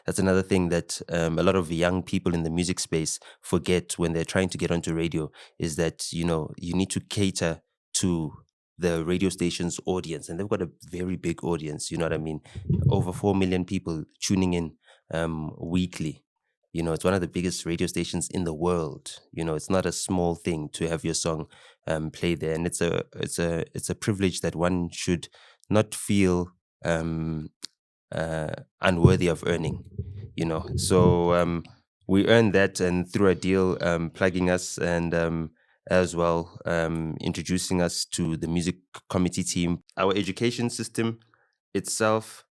That's another thing that a lot of young people in the music space forget when they're trying to get onto radio, is that, you need to cater to the radio station's audience. And they've got a very big audience, you know what I mean? Over 4 million people tuning in weekly. It's one of the biggest radio stations in the world. It's not a small thing to have your song play there. And it's a privilege that one should not feel unworthy of earning, So we earned that, and through Adil plugging us, and as well introducing us to the music committee team. Our education system itself,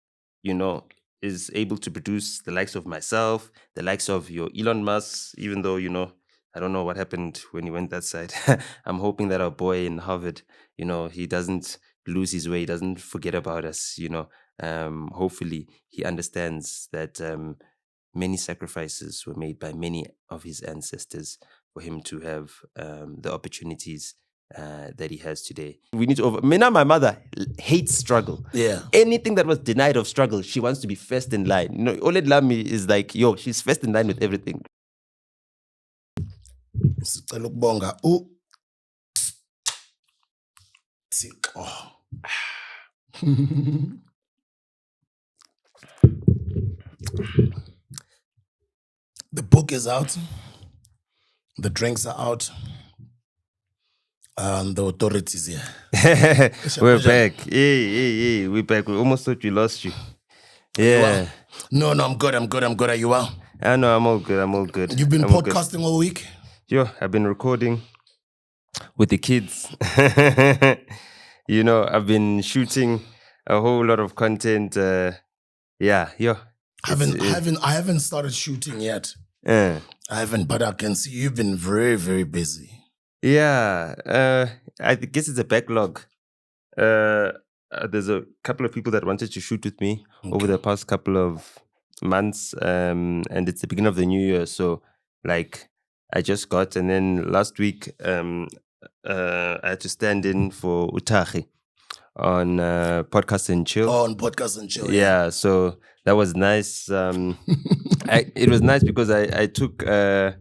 is able to produce the likes of myself, the likes of your Elon Musk, even though, I don't know what happened when he went that side. I'm hoping that our boy in Harvard, he doesn't lose his way, doesn't forget about us, hopefully he understands that many sacrifices were made by many of his ancestors for him to have the opportunities that he has today. We need to my mother hates struggle. Yeah. Anything that was denied of struggle, she wants to be first in line. Oled Lami is like, she's first in line with everything. Sicela ukubonga The book is out. The drinks are out. The authorities here. We're back. Hey, we're back. We almost thought we lost you. Yeah. No, I'm good. Are you well? I know, I'm all good. You've been podcasting all week? Yo, I've been recording with the kids. I've been shooting a whole lot of content. I haven't started shooting yet. I haven't, but I can see you've been very, very busy. Yeah, I guess it's a backlog. There's a couple of people that wanted to shoot with me over the past couple of months, and it's the beginning of the new year, so I just got, and then last week I had to stand in for Utahi on Podcast and Chill. Oh, on Podcast and Chill. Yeah, so that was nice. It was nice because I took our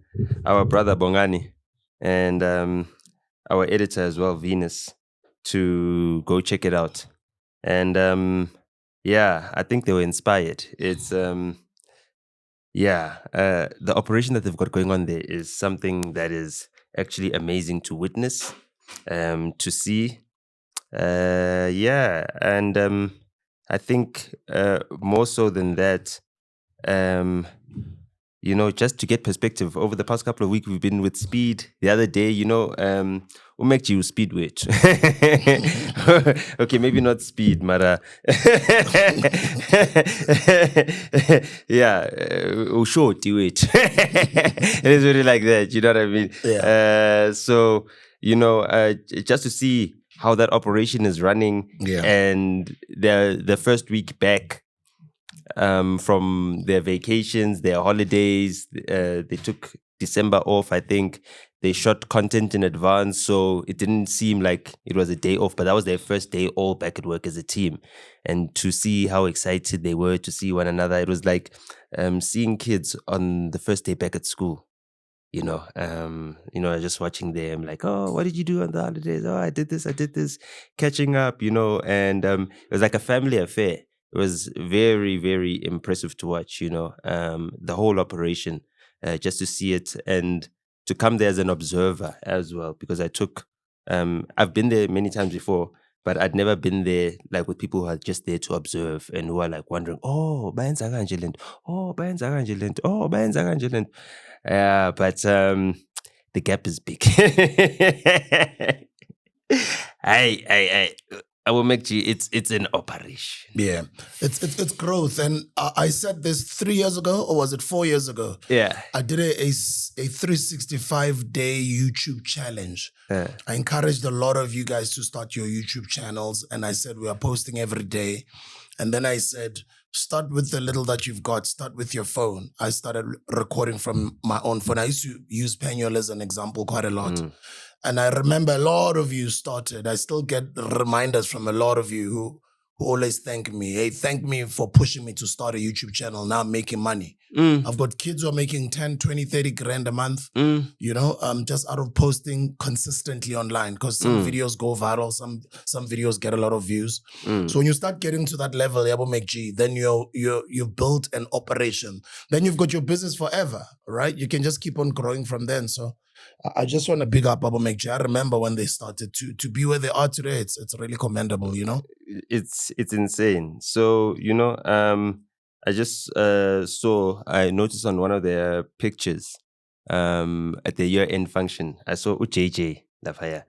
brother Bongani and our editor as well, Venus, to go check it out. And I think they were inspired. It's the operation that they've got going on there is something that is actually amazing to witness, to see. And I think more so than that, just to get perspective, over the past couple of weeks, we've been with Speed. The other day, Umekji was Speed weight. Okay, maybe not Speed, but short weight. It is really like that, you know what I mean? Yeah. So, just to see how that operation is running, and the first week back from their vacations, their holidays, they took December off, I think. They shot content in advance, so it didn't seem like it was a day off, but that was their first day all back at work as a team. And to see how excited they were to see one another, it was like seeing kids on the first day back at school. Just watching them like, oh, what did you do on the holidays? Oh, I did this, catching up, and it was like a family affair. It was very, very impressive to watch, the whole operation, just to see it and to come there as an observer as well, because I've been there many times before, but I'd never been there like with people who are just there to observe and who are like wondering, oh, bayenza kanje lento, oh, bayenza kanje lento, oh, bayenza kanje lento. But the gap is big. I will make you. It's an operation. Yeah, it's growth, and I said this 3 years ago, or was it 4 years ago? Yeah, I did a 365-day YouTube challenge. I encouraged a lot of you guys to start your YouTube channels, and I said we are posting every day, and then I said start with the little that you've got. Start with your phone. I started recording from my own phone. I used to use Peniel as an example quite a lot. And I remember a lot of you started. I still get reminders from a lot of you who always thank me. Hey, thank me for pushing me to start a YouTube channel. Now I'm making money. I've got kids who are making 10, 20, 30 grand a month, just out of posting consistently online, because some videos go viral, some videos get a lot of views. So when you start getting to that level, Yabo make G, then you've built an operation. Then you've got your business forever, right? You can just keep on growing from then. So I just want to big up Baba Make G. I remember when they started to be where they are today. It's really commendable, It's insane. So, I just I noticed on one of their pictures at the year-end function, I saw JJ Lafaya.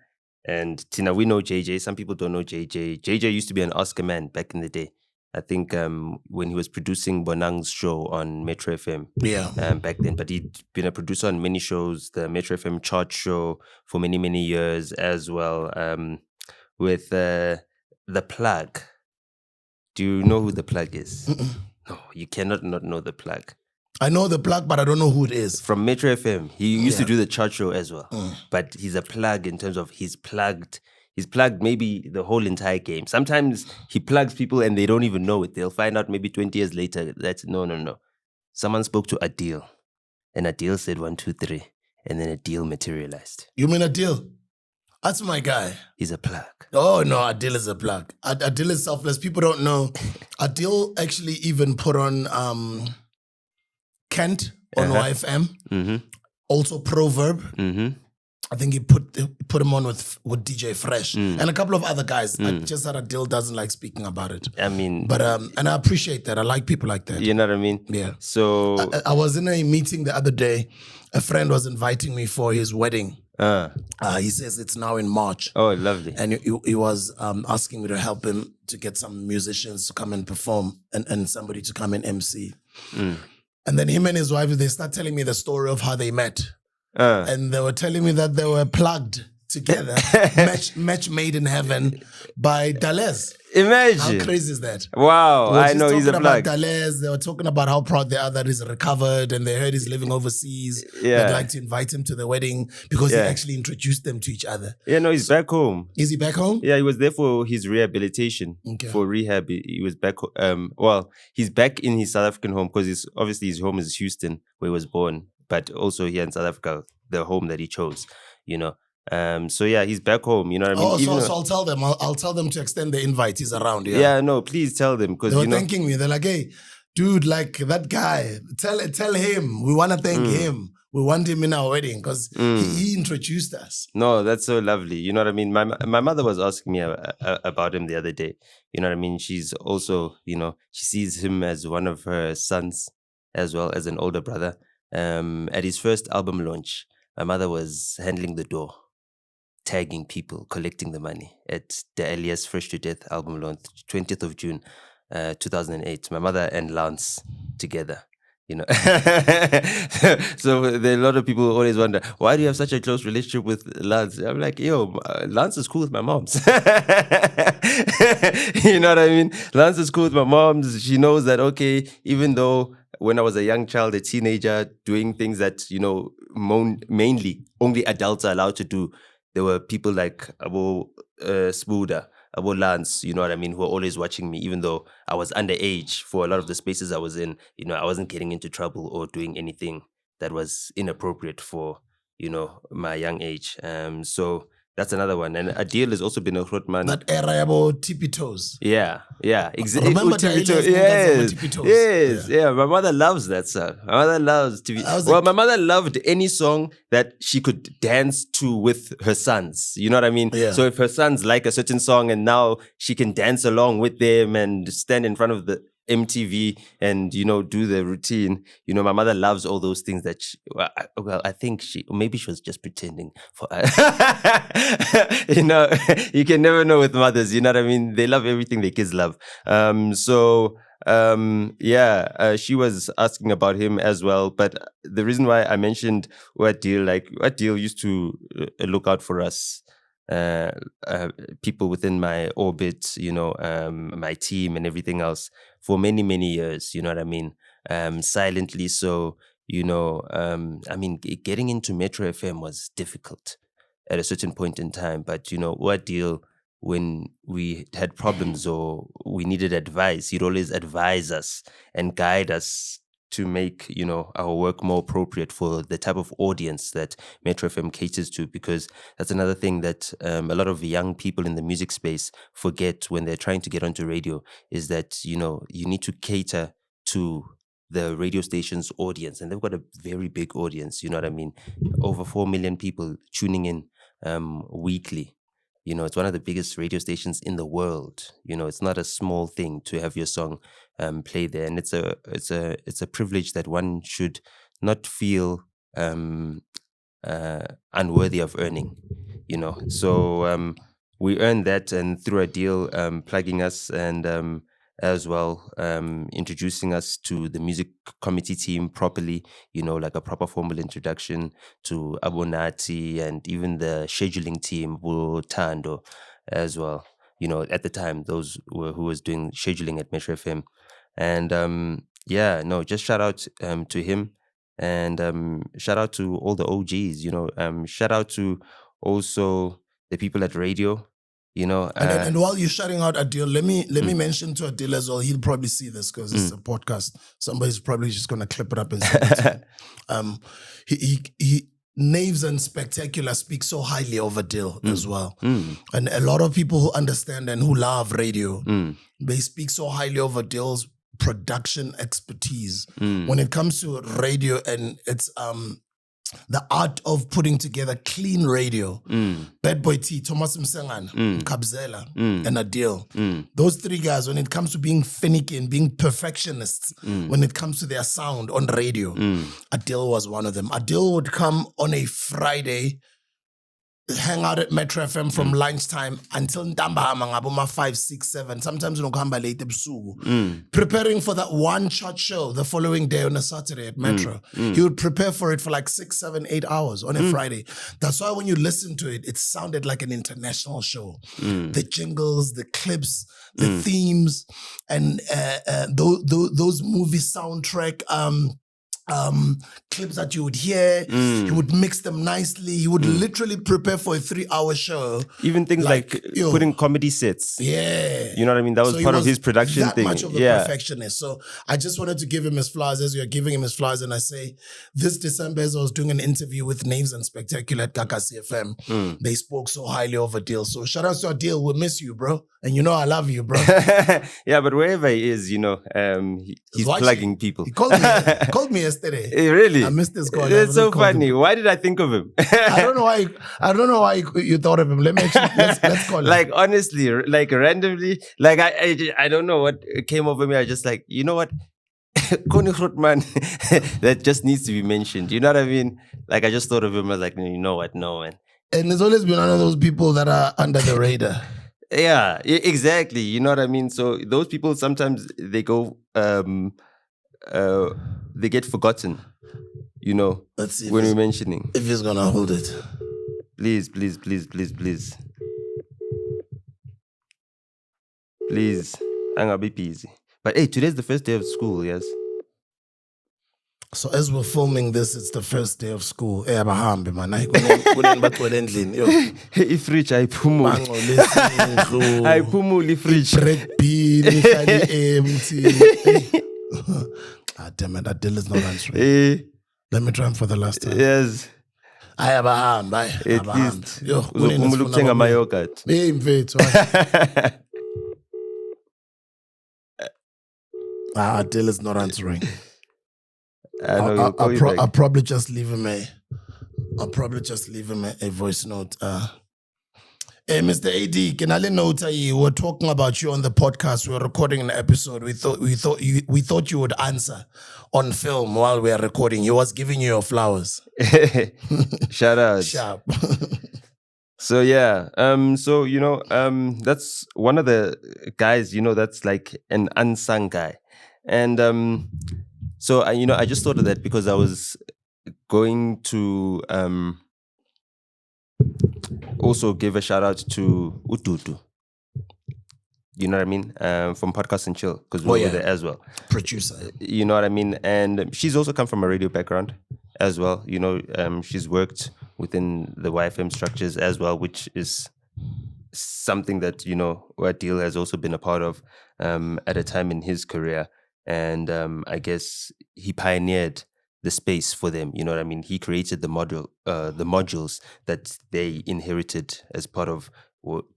And Tina, we know JJ. Some people don't know JJ. JJ used to be an Oscar man back in the day. I think when he was producing Bonang's show on Metro FM back then. But he'd been a producer on many shows, the Metro FM chart show for many, many years as well, with The Plug. Do you know who The Plug is? No, you cannot not know The Plug. I know The Plug, but I don't know who it is. From Metro FM. He used to do the chart show as well. But he's a plug in terms of he's plugged maybe the whole entire game. Sometimes he plugs people and they don't even know it. They'll find out maybe 20 years later that no. Someone spoke to Adil. And Adil said 1, 2, 3. And then Adil materialized. You mean Adil? That's my guy. He's a plug. Oh, no, Adil is a plug. Adil is selfless. People don't know. Adil actually even put on Kent on YFM. Also Proverb. I think he put him on with DJ Fresh and a couple of other guys. Just that Adil doesn't like speaking about it. I mean... But, and I appreciate that. I like people like that. You know what I mean? Yeah. So... I was in a meeting the other day. A friend was inviting me for his wedding. He says it's now in March. Oh, lovely. And he was asking me to help him to get some musicians to come and perform and somebody to come and MC. And then him and his wife, they start telling me the story of how they met. And they were telling me that they were plugged together, match made in heaven by Dalez. Imagine. How crazy is that? Wow, I know he's a plug. Dalez, they were talking about how proud they are that he's recovered and they heard he's living overseas. They'd like to invite him to the wedding because he actually introduced them to each other. Yeah, no, he's back home. Is he back home? Yeah, he was there for his rehabilitation. Okay. For rehab, he was back. He's back in his South African home because obviously his home is Houston, where he was born, but also here in South Africa, the home that he chose, So yeah, he's back home. You know what I mean? So I'll tell them. I'll tell them to extend the invite. He's around. Yeah, no, please tell them because they were thanking me. They're like, "Hey, dude, like that guy. Tell him we want to thank him. We want him in our wedding because he introduced us." No, that's so lovely. You know what I mean? My mother was asking me about him the other day. You know what I mean? She's also, she sees him as one of her sons as well as an older brother. At his first album launch, my mother was handling the door, tagging people, collecting the money at the Elias Fresh to Death album launch, 20th of June, 2008. My mother and Lance together, So there are a lot of people who always wonder, why do you have such a close relationship with Lance? I'm like, Lance is cool with my moms. You know what I mean? Lance is cool with my moms. She knows that, okay, even though when I was a young child, a teenager, doing things that, mainly only adults are allowed to do, there were people like Abo Sbu, Abo Lance, you know what I mean, who were always watching me, even though I was underage for a lot of the spaces I was in. I wasn't getting into trouble or doing anything that was inappropriate for, my young age. So that's another one. And Adil has also been a Grootman. That era about tippy toes. Yeah. Exactly. Remember tippy toes? Yes. Yeah. My mother loves that song. My mother loves tippy. My mother loved any song that she could dance to with her sons. You know what I mean? Yeah. So if her sons like a certain song and now she can dance along with them and stand in front of the MTV and, do the routine. My mother loves all those things that I think maybe she was just pretending for you can never know with mothers, you know what I mean? They love everything their kids love. She was asking about him as well. But the reason why I mentioned Adil used to look out for us. People within my orbit, my team and everything else for many, many years, you know what I mean? Silently. So, getting into Metro FM was difficult at a certain point in time. But, Adil when we had problems or we needed advice, he'd always advise us and guide us to make, our work more appropriate for the type of audience that Metro FM caters to, because that's another thing that a lot of young people in the music space forget when they're trying to get onto radio, is that, you need to cater to the radio station's audience, and they've got a very big audience, you know what I mean? Over 4 million people tuning in weekly. It's one of the biggest radio stations in the world. It's not a small thing to have your song play there, and it's a privilege that one should not feel unworthy of earning. So we earned that, and through Adil plugging us and as well introducing us to the music committee team properly, like a proper formal introduction to Abonati and even the scheduling team, Tando, as well. At the time, those who was doing scheduling at Metro FM. And just shout out to him, and shout out to all the OGs, shout out to also the people at radio. And while you're shouting out Adil, let me mention to Adil as well. He'll probably see this because it's a podcast. Somebody's probably just gonna clip it up and send it to him. He Naves and Spectacular speak so highly of Adil as well. And a lot of people who understand and who love radio, they speak so highly of Adil's production expertise when it comes to radio, and it's the art of putting together clean radio. Bad Boy T, Thomas Msengan, Kabzela, and Adil. Those three guys, when it comes to being finicky and being perfectionists, when it comes to their sound on radio, Adil was one of them. Adil would come on a Friday, hang out at Metro FM from lunchtime until Ntambama ngaboma 5, 6, 7. Sometimes unokuhamba late ebusuku. Preparing for that one shot show the following day on a Saturday at Metro. He would prepare for it for like 6, 7, 8 hours on a Friday. That's why when you listen to it, it sounded like an international show. The jingles, the clips, the themes, and those movie soundtrack clips that you would hear, he would mix them nicely. He would literally prepare for a 3-hour show. Even things like putting comedy sets. Yeah. You know what I mean? That was part of his production that thing. Much of a perfectionist. So I just wanted to give him his flowers as you're giving him his flowers. And I say, this December, as I was doing an interview with Naves and Spectacular at Kakasi FM, they spoke so highly of Adil. So shout out to Adil. We'll miss you, bro. And I love you, bro. Yeah, but wherever he is, he's plugging people. He called me yesterday. Really? I missed this call. It's so funny. Why did I think of him? I don't know why you thought of him. Let's call him. Like honestly, like randomly, like I don't know what came over me. I just like, you know what? Connie Grootman, that just needs to be mentioned. You know what I mean? Like I just thought of him. I was like, you know what? No, man. And it's always been one of those people that are under the radar. Yeah, exactly. You know what I mean? So those people sometimes they go, they get forgotten. Let's see when we're mentioning. If he's gonna hold it. Please. Please. I'm gonna be busy. But hey, today's the first day of school, yes? So as we're filming this, it's the first day of school. Ifridge ayiphumuli ifridge. Bread bean empty. Ah, damn it, that deal is not answering. Let me try him for the last time. Yes. I have a ham. At least. Uzokuthenga ama-yogurt. Hey, mfethu. Adil is not answering. I'll probably just leave him a voice note. Hey, Mr. AD, can I NOTA you? We're talking about you on the podcast. We're recording an episode. We thought you would answer on film while we are recording. He was giving you your flowers. Shout out. Sharp. So yeah, that's one of the guys, that's like an unsung guy. And so I just thought of that because I was going to also give a shout out to Ututu. You know what I mean? From Podcast and Chill, because we were there as well. Producer. You know what I mean? And she's also come from a radio background as well. She's worked within the YFM structures as well, which is something that, Adil has also been a part of at a time in his career. And I guess he pioneered the space for them. You know what I mean? He created the modules that they inherited as part of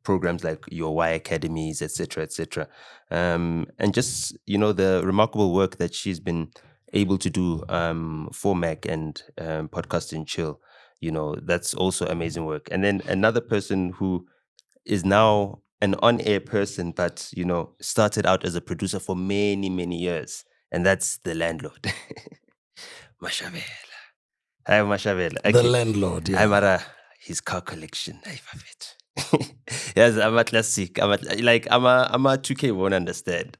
programs like your Y Academies, etc., etc. And just, the remarkable work that she's been able to do for Mac and Podcast and Chill. That's also amazing work. And then another person who is now an on-air person, but, started out as a producer for many, many years. And that's the landlord. Mashavela. Hi, Mashavela. The landlord, yeah. I'm at his car collection. I love it. Yes, I'm a classic. I'm a 2K won't understand.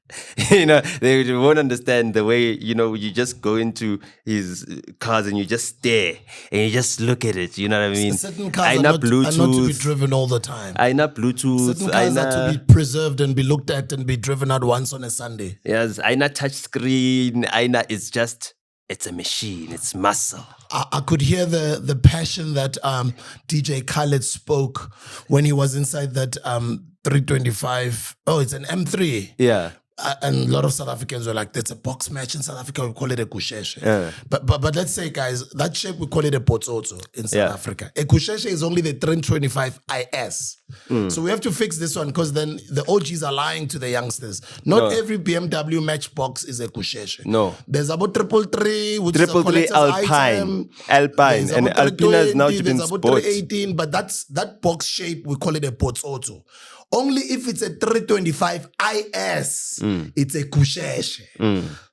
They won't understand the way, you just go into his cars and you just stare and you just look at it. You know what I mean? Certain cars are not to be driven all the time. I know Bluetooth. Certain cars are to be preserved and be looked at and be driven out once on a Sunday. Yes, I know touch screen. It's a machine. It's muscle. I could hear the passion that DJ Khaled spoke when he was inside that 325. Oh, it's an M3. Yeah. And a lot of South Africans were like, that's a box match in South Africa. We call it a kusheshe. Yeah. But let's say, guys, that shape, we call it a potsotso in South Africa. A kusheshe is only the 325 IS. So we have to fix this one because then the OGs are lying to the youngsters. Not every BMW Matchbox is a kusheshe. No. There's about 333, which is a 333 Alpine. Alpine. And Alpina is now to be about 318, but that box shape, we call it a potsotso. Only if it's a 325 IS, it's a kusheshe.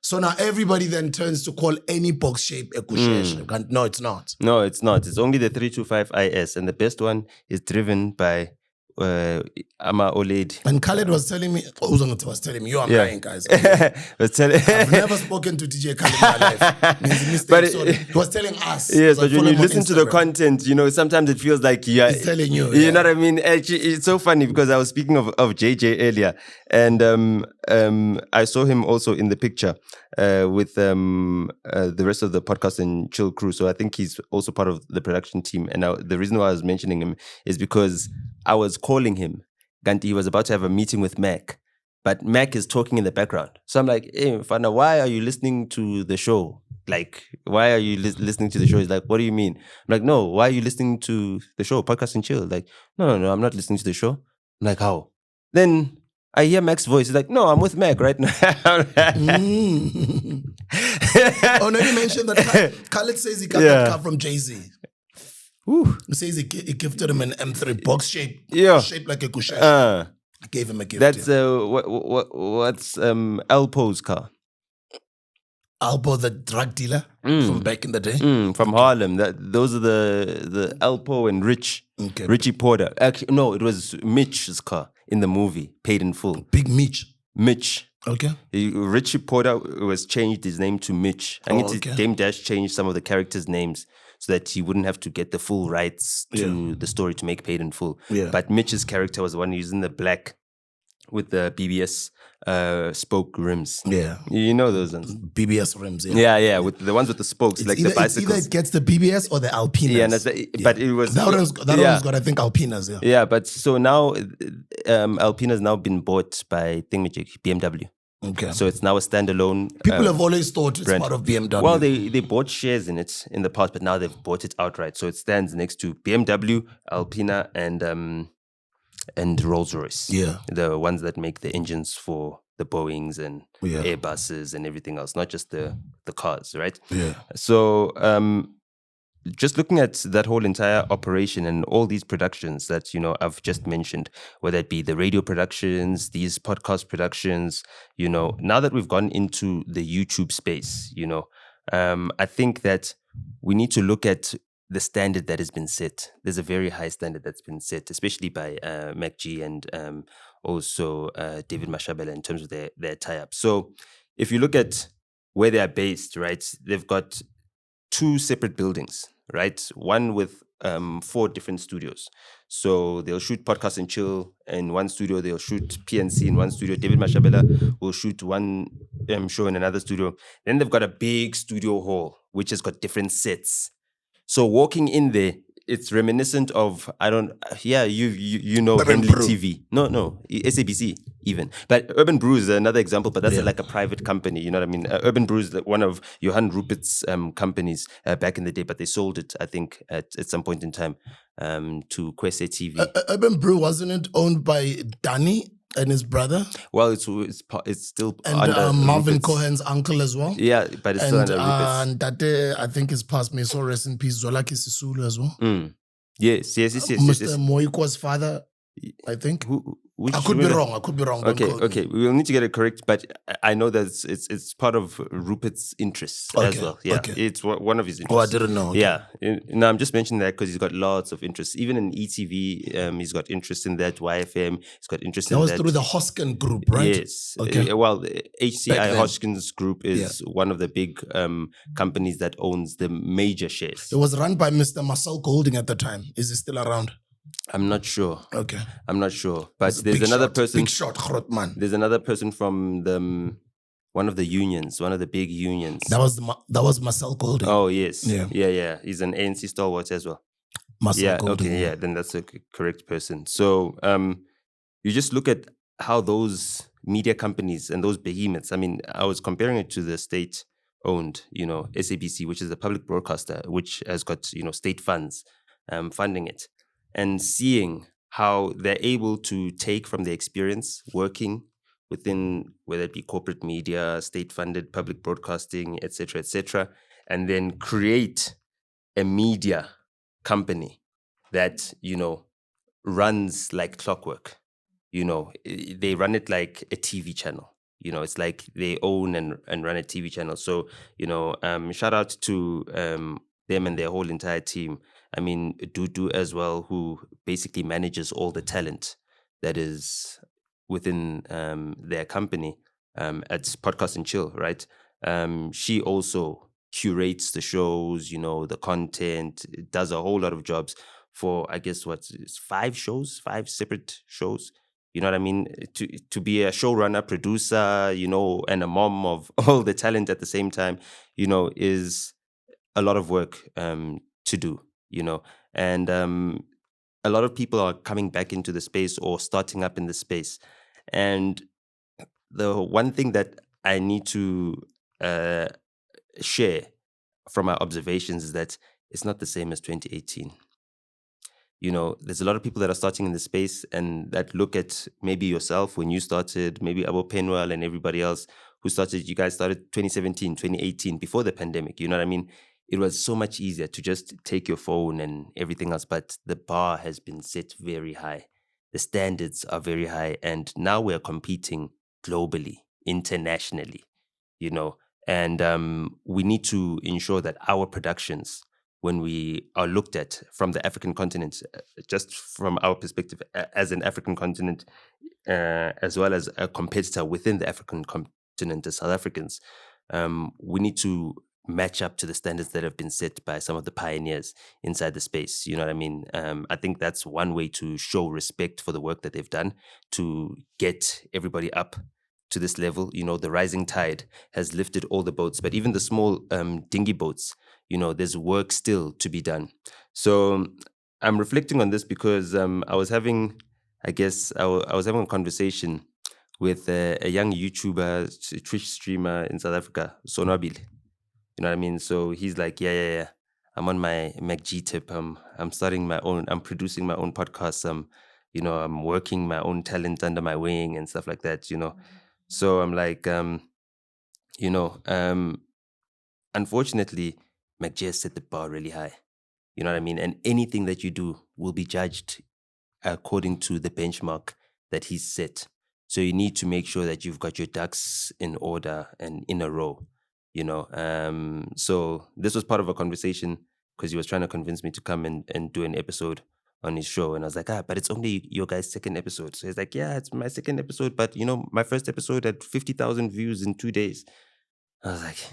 So now everybody then turns to call any box shape a kusheshe. No, it's not. No, it's not. It's only the 325 IS. And the best one is driven by Ama Oled. And Khaled was telling me, I'm lying, guys. I've never spoken to DJ Khaled in my life. But he was telling us. Yes, but when you listen to the content, sometimes it feels like he's telling you. You know what I mean? Actually, it's so funny because I was speaking of JJ earlier, and I saw him also in the picture with the rest of the Podcast and Chill crew. So I think he's also part of the production team. And the reason why I was mentioning him is because I was calling him. Ganti was about to have a meeting with Mac, but Mac is talking in the background. So I'm like, hey, Fana, why are you listening to the show? Like, why are you listening to the show? He's like, what do you mean? I'm like, no, why are you listening to the show, Podcast and Chill? Like, no, I'm not listening to the show. I'm like, how? Then I hear Mac's voice. He's like, no, I'm with Mac right now. Oh, no, you mentioned that Khaled says he got that car from Jay-Z. Ooh. He says he gifted him an M3 box shaped like a kusheshe. I gave him a gift. That's what's Alpo's car? Alpo, the drug dealer from back in the day, from Harlem. Those are the Alpo and Richie Porter. Actually, no, it was Mitch's car in the movie, Paid in Full. Big Mitch. Okay. Richie Porter was changed his name to Mitch. I think Dame Dash changed some of the characters' names so that he wouldn't have to get the full rights to the story to make Paid in Full. Yeah. But Mitch's character was the one using the black with the BBS spoke rims. Yeah. You know those ones? BBS rims, Yeah, with the ones with the spokes, like the bicycles. Either it gets the BBS or the Alpinas. Yeah, but it was... That one's got, I think, Alpinas, yeah. Yeah, but so now Alpina's now been bought by Thingamajig, BMW. Okay. So it's now a standalone. People have always thought it's part of BMW. Well, they bought shares in it in the past, but now they've bought it outright. So it stands next to BMW, Alpina, and Rolls-Royce. Yeah. The ones that make the engines for the Boeings and Airbuses and everything else, not just the cars, right? Yeah. So just looking at that whole entire operation and all these productions that, I've just mentioned, whether it be the radio productions, these podcast productions, now that we've gone into the YouTube space, I think that we need to look at the standard that has been set. There's a very high standard that's been set, especially by MacG and also David Mashabela in terms of their tie-up. So if you look at where they're based, right, they've got 2 separate buildings, right? One with 4 different studios. So they'll shoot Podcast and Chill in one studio. They'll shoot PNC in one studio. David Mashabela will shoot one show in another studio. Then they've got a big studio hall, which has got different sets. So walking in there, it's reminiscent of you know Urban Henley Brew. TV. No, SABC even. But Urban Brew is another example, but that's like a private company. You know what I mean? Urban Brew is one of Johan Rupert's companies back in the day, but they sold it, I think, at some point in time to Kwese TV. Urban Brew, wasn't it owned by Danny and his brother? Well, it's still and under Marvin Rupert's. Cohen's uncle as well. Yeah, but it's still under Rupert's. And Tate, I think is past me. So rest in peace, Zolaki Sisulu as well. Yes. Mr. Moiko's father, I think. I could be wrong. Okay. We will need to get it correct, but I know that it's part of Rupert's interests as well. Yeah, it's one of his interests. Oh, I didn't know. Okay. Yeah, no, I'm just mentioning that because he's got lots of interests. Even in ETV, he's got interest in that. YFM, he's got interest in that. That was through the Hoskin Group, right? Yes. Okay. Well, HCI Hoskins Group is one of the big companies that owns the major shares. It was run by Mr. Marcel Golding at the time. Is he still around? I'm not sure. Okay. I'm not sure. But there's another person. Big shot, Grotman. There's another person from one of the unions, one of the big unions. That was Marcel Golding. Oh, yes. Yeah. He's an ANC stalwart as well. Marcel Golding. Okay, then that's a correct person. So you just look at how those media companies and those behemoths, I mean, I was comparing it to the state-owned, SABC, which is a public broadcaster, which has got, state funds funding it. And seeing how they're able to take from their experience working within, whether it be corporate media, state-funded public broadcasting, et cetera, and then create a media company that, runs like clockwork. They run it like a TV channel. It's like they own and run a TV channel. So, shout out to them and their whole entire team. I mean, Dudu as well, who basically manages all the talent that is within their company at Podcast and Chill, right? She also curates the shows, the content, does a whole lot of jobs for, I guess, 5 separate shows. You know what I mean? To be a showrunner, producer, and a mom of all the talent at the same time, is a lot of work to do. And a lot of people are coming back into the space or starting up in the space. And the one thing that I need to share from our observations is that it's not the same as 2018. There's a lot of people that are starting in the space and that look at maybe yourself when you started, maybe Abo Penwell and everybody else who started, you guys started 2017, 2018, before the pandemic, you know what I mean? It was so much easier to just take your phone and everything else, but the bar has been set very high. The standards are very high, and now we're competing globally, internationally, and we need to ensure that our productions, when we are looked at from the African continent, just from our perspective as an African continent, as well as a competitor within the African continent as South Africans, we need to match up to the standards that have been set by some of the pioneers inside the space. You know what I mean? I think that's one way to show respect for the work that they've done to get everybody up to this level. The rising tide has lifted all the boats, but even the small dinghy boats, there's work still to be done. So I'm reflecting on this because I was having a conversation with a young YouTuber, Twitch streamer in South Africa, Sonwabile. You know what I mean? So he's like, yeah. I'm on my MacG tip. I'm starting my own. I'm producing my own podcast. I'm working my own talent under my wing and stuff like that. So I'm like, unfortunately, MacG has set the bar really high. You know what I mean? And anything that you do will be judged according to the benchmark that he's set. So you need to make sure that you've got your ducks in order and in a row. So this was part of a conversation because he was trying to convince me to come and do an episode on his show. And I was like, but it's only your guys' second episode. So he's like, yeah, it's my second episode. But, my first episode had 50,000 views in 2 days. I was like,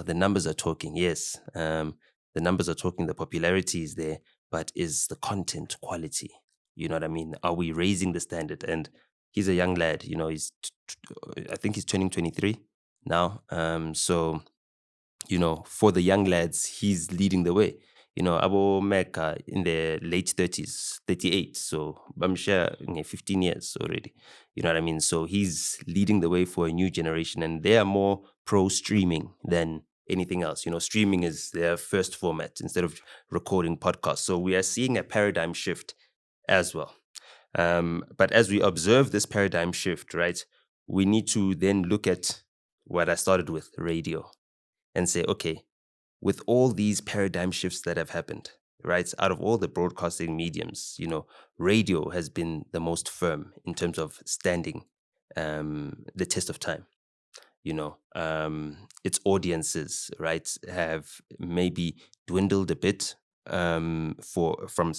the numbers are talking. Yes, the numbers are talking. The popularity is there. But is the content quality? You know what I mean? Are we raising the standard? And he's a young lad. I think he's turning 23. Now, so, for the young lads, he's leading the way. Abo Mecca in their late 30s, 38. So I'm sure 15 years already. You know what I mean? So he's leading the way for a new generation, and they are more pro streaming than anything else. Streaming is their first format instead of recording podcasts. So we are seeing a paradigm shift as well. But as we observe this paradigm shift, right, we need to then look at what I started with, radio, and say, okay, with all these paradigm shifts that have happened, right, out of all the broadcasting mediums, radio has been the most firm in terms of standing the test of time. Its audiences, right, have maybe dwindled a bit from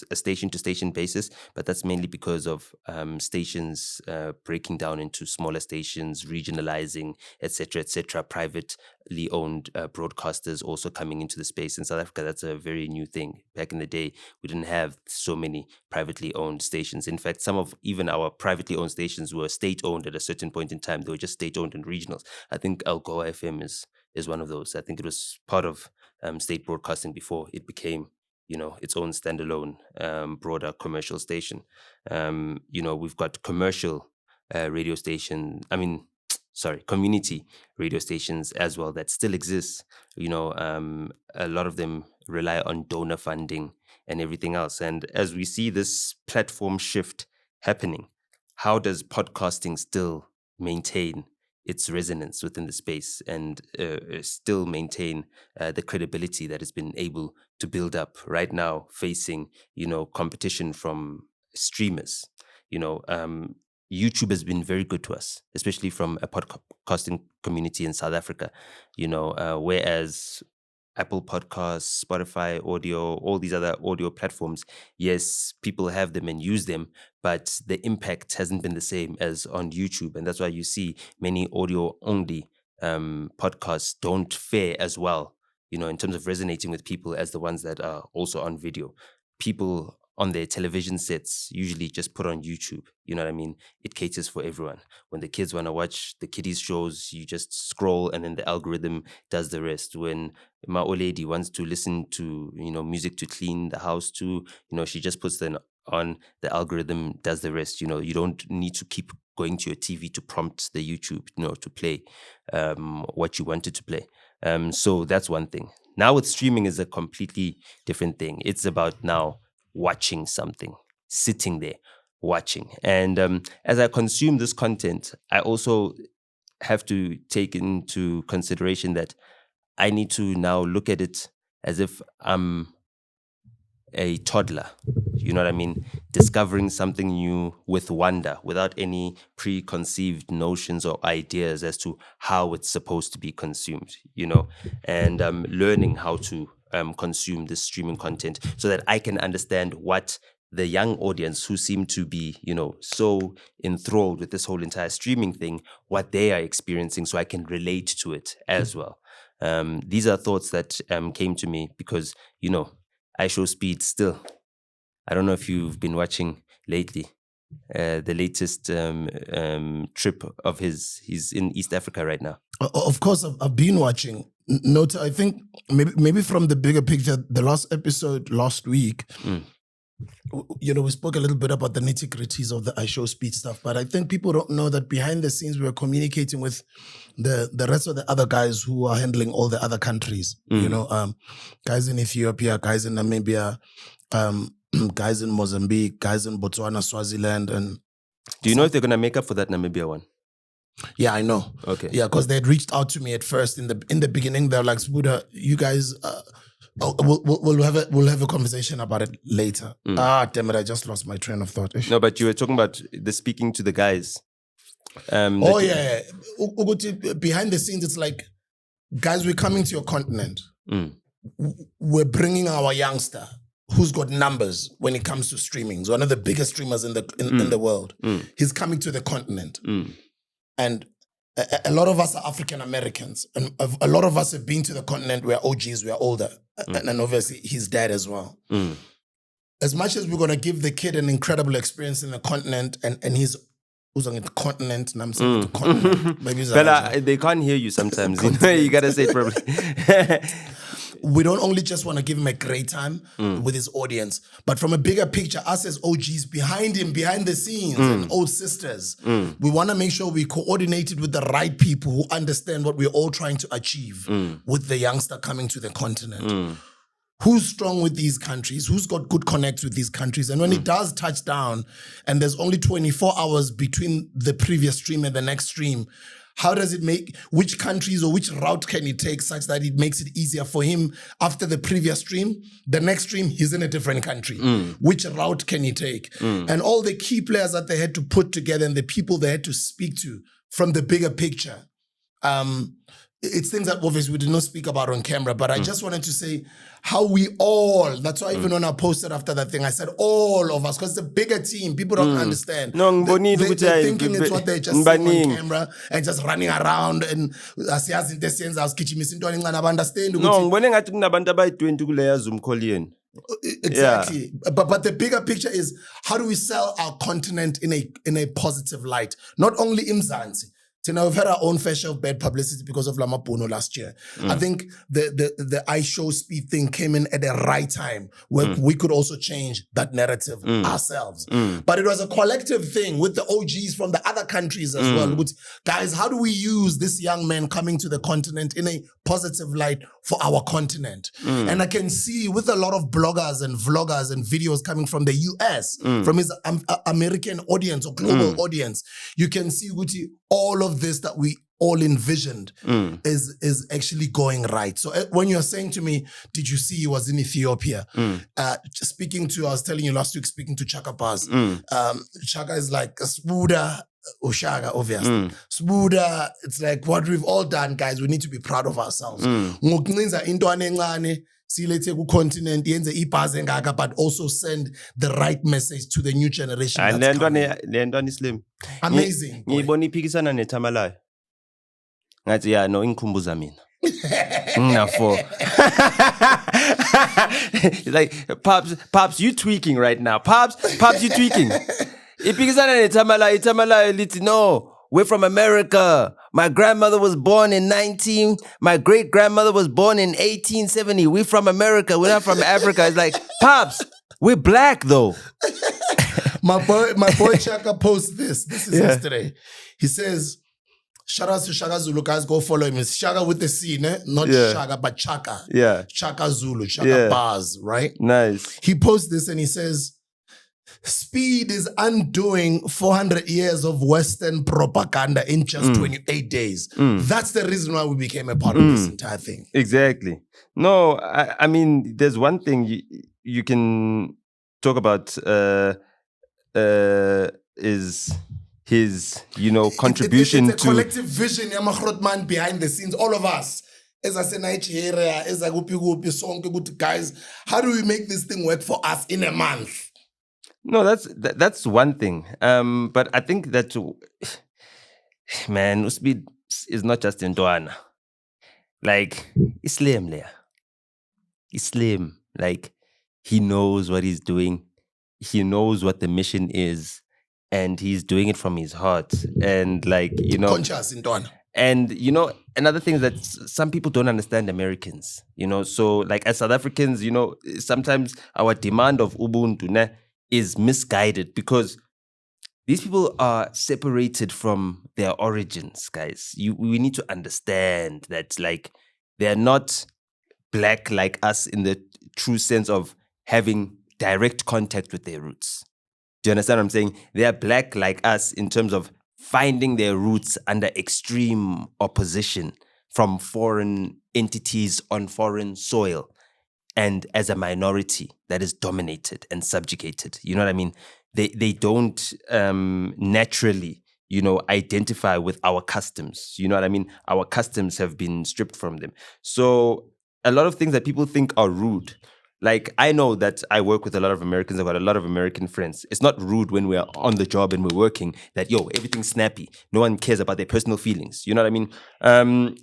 a station to station basis, but that's mainly because of stations breaking down into smaller stations, regionalizing, etc., privately owned broadcasters also coming into the space. In South Africa, that's a very new thing. Back in the day, we didn't have so many privately owned stations. In fact, some of even our privately owned stations were state owned at a certain point in time. They were just state owned and regionals. I think AGOA FM is one of those. I think it was part of state broadcasting before it became its own standalone broader commercial station. We've got commercial radio station. Community radio stations as well that still exist. A lot of them rely on donor funding and everything else. And as we see this platform shift happening, how does podcasting still maintain its resonance within the space and still maintain the credibility that it's been able to build up right now, facing competition from streamers? YouTube has been very good to us, especially from a podcasting community in South Africa. Whereas Apple Podcasts, Spotify Audio, all these other audio platforms, yes, people have them and use them, but the impact hasn't been the same as on YouTube. And that's why you see many audio-only podcasts don't fare as well, in terms of resonating with people as the ones that are also on video. People on their television sets usually just put on YouTube. You know what I mean? It caters for everyone. When the kids want to watch the kiddies shows, you just scroll and then the algorithm does the rest. When my old lady wants to listen to, music to clean the house to, she just puts them on, the algorithm does the rest. You don't need to keep going to your TV to prompt the YouTube, to play what you wanted to play. So that's one thing. Now with streaming is a completely different thing. It's about now watching something, sitting there, watching. And as I consume this content, I also have to take into consideration that I need to now look at it as if I'm a toddler. You know what I mean? Discovering something new with wonder, without any preconceived notions or ideas as to how it's supposed to be consumed, and learning how to consume this streaming content so that I can understand what the young audience who seem to be, so enthralled with this whole entire streaming thing, what they are experiencing, so I can relate to it as well. These are thoughts that came to me because, I show speed still. I don't know if you've been watching lately, the latest trip of his. He's in East Africa right now. Of course, I've been watching. NOTA, I think maybe from the bigger picture, the last episode last week, we spoke a little bit about the nitty-gritties of the I show speed stuff, but I think people don't know that behind the scenes we were communicating with the rest of the other guys who are handling all the other countries. Guys in Ethiopia, guys in Namibia, guys in Mozambique, guys in Botswana, Swaziland, and do you know if they're gonna make up for that Namibia one? Yeah, I know. Okay. Yeah, because they had reached out to me at first in the beginning. They're like, Sbu, you guys, we'll have a conversation about it later. Damn it! I just lost my train of thought. No, but you were talking about the speaking to the guys. Behind the scenes, it's like, guys, we're coming to your continent. We're bringing our youngster who's got numbers when it comes to streaming. He's one of the biggest streamers in the world. He's coming to the continent. And a lot of us are African Americans, and a lot of us have been to the continent. We're OGs, we're older, and obviously his dad as well. As much as we're going to give the kid an incredible experience in the continent, and he's on the continent, and I'm saying the continent. Maybe but they can't hear you sometimes. You gotta say it properly. we don't only just want to give him a great time with his audience, but from a bigger picture, us as OGs behind him, behind the scenes, and old sisters, we want to make sure we coordinated with the right people who understand what we're all trying to achieve with the youngster coming to the continent. Who's strong with these countries? Who's got good connects with these countries? And when it does touch down and there's only 24 hours between the previous stream and the next stream, how does it make, which countries or which route can he take such that it makes it easier for him after the previous stream? The next stream, he's in a different country. Which route can he take? And all the key players that they had to put together and the people they had to speak to from the bigger picture. It's things that obviously we did not speak about on camera, but I just wanted to say how we all, that's why even when I posted after that thing, I said all of us, because it's a bigger team. People don't understand. No, they're thinking it's what they're just seeing on camera and just running around and asiyazi into esenza usigijimisa into encane abaunderstand. No, ngibone ngathi kunabantu abayi-20 kuleya Zoom call yenu. Exactly. Yeah. But the bigger picture is how do we sell our continent in a positive light? Not only Mzansi. So now we've had our own fair share of bad publicity because of Lamapuno last year. I think the I show speed thing came in at the right time where we could also change that narrative ourselves. But it was a collective thing with the OGs from the other countries as well. Which, guys, how do we use this young man coming to the continent in a positive light for our continent? And I can see with a lot of bloggers and vloggers and videos coming from the US, from his American audience or global audience, you can see all of this that we all envisioned is actually going right. So when you're saying to me, did you see he was in Ethiopia? I was telling you last week, speaking to Chaka Baz, Chaka is like a Sbuda, Oshaga, obviously. Sbuda, it's like what we've all done, guys. We need to be proud of ourselves. Continent, but also send the right message to the new generation. Amazing. Ngibona iphikisana neThamalayo. Ngathi ya no ingikhumbuza mina. Ngafo. Like Pops, you tweaking right now. Pops, you tweaking. Iphikisana neThamalayo, iThamalayo lithi no. We're from America. My grandmother was born in my great-grandmother was born in 1870. We're from America. We're not from Africa. It's like, Pops, we're black though. My boy Chaka posts this. This is yesterday. He says, shout out to Shaka Zulu, guys. Go follow him. It's Shaka with the C, not Shaka, but Chaka. Yeah. Chaka Zulu, Chaka Baz, right? Nice. He posts this and he says, speed is undoing 400 years of Western propaganda in just 28 days. That's the reason why we became a part of this entire thing. Exactly. No, I mean, there's one thing you can talk about is his, contribution it's a collective vision, Yamakrotman, behind the scenes, all of us. As I say, Nigeria, as I go, guys, how do we make this thing work for us in a month? No, that's one thing. But I think that, man, Usbid is not just in Doana. Like, Islam there. Islam, like, he knows what he's doing. He knows what the mission is. And he's doing it from his heart. And like, conscious in Doana. And, another thing is that some people don't understand Americans, So, like, as South Africans, sometimes our demand of Ubuntu, is misguided because these people are separated from their origins, guys. We need to understand that, like, they're not black like us in the true sense of having direct contact with their roots. Do you understand what I'm saying? They're black like us in terms of finding their roots under extreme opposition from foreign entities on foreign soil. And as a minority that is dominated and subjugated, you know what I mean? They don't naturally, identify with our customs. You know what I mean? Our customs have been stripped from them. So a lot of things that people think are rude. Like, I know that I work with a lot of Americans. I've got a lot of American friends. It's not rude when we're on the job and we're working that, everything's snappy. No one cares about their personal feelings. You know what I mean?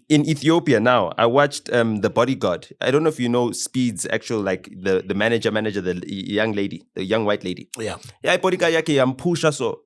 In Ethiopia now, I watched The Bodyguard. I don't know if you know Speed's actual, like, the manager, the young lady, the young white lady. Yeah. Yeah, bodyguard yake yampusha so.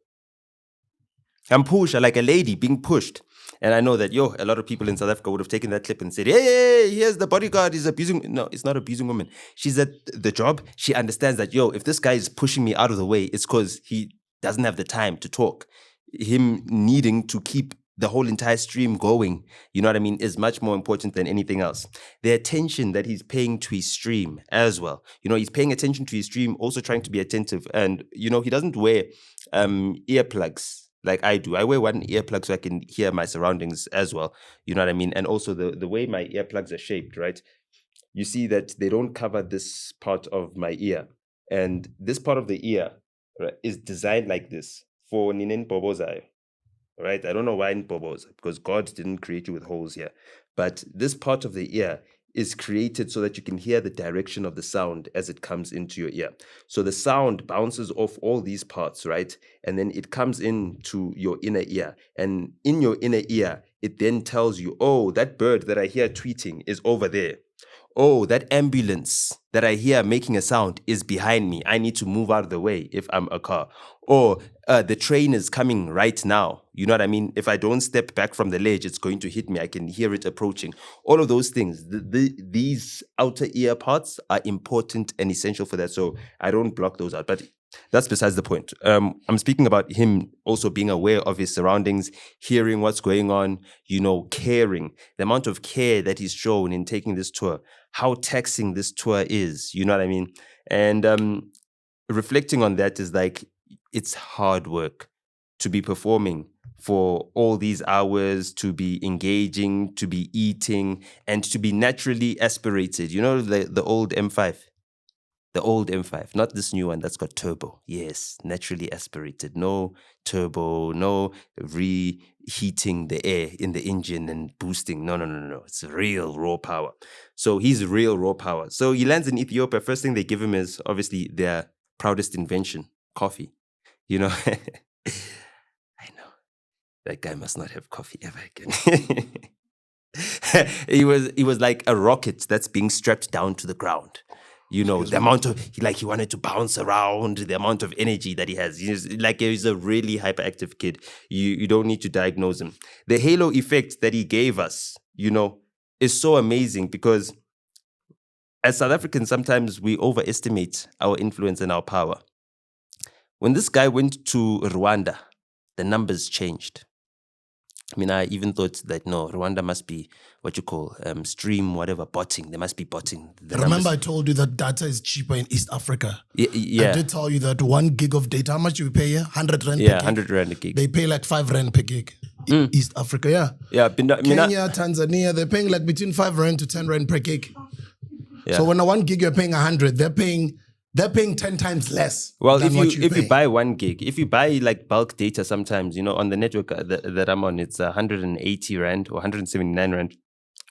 Yampusha, like a lady being pushed. And I know that, a lot of people in South Africa would have taken that clip and said, hey, here's the bodyguard, he's abusing. No, it's not abusing women. She's at the job. She understands that, if this guy is pushing me out of the way, it's because he doesn't have the time to talk. Him needing to keep the whole entire stream going, is much more important than anything else. The attention that he's paying to his stream as well. He's paying attention to his stream, also trying to be attentive. And, he doesn't wear earplugs like I do. I wear one earplug so I can hear my surroundings as well. You know what I mean? And also the way my earplugs are shaped, right? You see that they don't cover this part of my ear. And this part of the ear, right, is designed like this for Ninen Bobozai. Right? I don't know why in Boboza, because God didn't create you with holes here. But this part of the ear is created so that you can hear the direction of the sound as it comes into your ear. So the sound bounces off all these parts, right? And then it comes into your inner ear. And in your inner ear, it then tells you, oh, that bird that I hear tweeting is over there. Oh, that ambulance that I hear making a sound is behind me. I need to move out of the way if I'm a car. Or the train is coming right now. You know what I mean? If I don't step back from the ledge, it's going to hit me. I can hear it approaching. All of those things, these outer ear parts are important and essential for that. So I don't block those out. But that's besides the point. I'm speaking about him also being aware of his surroundings, hearing what's going on, caring. The amount of care that he's shown in taking this tour, how taxing this tour is, you know what I mean? And reflecting on that is like, it's hard work to be performing for all these hours, to be engaging, to be eating, and to be naturally aspirated. The old M5. The old M5, not this new one that's got turbo. Yes, naturally aspirated. No turbo, no reheating the air in the engine and boosting. No. It's real raw power. So he's real raw power. So he lands in Ethiopia. First thing they give him is obviously their proudest invention, coffee. I know. That guy must not have coffee ever again. He was like a rocket that's being strapped down to the ground. The amount of, he wanted to bounce around, the amount of energy that he has. He's a really hyperactive kid. You don't need to diagnose him. The halo effect that he gave us, is so amazing because as South Africans, sometimes we overestimate our influence and our power. When this guy went to Rwanda, the numbers changed. I even thought that, no, Rwanda must be what you call stream, whatever, botting. There must be botting. Remember I told you that data is cheaper in East Africa? Yeah. I did tell you that 1 gig of data, how much do we pay here? 100 Rand per gig? 100 Rand a gig. They pay like 5 Rand per gig. East Africa, yeah. Yeah. Kenya, Tanzania, they're paying like between 5 Rand to 10 Rand per gig. Yeah. So when a 1 gig you're paying 100, they're paying 10 times less. Well, if you buy 1 gig, if you buy like bulk data, sometimes on the network that I'm on, it's 180 Rand or 179 Rand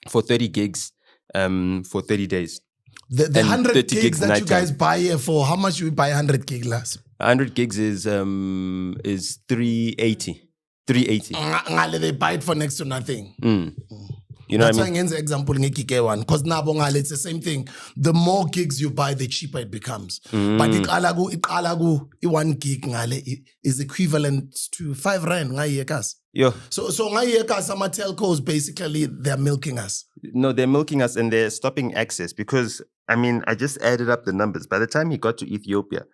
for 30 gigs, for 30 days. The 100 gigs that you guys buy here for, how much do we buy 100 gig last? 100 gigs is 380. 380. They buy it for next to nothing. That's why I mean? Example one, because now it's the same thing. The more gigs you buy, the cheaper it becomes. But the 1 gig is equivalent to 5 Rand. Yeah. So some telcos basically they're milking us. No, they're milking us and they're stopping access because I just added up the numbers. By the time he got to Ethiopia,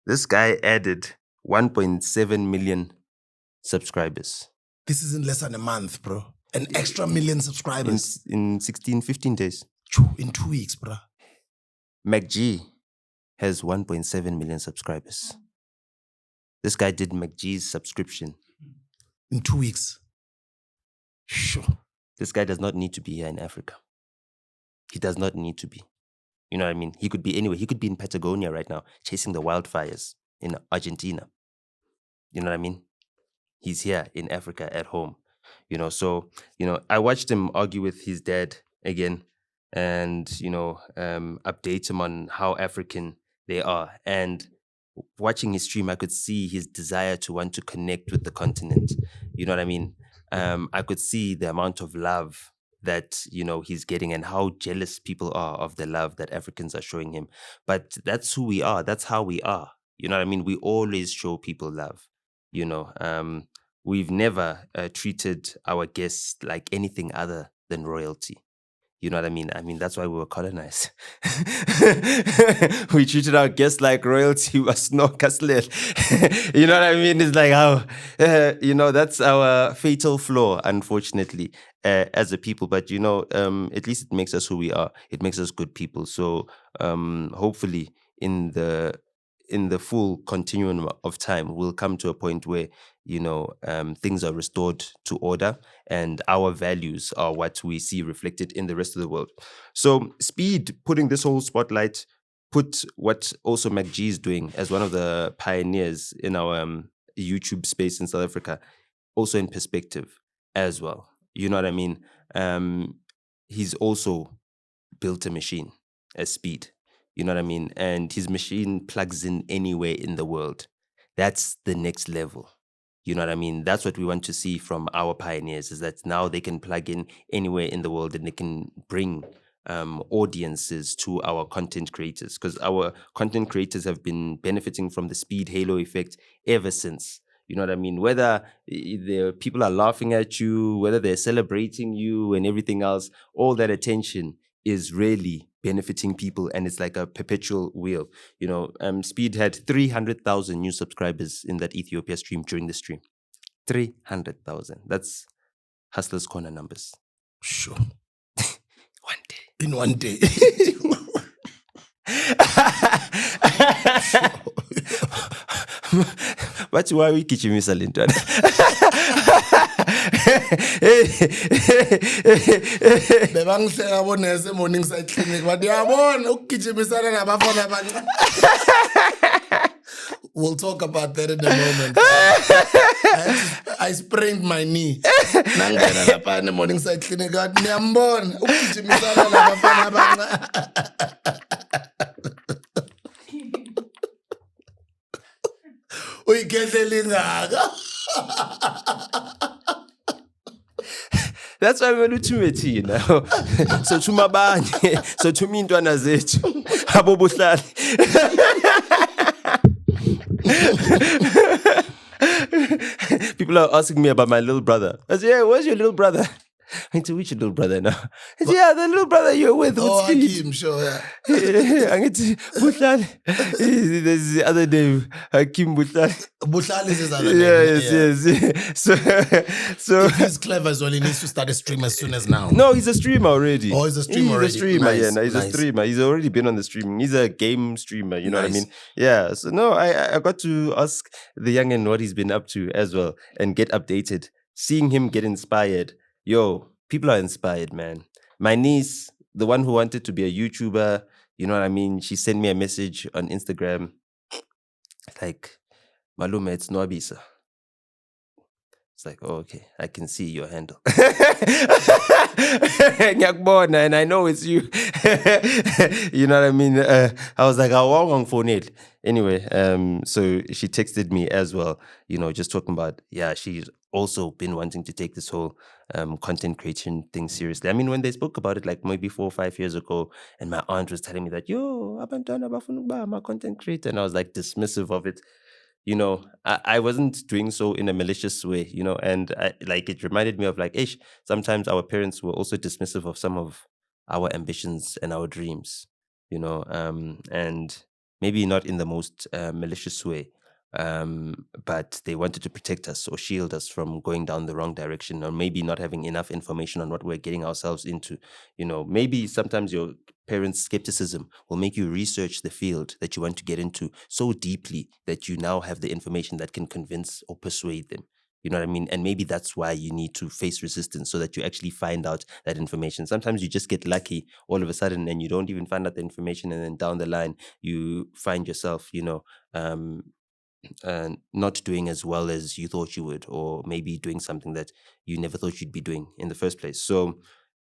this guy added 1.7 million subscribers. This is in less than a month, bro. An extra million subscribers. In 16, 15 days. In 2 weeks, bro. MacG has 1.7 million subscribers. This guy did MacG's subscription. In 2 weeks. Sure. This guy does not need to be here in Africa. He does not need to be. You know what I mean? He could be anywhere. He could be in Patagonia right now, chasing the wildfires in Argentina. You know what I mean? He's here in Africa at home. I watched him argue with his dad again and, update him on how African they are. And watching his stream, I could see his desire to want to connect with the continent. You know what I mean? I could see the amount of love that, he's getting and how jealous people are of the love that Africans are showing him. But that's who we are. That's how we are. You know what I mean? We always show people love, we've never treated our guests like anything other than royalty. You know what I mean? I mean, that's why we were colonized. We treated our guests like royalty was no castle. You know what I mean? It's like how, that's our fatal flaw, unfortunately, as a people. But, at least it makes us who we are. It makes us good people. So hopefully in the full continuum of time, we'll come to a point where, things are restored to order and our values are what we see reflected in the rest of the world. So Speed putting this whole spotlight put what also MacG is doing as one of the pioneers in our YouTube space in South Africa also in perspective as well. You know what I mean? He's also built a machine as Speed. You know what I mean? And his machine plugs in anywhere in the world. That's the next level. You know what I mean? That's what we want to see from our pioneers, is that now they can plug in anywhere in the world and they can bring audiences to our content creators, because our content creators have been benefiting from the Speed halo effect ever since. You know what I mean? Whether the people are laughing at you, whether they're celebrating you and everything else, all that attention is really benefiting people, and it's like a perpetual wheel. Speed had 300,000 new subscribers in that Ethiopia stream during the stream. 300,000. That's Hustler's Corner numbers. Sure. One day. In one day. But why we kichimisa lintwana? Bebangihleka bonese morning side clinic but yabona ukugijimisana nabafana abancane. We'll talk about that in a moment. I sprained my knee. Nangena lapha in the morning side clinic ngathi niyambona ukugijimisana nabafana abancane. Uyigedlela ingaka. That's why we're ultimate now. So tumabanye, so tumintwana zethu abobuhlali. People are asking me about my little brother. I say, "Yeah, where's your little brother?" I said, "Which little brother now?" I said, "Yeah, the little brother you're with." Oh, Hakim, sure, yeah. Buhlali. There's the other name, Hakim Buhlali. Buhlali is his other name. Yes. So if he's clever as well, he needs to start a stream as soon as now. No, he's a streamer already. Oh, he's a streamer already. He's a streamer, nice, He's a streamer. He's already been on the streaming. He's a game streamer, you know what I mean? Yeah. So no, I got to ask the youngin what he's been up to as well and get updated. Seeing him get inspired. Yo, people are inspired, man. My niece, the one who wanted to be a YouTuber, you know what I mean? She sent me a message on Instagram. Like, Malume, it's Nwabisa. It's like, oh, okay, I can see your handle. And I know it's you. You know what I mean? I was like, I won't phone it. Anyway, so she texted me as well, just talking about, she's also been wanting to take this whole content creation thing seriously. I mean, when they spoke about it like maybe 4 or 5 years ago, and my aunt was telling me that, I'm a content creator. And I was like dismissive of it. I wasn't doing so in a malicious way, and it reminded me of sometimes our parents were also dismissive of some of our ambitions and our dreams, and maybe not in the most malicious way, but they wanted to protect us or shield us from going down the wrong direction, or maybe not having enough information on what we're getting ourselves into. Maybe sometimes your parents' skepticism will make you research the field that you want to get into so deeply that you now have the information that can convince or persuade them. You know what I mean? And maybe that's why you need to face resistance, so that you actually find out that information. Sometimes you just get lucky all of a sudden and you don't even find out the information, and then down the line you find yourself, not doing as well as you thought you would, or maybe doing something that you never thought you'd be doing in the first place. So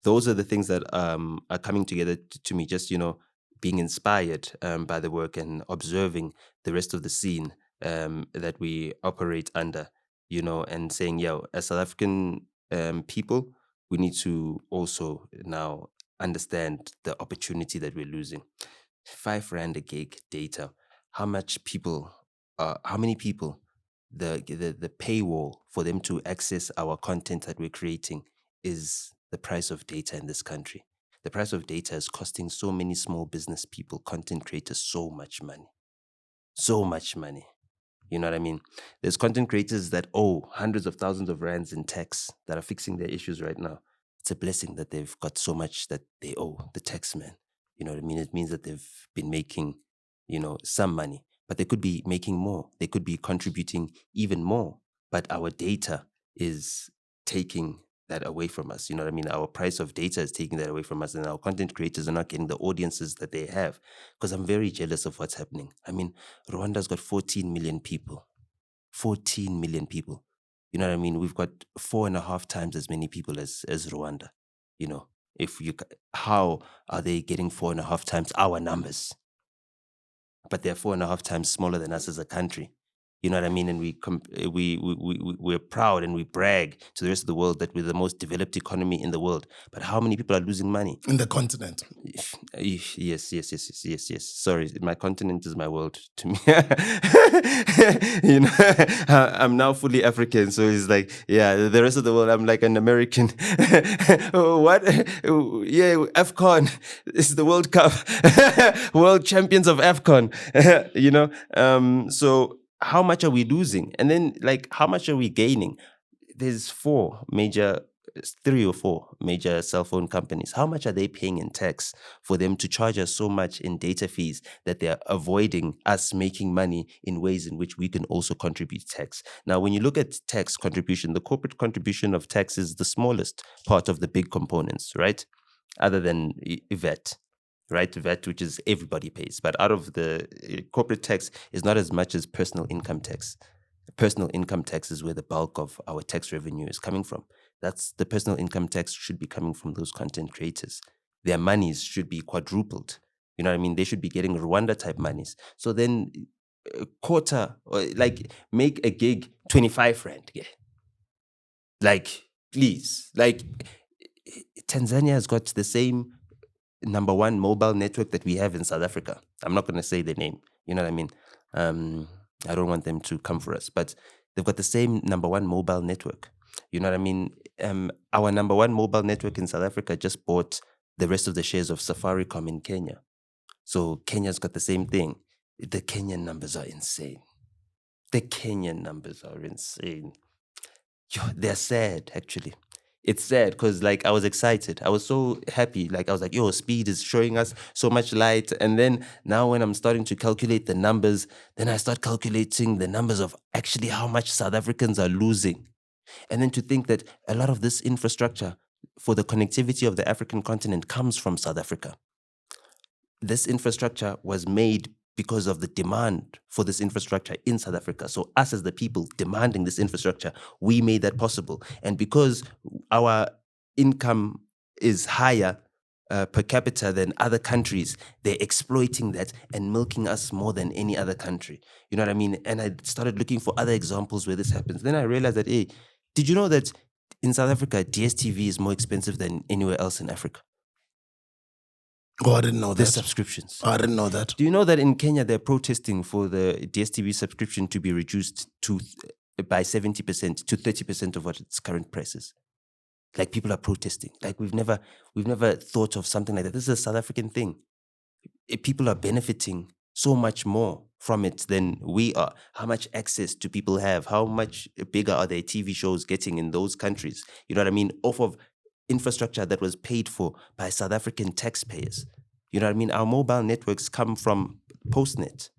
those are the things that are coming together to me, just, being inspired by the work and observing the rest of the scene that we operate under, and saying, as South African people, we need to also now understand the opportunity that we're losing. 5 Rand a gig data. How many people the paywall for them to access our content that we're creating is the price of data in this country. The price of data is costing so many small business people, content creators, so much money. So much money. You know what I mean? There's content creators that owe hundreds of thousands of rands in tax that are fixing their issues right now. It's a blessing that they've got so much that they owe the tax man. You know what I mean? It means that they've been making, some money, but they could be making more. They could be contributing even more. But our data is taking that away from us. You know what I mean? Our price of data is taking that away from us, and our content creators are not getting the audiences that they have. Because I'm very jealous of what's happening. I mean, Rwanda's got 14 million people. 14 million people. You know what I mean? We've got 4.5 times as many people as Rwanda. You know, how are they getting 4.5 times our numbers? But they're 4.5 times smaller than us as a country. You know what I mean? And we're proud and we brag to the rest of the world that we're the most developed economy in the world. But how many people are losing money? In the continent. Yes. Sorry, my continent is my world to me. I'm now fully African, so it's like, yeah, the rest of the world, I'm like an American. What? Yeah, AFCON. It's the World Cup. World champions of AFCON. So how much are we losing? And then, how much are we gaining? There's 3 or 4 major cell phone companies. How much are they paying in tax for them to charge us so much in data fees that they're avoiding us making money in ways in which we can also contribute tax? Now, when you look at tax contribution, the corporate contribution of tax is the smallest part of the big components, right? Other than VAT. Right, VAT, which is everybody pays. But out of the corporate tax is not as much as personal income tax. Personal income tax is where the bulk of our tax revenue is coming from. That's the personal income tax should be coming from those content creators. Their monies should be quadrupled. You know what I mean? They should be getting Rwanda type monies. So then quarter, or make a gig 25 rand. Yeah. Please. Tanzania has got the same number one mobile network that we have in South Africa. I'm not going to say the name. You know what I mean? I don't want them to come for us, but they've got the same number one mobile network. You know what I mean? Our number one mobile network in South Africa just bought the rest of the shares of Safaricom in Kenya. So Kenya's got the same thing. The Kenyan numbers are insane. They're sad, actually. It's sad because I was excited. I was so happy. I was like, Speed is showing us so much light. And then now when I'm starting to calculate the numbers, then I start calculating the numbers of actually how much South Africans are losing. And then to think that a lot of this infrastructure for the connectivity of the African continent comes from South Africa. This infrastructure was made because of the demand for this infrastructure in South Africa. So us as the people demanding this infrastructure, we made that possible. And because our income is higher per capita than other countries, they're exploiting that and milking us more than any other country. You know what I mean? And I started looking for other examples where this happens. Then I realized that, hey, did you know that in South Africa, DSTV is more expensive than anywhere else in Africa? Oh, I didn't know that. The subscriptions. I didn't know that. Do you know that in Kenya, they're protesting for the DSTV subscription to be reduced by 70% to 30% of what its current price is? People are protesting. We've never thought of something like that. This is a South African thing. People are benefiting so much more from it than we are. How much access do people have? How much bigger are their TV shows getting in those countries? You know what I mean? Off of infrastructure that was paid for by South African taxpayers. You know what I mean? Our mobile networks come from Postnet.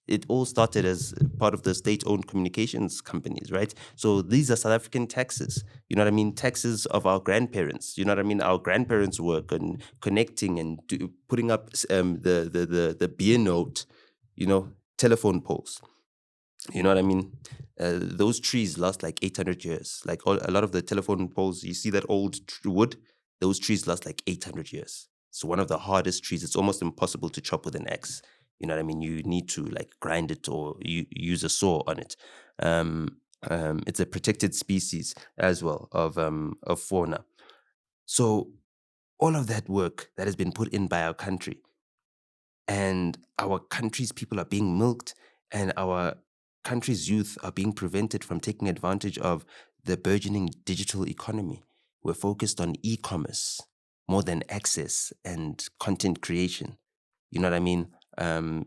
It all started as part of the state-owned communications companies, right? So these are South African taxes. You know what I mean? Taxes of our grandparents. You know what I mean? Our grandparents work on connecting and putting up the beer note, telephone poles. You know what I mean? Those trees last 800 years. A lot of the telephone poles, you see that old wood? Those trees last 800 years. So one of the hardest trees. It's almost impossible to chop with an axe. You know what I mean? You need to grind it or you use a saw on it. It's a protected species as well of fauna. So all of that work that has been put in by our country, and our country's people are being milked, and our country's youth are being prevented from taking advantage of the burgeoning digital economy. We're focused on e-commerce more than access and content creation. You know what I mean?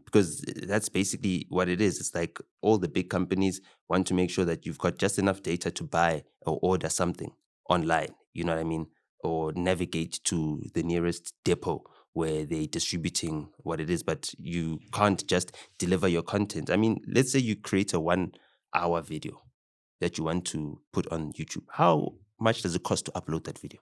Because that's basically what it is. It's like all the big companies want to make sure that you've got just enough data to buy or order something online. You know what I mean? Or navigate to the nearest depot where they're distributing what it is, but you can't just deliver your content. I mean, let's say you create a 1 hour video that you want to put on YouTube. How much does it cost to upload that video?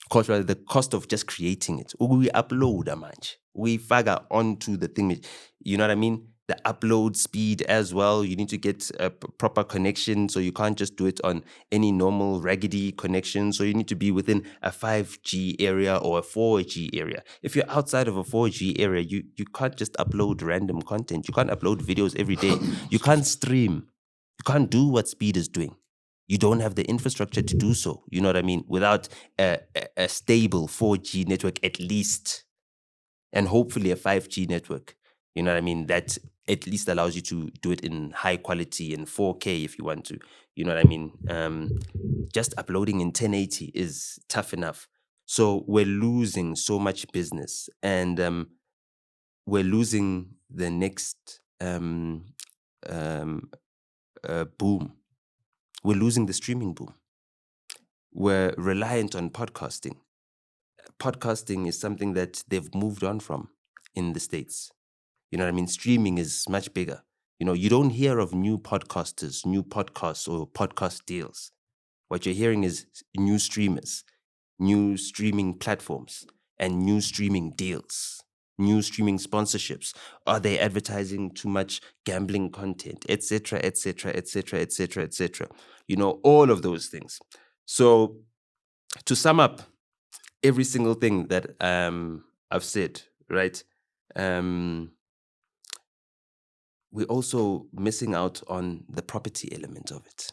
Cost, rather, the cost of just creating it. We upload a much. We figure onto the thing. You know what I mean? The upload speed as well. You need to get a proper connection. So you can't just do it on any normal raggedy connection. So you need to be within a 5G area or a 4G area. If you're outside of a 4G area, you can't just upload random content. You can't upload videos every day. You can't stream. You can't do what Speed is doing. You don't have the infrastructure to do so. You know what I mean? Without a stable 4G network at least, and hopefully a 5G network. You know what I mean? That at least allows you to do it in high quality in 4K if you want to. You know what I mean? Just uploading in 1080 is tough enough. So we're losing so much business, and we're losing the next boom. We're losing the streaming boom. We're reliant on podcasting. Podcasting is something that they've moved on from in the States. You know what I mean? Streaming is much bigger. You know, you don't hear of new podcasters, new podcasts, or podcast deals. What you're hearing is new streamers, new streaming platforms, and new streaming deals, new streaming sponsorships. Are they advertising too much gambling content, etc., etc., etc., etc., etc.? You know, all of those things. So to sum up every single thing that I've said, right? We're also missing out on the property element of it.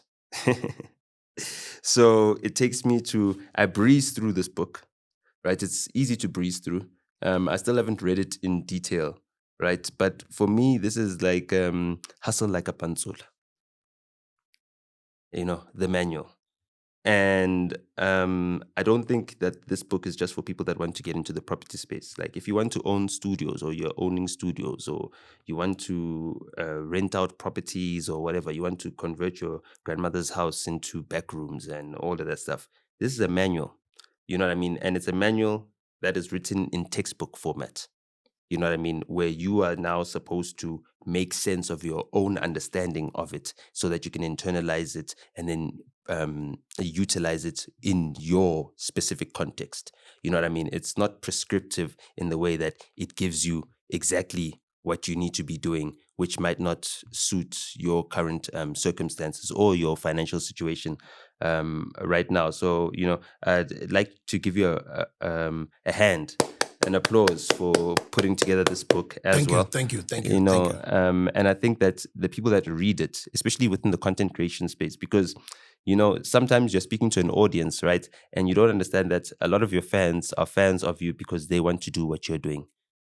So it takes me to, I breeze through this book, right? It's easy to breeze through. I still haven't read it in detail, right? But for me, this is like hustle like a pantsola, you know, the manual. And I don't think that this book is just for people that want to get into the property space. Like if you want to own studios, or you're owning studios, or you want to rent out properties or whatever, you want to convert your grandmother's house into back rooms and all of that stuff. This is a manual, you know what I mean? And it's a manual that is written in textbook format. You know what I mean? Where you are now supposed to make sense of your own understanding of it so that you can internalize it and then utilize it in your specific context. You know what I mean? It's not prescriptive in the way that it gives you exactly what you need to be doing, which might not suit your current circumstances or your financial situation right now. So, you know, I'd like to give you a hand, an applause for putting together this book as well. Thank you. You know, and I think that the people that read it, especially within the content creation space, because, you know, sometimes you're speaking to an audience, right? And you don't understand that a lot of your fans are fans of you because they want to do what you're doing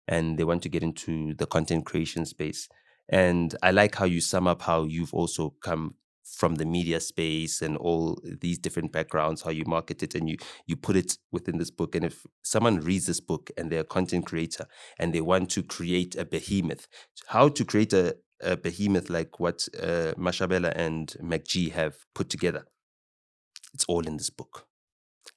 and they want to get into the content creation space. And I like how you sum up how you've also come from the media space and all these different backgrounds, how you market it, and you put it within this book. And if someone reads this book and they're a content creator and they want to create a behemoth, how to create a behemoth like what Mashabela and MacG have put together, it's all in this book.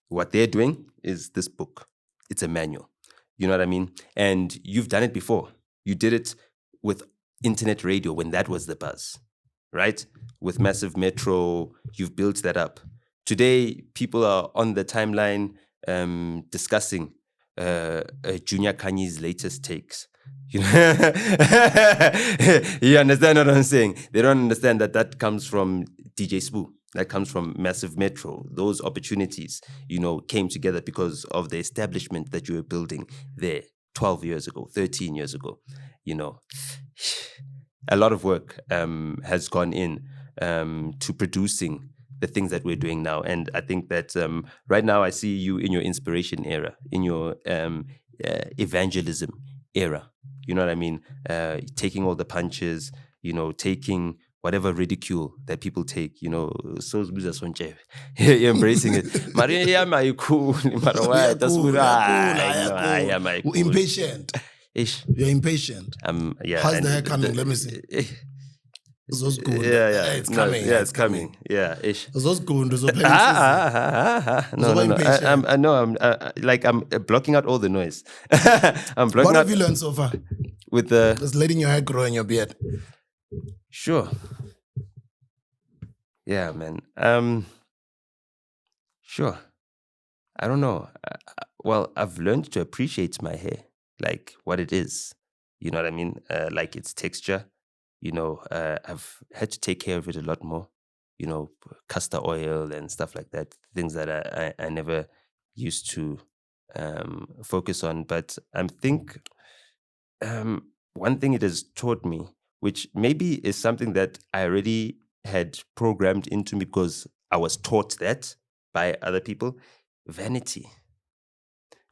What they're doing is this book. It's a manual. You know what I mean? And you've done it before. You did it with internet radio when that was the buzz, right? With Massive Metro, you've built that up. Today, people are on the timeline discussing Junior Kanye's latest takes. You know? You understand what I'm saying? They don't understand that that comes from DJ Sbu. That comes from Massive Metro. Those opportunities, you know, came together because of the establishment that you were building there 12 years ago, 13 years ago. You know, a lot of work has gone in to producing the things that we're doing now. And I think that right now I see you in your inspiration era, in your evangelism era. You know what I mean? Taking all the punches, taking whatever ridicule that people take, so you're embracing it. Maria, my cool, why? That's what I cool. Impatient. Ish. You're impatient. Yeah. How's the hair coming? Let me see. Those good. Yeah. It's coming. Yeah, it's coming. Yeah, ish. Those good. Those No. I'm blocking out all the noise. I'm blocking. What have you learned so far? With the just letting your hair grow in your beard. Sure. Yeah, man. Sure. I don't know. Well, I've learned to appreciate my hair, like what it is. You know what I mean? Like its texture. I've had to take care of it a lot more. Castor oil and stuff like that. Things that I never used to focus on. But I think one thing it has taught me, which maybe is something that I already had programmed into me because I was taught that by other people, vanity.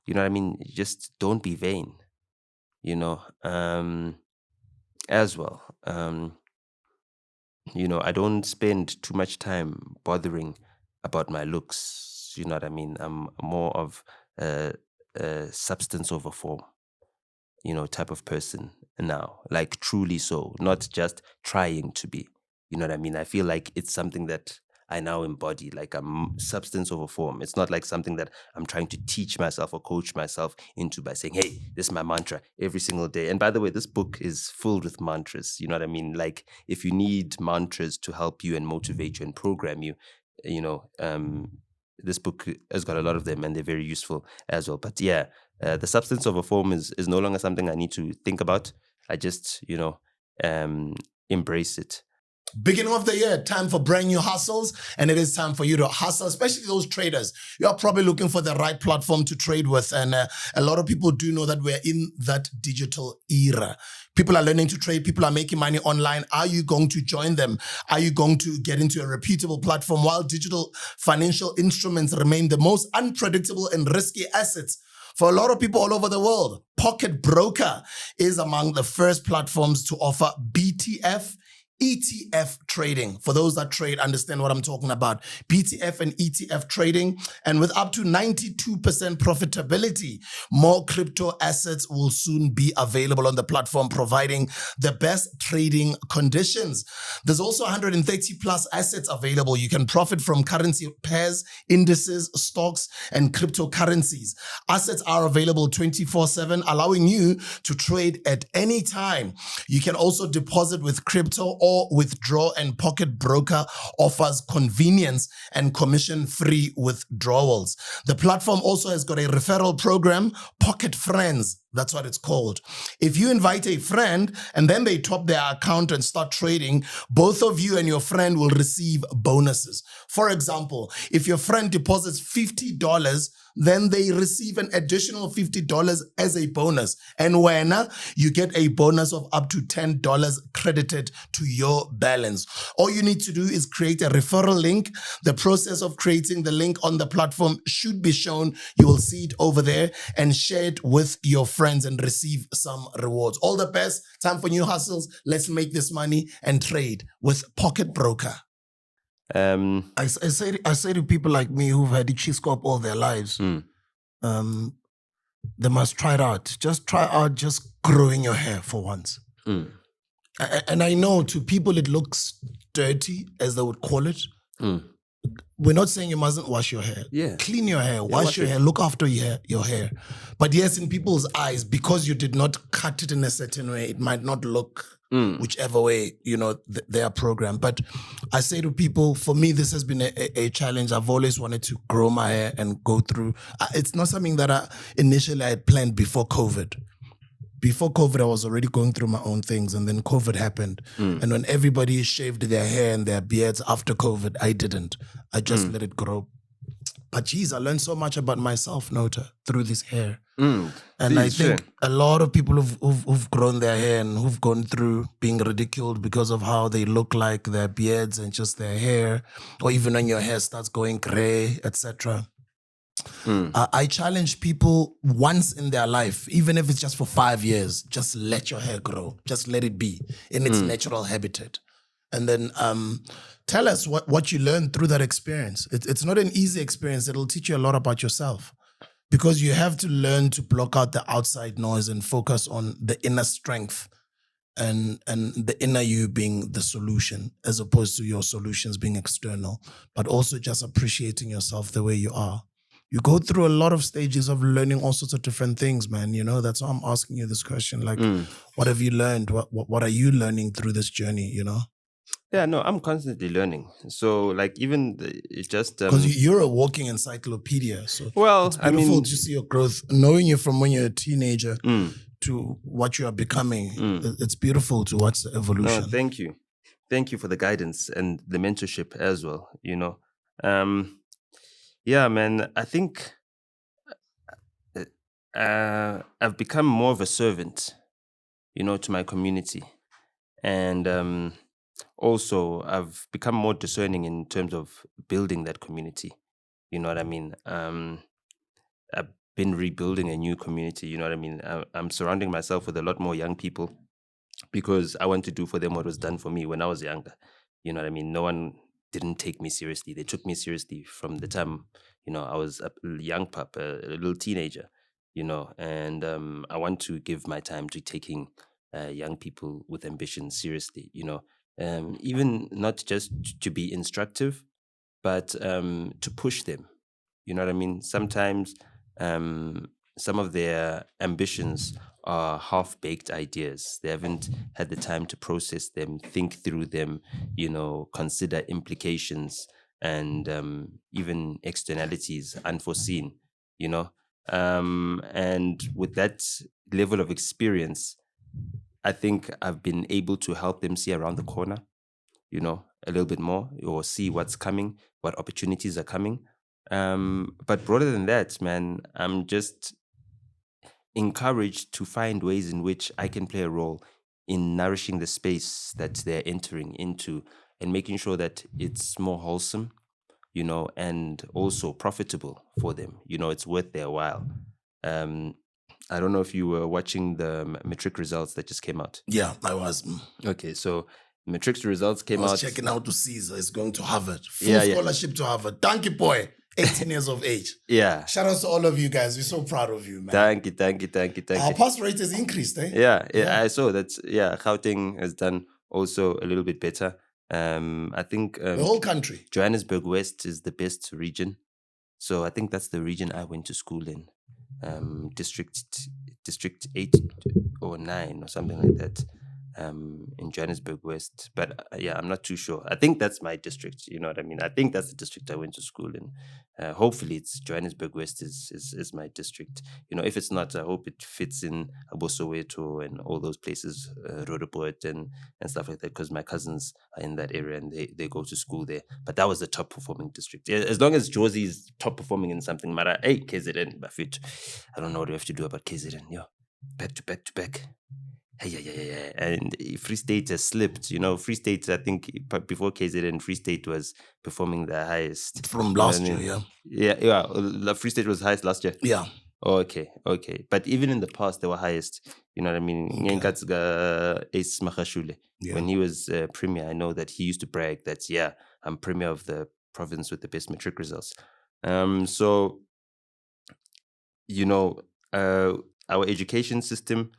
You know what I mean? Just don't be vain, as well. I don't spend too much time bothering about my looks. You know what I mean? I'm more of a substance over form, type of person now, like truly so, not just trying to be. You know what I mean? I feel like it's something that I now embody, like I'm substance over form. It's not like something that I'm trying to teach myself or coach myself into by saying, hey, this is my mantra every single day. And by the way, this book is filled with mantras. You know what I mean? Like if you need mantras to help you and motivate you and program you, this book has got a lot of them and they're very useful as well. But yeah, the substance over form is no longer something I need to think about. I just, embrace it. Beginning of the year, time for brand new hustles, and it is time for you to hustle, especially those traders. You're probably looking for the right platform to trade with, and a lot of people do know that we're in that digital era. People are learning to trade. People are making money online. Are you going to join them? Are you going to get into a reputable platform? While digital financial instruments remain the most unpredictable and risky assets for a lot of people all over the world, Pocket Broker is among the first platforms to offer BTF ETF trading. For those that trade, understand what I'm talking about. BTF and ETF trading, and with up to 92% profitability, more crypto assets will soon be available on the platform, providing the best trading conditions. There's also 130 plus assets available. You can profit from currency pairs, indices, stocks, and cryptocurrencies. Assets are available 24/7, allowing you to trade at any time. You can also deposit with crypto or withdraw, and Pocket Broker offers convenience and commission-free withdrawals. The platform also has got a referral program, Pocket Friends. That's what it's called. If you invite a friend and then they top their account and start trading, both of you and your friend will receive bonuses. For example, if your friend deposits $50, then they receive an additional $50 as a bonus. And when you get a bonus of up to $10 credited to your balance. All you need to do is create a referral link. The process of creating the link on the platform should be shown. You will see it over there, and share it with your friends and receive some rewards. All the best. Time for new hustles. Let's make this money and trade with Pocket Broker. I say to people like me who've had Ichiscope all their lives, they must try it out. Just try out just growing your hair for once. And I know to people it looks dirty, as they would call it. We're not saying you mustn't wash your hair. Yeah. Clean your hair, wash your hair, look after your hair. But yes, in people's eyes, because you did not cut it in a certain way, it might not look whichever way, they are programmed. But I say to people, for me, this has been a challenge. I've always wanted to grow my hair and go through. It's not something that I had planned before COVID. Before COVID, I was already going through my own things, and then COVID happened. And when everybody shaved their hair and their beards after COVID, I didn't. I just let it grow. But geez, I learned so much about myself, NOTA, through this hair. And I think a lot of people who've grown their hair and who've gone through being ridiculed because of how they look like, their beards and just their hair, or even when your hair starts going gray, etc. I challenge people once in their life, even if it's just for 5 years, just let your hair grow. Just let it be in its natural habitat. And then tell us what you learned through that experience. It's not an easy experience. It'll teach you a lot about yourself, because you have to learn to block out the outside noise and focus on the inner strength and the inner you being the solution, as opposed to your solutions being external, but also just appreciating yourself the way you are. You go through a lot of stages of learning all sorts of different things, man. You know, that's why I'm asking you this question. Like, what have you learned? What are you learning through this journey, you know? Yeah, no, I'm constantly learning. So, like, even it just because you're a walking encyclopedia. So well, it's beautiful to see your growth, knowing you from when you're a teenager to what you are becoming. It's beautiful to watch the evolution. No, thank you for the guidance and the mentorship as well. You know, yeah, man. I think I've become more of a servant, you know, to my community, and also I've become more discerning in terms of building that community. You know what I mean? I've been rebuilding a new community. You know what I mean? I'm surrounding myself with a lot more young people because I want to do for them what was done for me when I was younger. You know what I mean? No one didn't take me seriously. They took me seriously from the time, you know, I was a young pup, a little teenager, you know, and I want to give my time to taking young people with ambition seriously, you know, even not just to be instructive, but to push them. You know what I mean? Sometimes some of their ambitions are half-baked ideas. They haven't had the time to process them, think through them, you know, consider implications and even externalities unforeseen, you know. And with that level of experience, I think I've been able to help them see around the corner, you know, a little bit more, or see what's coming, what opportunities are coming. But broader than that, man, I'm just encouraged to find ways in which I can play a role in nourishing the space that they're entering into and making sure that it's more wholesome, you know, and also profitable for them. You know, it's worth their while. I don't know if you were watching the matric results that just came out. Yeah, I was. Okay, so matric results came out. Checking out to Caesar is going to Harvard. Full scholarship to Harvard. Thank you, boy. 18 years of age. Yeah. Shout out to all of you guys. We're so proud of you, man. Thank you. Our pass rate has increased, eh? Yeah, I saw that. Yeah, Gauteng has done also a little bit better. I think the whole country. Johannesburg West is the best region. So I think that's the region I went to school in. District 8 or 9 or something like that. In Johannesburg West. But yeah, I'm not too sure. I think that's my district. You know what I mean? I think that's the district I went to school in. Hopefully it's Johannesburg West is my district. You know, if it's not, I hope it fits in Soweto and all those places, Roodepoort and stuff like that, because my cousins are in that area and they go to school there. But that was the top performing district. As long as Josie is top performing in something, Mara, hey, KZN, Bafit. I don't know what we have to do about KZN. Yo, back to back. Yeah. And Free State has slipped. You know, Free State, I think before KZN, Free State was performing the highest. From last year, yeah. Free State was highest last year. Yeah. Okay. But even in the past, they were highest. You know what I mean? Ace Makashule. When he was premier, I know that he used to brag that, yeah, I'm premier of the province with the best matric results. So, you know, our education system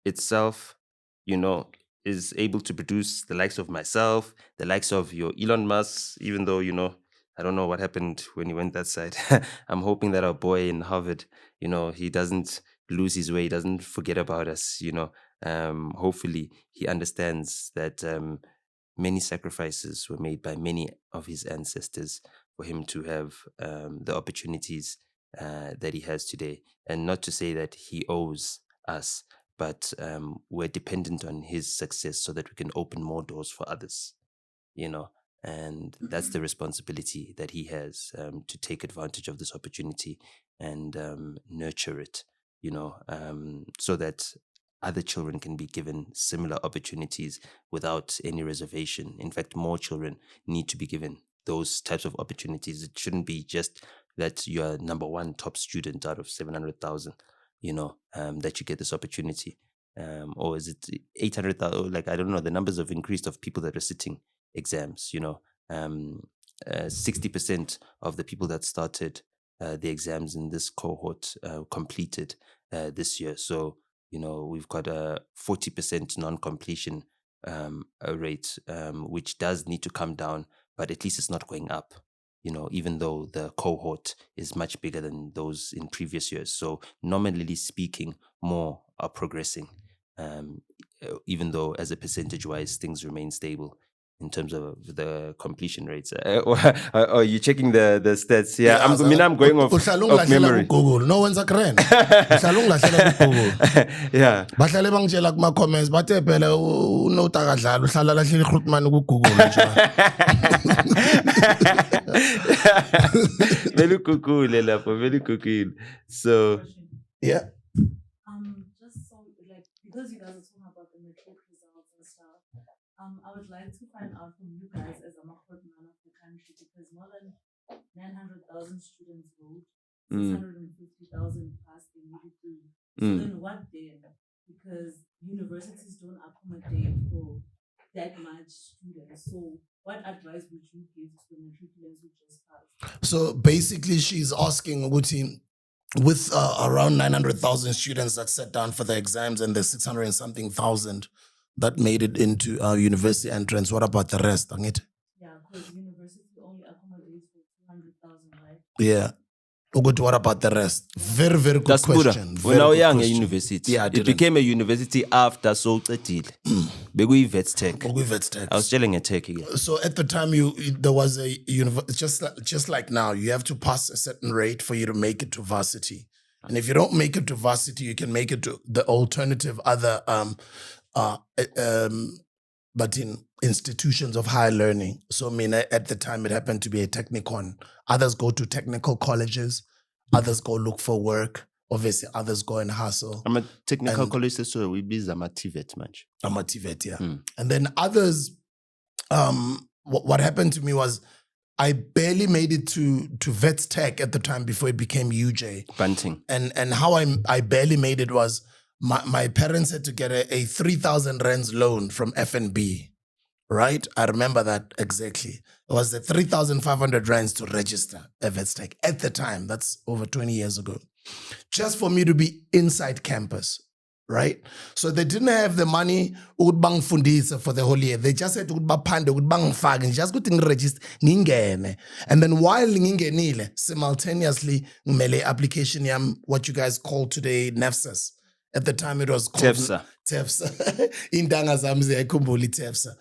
itself, you know, is able to produce the likes of myself, the likes of your Elon Musk, even though, you know, I don't know what happened when he went that side. I'm hoping that our boy in Harvard, you know, he doesn't lose his way, he doesn't forget about us, you know. Hopefully he understands that many sacrifices were made by many of his ancestors for him to have the opportunities that he has today. And not to say that he owes us, but we're dependent on his success so that we can open more doors for others, you know. And that's the responsibility that he has, to take advantage of this opportunity and nurture it, you know, so that other children can be given similar opportunities without any reservation. In fact, more children need to be given those types of opportunities. It shouldn't be just that you're number one top student out of 700,000, that you get this opportunity. Or is it 800,000? Like, I don't know, the numbers have increased of people that are sitting exams, 60% of the people that started the exams in this cohort completed this year. So, we've got a 40% non-completion rate, which does need to come down, but at least it's not going up, even though the cohort is much bigger than those in previous years. So nominally speaking, more are progressing, even though as a percentage-wise, things remain stable in terms of the completion rates. Are you checking the stats? Yeah, I'm going off memory. Google. No one's a crane. Google. Yeah. Bahlale bangitshela kuma comments bathe phela uNOTA kadlala uhlala lahle iGrootman ku Google nje. Very cool lapho, very cool. So yeah. Just so like because you guys are talking about the matric results and stuff, I would like to find out from you guys as a man of the country, because more than 900,000 students vote, 650,000 passed the immediately. So then what then? Because universities don't accommodate for that much students. So what advice would you give to the matriculants who just passed? So basically she's asking Uguti, with around 900,000 students that sat down for the exams and the 600 and something thousand that made it into university entrance, what about the rest? Yeah, because university only accommodates for 200,000, right? Yeah. What about the rest? Very, very good question. When I was young at university, yeah, it became a university after so Adil. Tech. I was telling a tech again. So at the time, there was a university, just like now, you have to pass a certain rate for you to make it to varsity. And if you don't make it to varsity, you can make it to the alternative other but in institutions of higher learning. So I mean, at the time, it happened to be a technicon. Others go to technical colleges. Others go look for work. Obviously, others go and hustle. I'm a technical college, so we be a TVET much. I'm a TVET, yeah. And then others, what happened to me was I barely made it to Vets Tech at the time before it became UJ. Bunting. And how I barely made it was my parents had to get a 3,000 rands loan from FNB, right? I remember that exactly. It was the 3,500 rands to register at Vets Tech at the time. That's over 20 years ago. Just for me to be inside campus, right? So they didn't have the money ukubang fundisa for the whole year. They just had ukubapande ukubang fag and just go to register ngingene. And then while ngingenile, simultaneously ngimele application yam, what you guys call today NEFSAS. At the time it was called TEFSA. Indanga zami ziyayikhumbula TEFSA.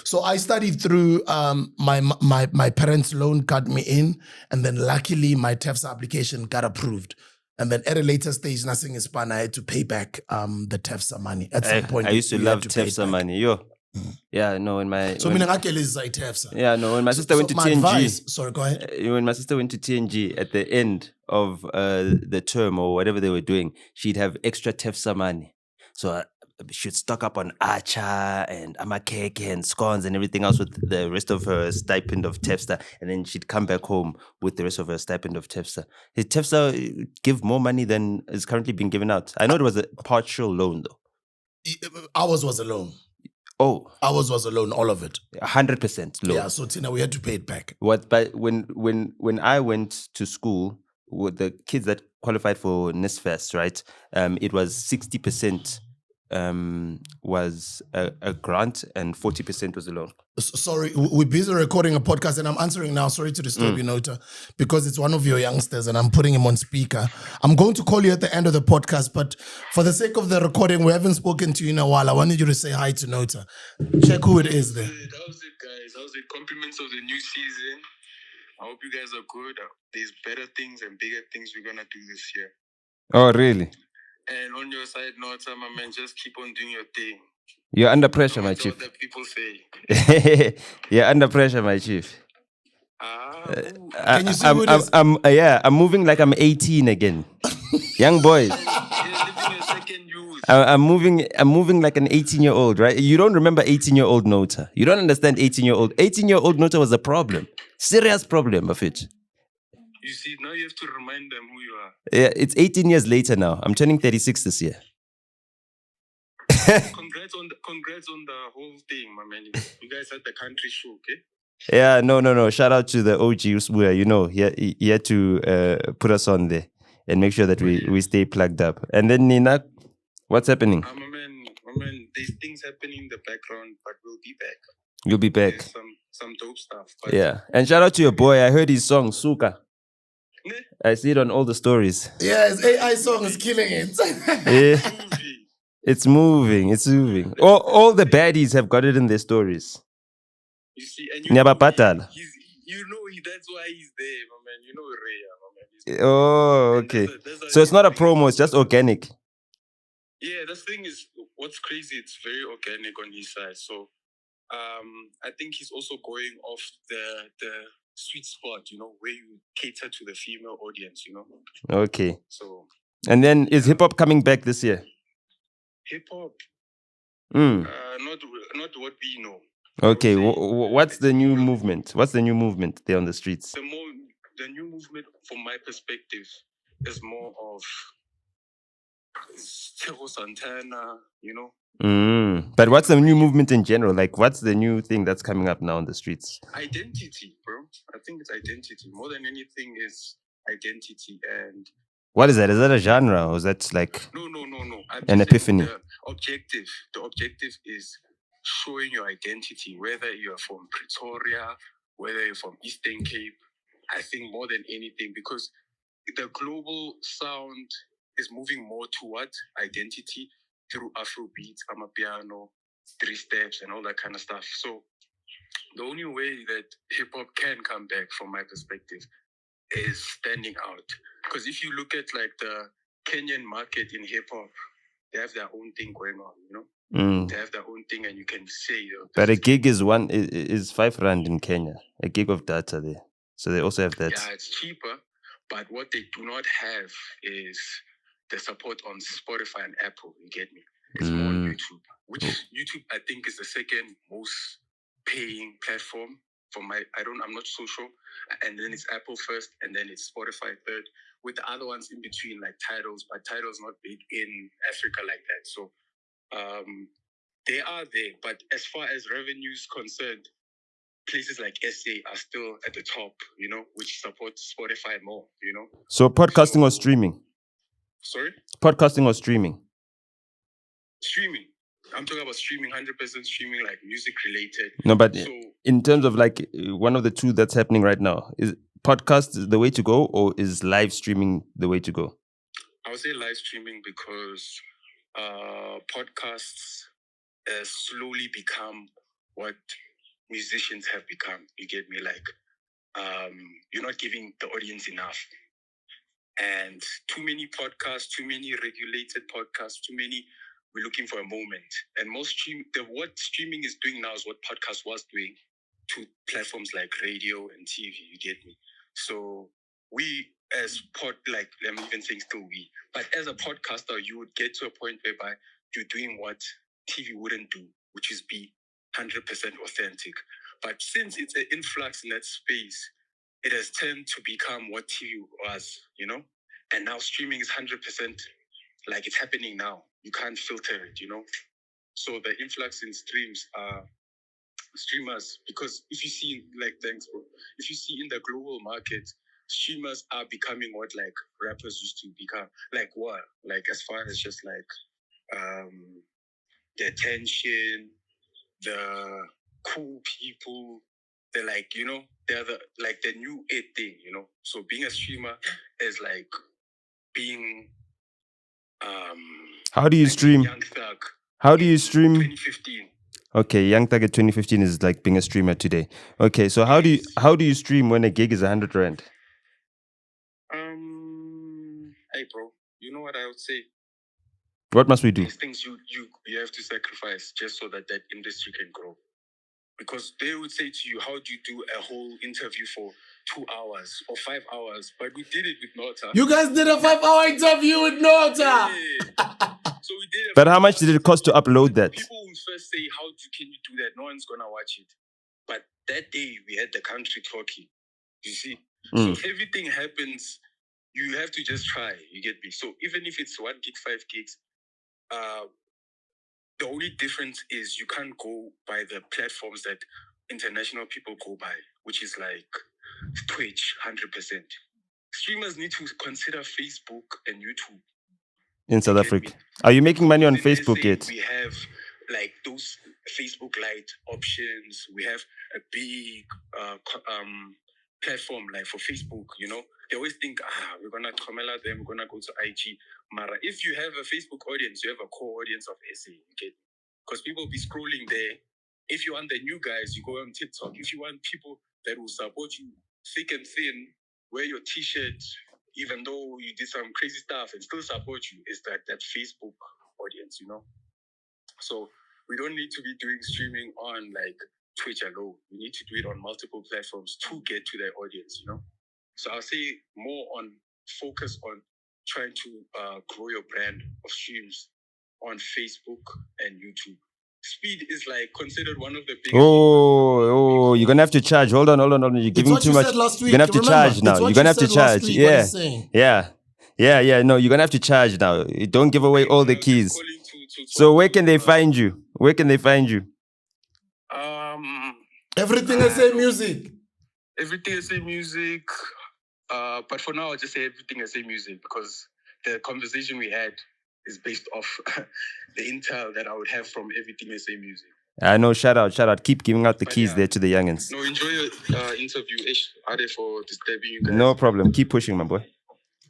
So I studied through my parents' loan got me in, and then luckily my TEFSA application got approved. And then at a later stage, nothing is fun. I had to pay back the TEFSA money. At some point, I used to love TEFSA money. Yeah, no, when my so when TEFSA. Yeah, no, when my sister went to TNG. Sorry, go ahead. When my sister went to TNG at the end of the term or whatever they were doing, she'd have extra TEFSA money. So she'd stock up on acha and amakeke and scones and everything else with the rest of her stipend of TEFSA, and then she'd come back home with the rest of her stipend of TEFSA. Did TEFSA give more money than is currently being given out? I know it was a partial loan though. Ours was a loan. Oh, ours was a loan, all of it. 100% loan. Yeah, so Tina, we had to pay it back. But when I went to school with the kids that qualified for NSFAS, right? It was 60% was a grant and 40% was a loan. Sorry, we're busy recording a podcast and I'm answering now. Sorry to disturb you, NOTA, because it's one of your youngsters and I'm putting him on speaker. I'm going to call you at the end of the podcast, but for the sake of the recording, we haven't spoken to you in a while. I wanted you to say hi to NOTA. Check who it is there. How's it, guys? How's it? Compliments of the new season. I hope you guys are good. There's better things and bigger things we're going to do this year. Oh, really? And on your side, NOTA, my man, just keep on doing your thing. You're under pressure, my chief. That's what people say. You're under pressure, my chief. Can you see who it is? I'm moving like I'm 18 again. Young boys. You're living your second youth. I'm moving like an 18-year-old, right? You don't remember 18-year-old NOTA. You don't understand 18-year-old. 18-year-old NOTA was a problem. Serious problem of it. You see, now you have to remind them who you are. Yeah, it's 18 years later now. I'm turning 36 this year. Congrats on the whole thing, my man. You guys had the country show, okay? Yeah, no. Shout out to the OG Sbu. You know, he had to put us on there and make sure that we stay plugged up. And then Nina, what's happening? My man, there's things happening in the background, but we'll be back. You'll be back. There's some dope stuff. But Yeah. And shout out to your boy. I heard his song, Suka. I see it on all the stories. Yeah, his AI song is killing it. Yeah. It's moving. All the baddies have got it in their stories. You see, and Nyabapatal. That's why he's there, my man. You know Rhea, my man. Oh, okay. So it's not a promo, it's just organic. Yeah, the thing is, what's crazy, it's very organic on his side. So I think he's also going off the sweet spot, you know, where you cater to the female audience, you know. Okay. So. And then is hip hop coming back this year? Hip hop. Not what we know. Okay. What's the new movement? What's the new movement there on the streets? The new movement, from my perspective, is more of Cheque Santana, you know. But what's the new movement in general? Like, what's the new thing that's coming up now on the streets? Identity, bro. I think it's identity. More than anything is identity. And what is that? Is that a genre, or is that like no. an epiphany? The objective is showing your identity, whether you're from Pretoria, whether you're from Eastern Cape. I think more than anything, because the global sound is moving more toward identity through Afrobeats, Amapiano, 3 steps, and all that kind of stuff. So the only way that hip hop can come back, from my perspective, is standing out. Because if you look at like the Kenyan market in hip hop, they have their own thing going on, you know. They have their own thing, and you can say. But a gig is 5 rand in Kenya. A gig of data there, so they also have that. Yeah, it's cheaper, but what they do not have is the support on Spotify and Apple. You get me? It's more on YouTube, which YouTube I think is the second most paying platform. I'm not so sure. And then it's Apple first, and then it's Spotify third, with the other ones in between, like Titles, but Title's not big in Africa like that. So they are there, but as far as revenue is concerned, places like SA are still at the top, you know, which supports Spotify more, you know. So podcasting or streaming? Sorry? Podcasting or streaming? Streaming. I'm talking about streaming, 100% streaming, like music related. No, but in terms of like one of the two that's happening right now, is podcast the way to go, or is live streaming the way to go? I would say live streaming, because podcasts slowly become what musicians have become. You get me? Like, you're not giving the audience enough. And too many podcasts, too many regulated podcasts, we're looking for a moment. And what streaming is doing now is what podcast was doing to platforms like radio and TV, you get me? So we as I'm even saying still we, but as a podcaster, you would get to a point whereby you're doing what TV wouldn't do, which is be 100% authentic. But since it's an influx in that space, it has turned to become what TV was, you know? And now streaming is 100%, like it's happening now. You can't filter it, you know? So the influx in streams are streamers, because if you see, thanks bro, if you see in the global market, streamers are becoming what like rappers used to become. Like what? Like as far as just like the attention, the cool people, they're like, you know, they're the new age thing, you know. So being a streamer is like being how do you stream? Young Thug. How do you stream? 2015. Okay, Young Thug at 2015 is like being a streamer today. Okay, so how do you stream when a gig is 100 rand? Hey bro, you know what I would say? What must we do? These things you have to sacrifice just so that industry can grow. Because they would say to you, how do you do a whole interview for 2 hours or 5 hours? But we did it with NOTA. You guys did a 5-hour interview with NOTA. Yeah. So we did. But how much did it cost to upload that? People will first say, can you do that? No one's gonna watch it. But that day we had the country talking. You see, So everything happens, you have to just try, you get me? So even if it's 1 gig, 5 gigs, the only difference is you can't go by the platforms that international people go by, which is like Twitch, 100%. Streamers need to consider Facebook and YouTube. In South Africa. Are you making money on Facebook yet? We have like those Facebook Lite options. We have a big platform like for Facebook, you know. They always think, we're going to tromela them, we're going to go to IG. Mara, if you have a Facebook audience, you have a core audience of SA, okay? Because people be scrolling there. If you want the new guys, you go on TikTok. If you want people that will support you thick and thin, wear your t-shirt, even though you did some crazy stuff and still support you, is that Facebook audience, you know? So we don't need to be doing streaming on like Twitch alone. We need to do it on multiple platforms to get to their audience, you know? So I'll say more on focus on trying to grow your brand of streams on Facebook and YouTube. Speed is like considered one of the biggest. You're gonna have to charge. Hold on. You're giving too much. You're gonna have to charge now. You're gonna have to charge. Yeah. No, you're gonna have to charge now. Don't give away all the keys. So where can they find you? Everything SA Music. Everything SA Music. But for now, I'll just say everything SA Music because the conversation we had is based off the intel that I would have from everything SA Music. I know, shout out. Keep giving out the keys there to the youngins. No, enjoy your interview. Are for disturbing you guys? No problem. Keep pushing, my boy.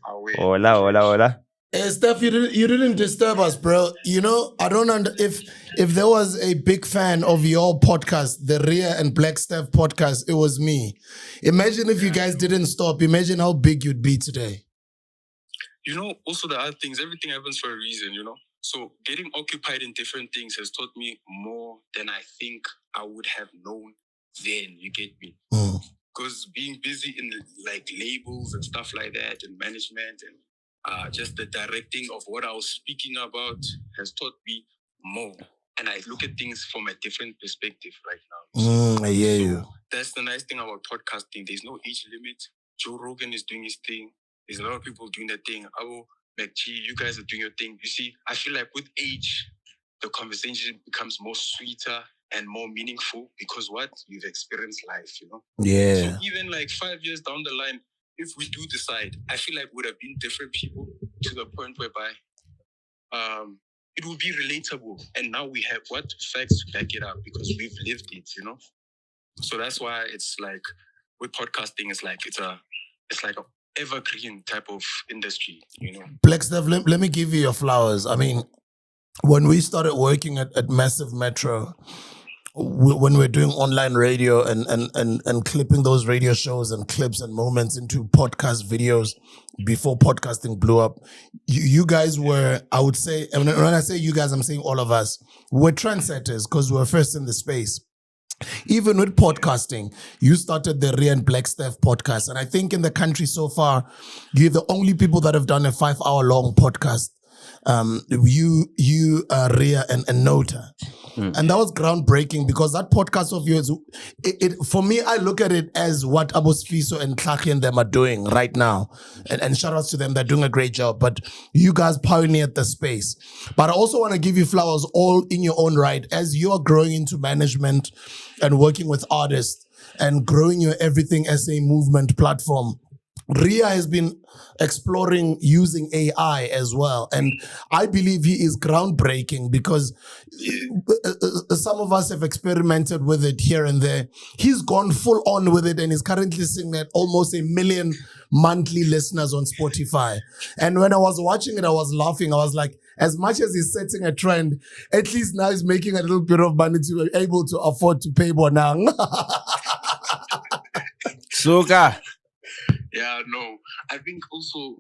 Hola. Hey, Steph, you didn't disturb us, bro. You know, I don't if there was a big fan of your podcast, the Rhea and Black Steph podcast, it was me. Imagine if you guys didn't stop. Imagine how big you'd be today. You know, also the other things, everything happens for a reason, you know? So getting occupied in different things has taught me more than I think I would have known then, you get me? Because being busy in like labels and stuff like that and management and just the directing of what I was speaking about has taught me more. And I look at things from a different perspective right now. I hear you. That's the nice thing about podcasting. There's no age limit. Joe Rogan is doing his thing. There's a lot of people doing their thing. You guys are doing your thing. You see, I feel like with age, the conversation becomes more sweeter and more meaningful because you've experienced life, you know? Yeah. So even like 5 years down the line, if we do decide, I feel like we would have been different people to the point whereby it will be relatable. And now we have what facts to back it up because we've lived it, you know? So that's why it's like with podcasting, it's like a evergreen type of industry, you know. Black Steph, let me give you your flowers. I mean, when we started working at Massive Metro, when we're doing online radio and clipping those radio shows and clips and moments into podcast videos before podcasting blew up, you guys were, I would say, and when I say you guys, I'm saying all of us, we're trendsetters because we were first in the space. Even with podcasting, you started the Rhea and Black Steph podcast. And I think in the country so far, you're the only people that have done a 5-hour-long podcast. Rhea and NOTA. And that was groundbreaking because that podcast of yours, for me, I look at it as what Abosfiso and Tlaki and them are doing right now. And shout outs to them, they're doing a great job. But you guys pioneered the space. But I also want to give you flowers all in your own right as you are growing into management and working with artists and growing your Everything SA movement platform. Rhea has been exploring using AI as well. And I believe he is groundbreaking because some of us have experimented with it here and there. He's gone full on with it and is currently sitting at almost 1 million monthly listeners on Spotify. And when I was watching it, I was laughing. I was like, as much as he's setting a trend, at least now he's making a little bit of money to be able to afford to pay Bonang. Suka. Yeah, no. I think also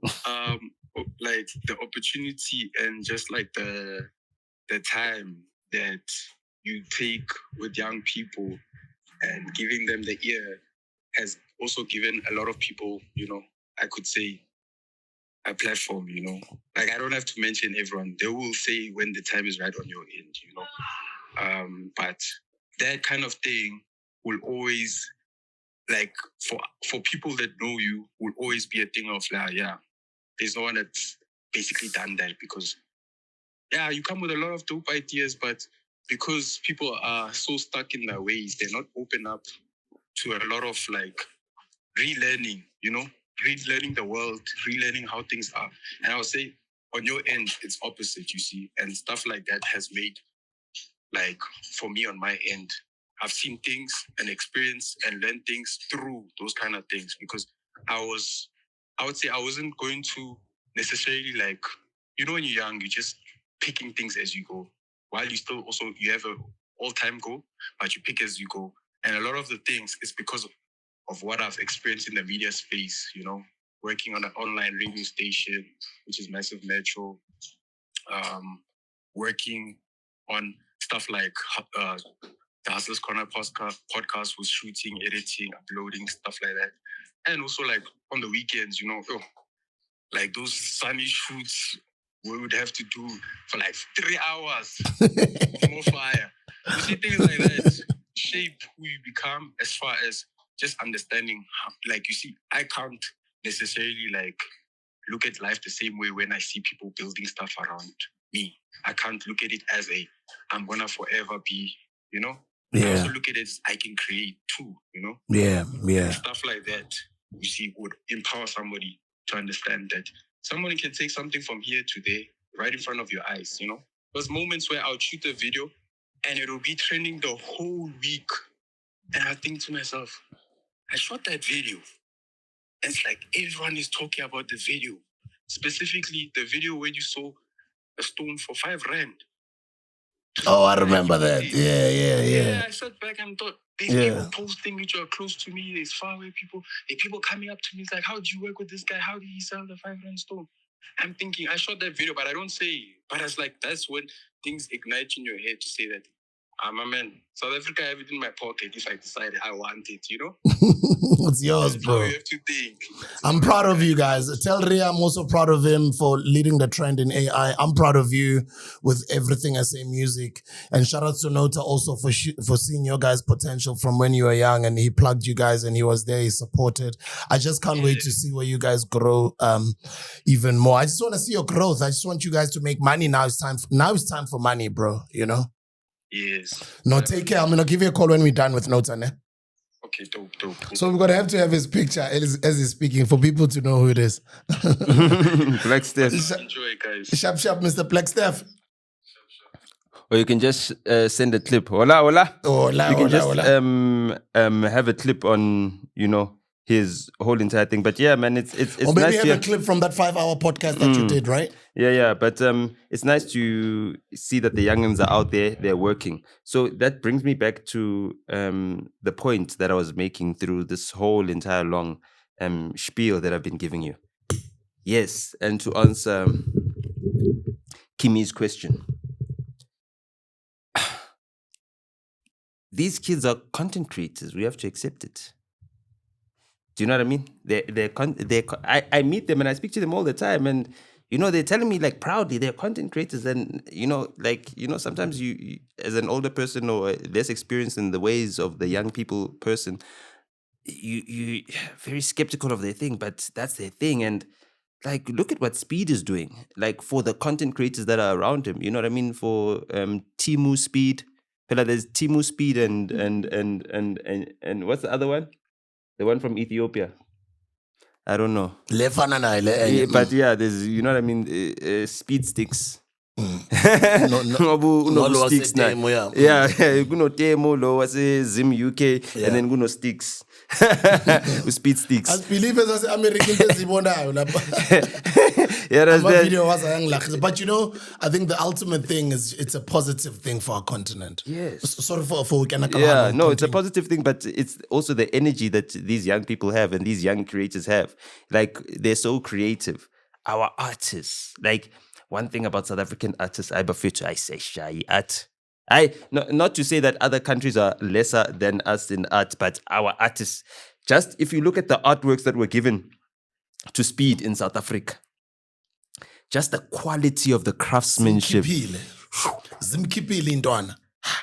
like the opportunity and just like the time that you take with young people and giving them the ear has also given a lot of people, you know, I could say a platform, you know. Like I don't have to mention everyone. They will say when the time is right on your end, you know. But that kind of thing will always like for people that know you, will always be a thing of like, yeah, there's no one that's basically done that, because yeah, you come with a lot of dope ideas, but because people are so stuck in their ways, they're not open up to a lot of like relearning, relearning the world, relearning how things are. And I would say on your end, it's opposite, you see, and stuff like that has made, like, for me on my end, I've seen things and experienced and learned things through those kind of things, because I would say I wasn't going to necessarily, like, when you're young, you're just picking things as you go, while you still also, you have a all-time goal, but you pick as you go. And a lot of the things is because of what I've experienced in the media space, working on an online radio station, which is Massive Metro, working on stuff like the Hustlers Corner podcast was shooting, editing, uploading, stuff like that. And also like on the weekends, like those sunny shoots we would have to do for like 3 hours, more fire. You see, things like that shape who you become, as far as just understanding how, like, you see, I can't necessarily like look at life the same way when I see people building stuff around me. I can't look at it as I'm gonna forever be, Yeah. I also look at it as I can create too, Yeah. And stuff like that, you see, would empower somebody to understand that someone can take something from here to there, right in front of your eyes, There's moments where I'll shoot a video and it'll be trending the whole week. And I think to myself, I shot that video. And it's like everyone is talking about the video. Specifically, the video where you saw a stone for 5 rand. Oh, I remember that. Yeah. Yeah, I sat back and thought, these people posting which are close to me, there's faraway people. There are people coming up to me, it's like, how did you work with this guy? How did he sell the 5 rand stone? I'm thinking, I shot that video, but I don't say, but it's like, that's when things ignite in your head to say that, my man, South Africa, I have it in my pocket if I decide I want it, It's yours, That's bro. how you have to think. I'm proud of you guys. Tell Ria I'm also proud of him for leading the trend in AI. I'm proud of you with everything SA Music. And shout out to NOTA also for seeing your guys' potential from when you were young, and he plugged you guys and he was there, he supported. I just can't wait to see where you guys grow even more. I just want to see your growth. I just want you guys to make money. Now it's time for money, bro, Yes. No, take care. I'm going to give you a call when we're done with NOTA, ne? Okay, dope. So we're going to have his picture as he's speaking for people to know who it is. Black Steph. Enjoy, guys. Sharp, Mr. Black Steph. Or you can just send a clip. Hola. You can just have a clip on, his whole entire thing. But yeah, man, it's or maybe nice have a clip from that 5-hour podcast that you did, right? Yeah. But it's nice to see that the youngins are out there, they're working. So that brings me back to the point that I was making through this whole entire long spiel that I've been giving you. Yes, and to answer Kimi's question. These kids are content creators. We have to accept it. Do you know what I mean? I meet them and I speak to them all the time, and they're telling me like proudly they're content creators, and sometimes you as an older person or less experienced in the ways of the young people person, you very skeptical of their thing, but that's their thing. And like, look at what Speed is doing, like for the content creators that are around him. You know what I mean? For Timu Speed, there's Timu Speed and what's the other one? The one from Ethiopia. I don't know. But yeah, there's, you know what I mean? Speed Sticks. No Sticks now. Yeah, Guno Temo, lo was Zim UK, and then Guno Sticks. Speed Sticks. As believers as American yeah, that's that. Video was but I think the ultimate thing is it's a positive thing for our continent. Yes. Sorry for yeah, no, it's a positive thing, but it's also the energy that these young people have and these young creators have. Like, they're so creative. Our artists, like, one thing about South African artists, I say shy art. Not to say that other countries are lesser than us in art, but our artists, just if you look at the artworks that were given to Speed in South Africa, just the quality of the craftsmanship. Zimkipile intwana.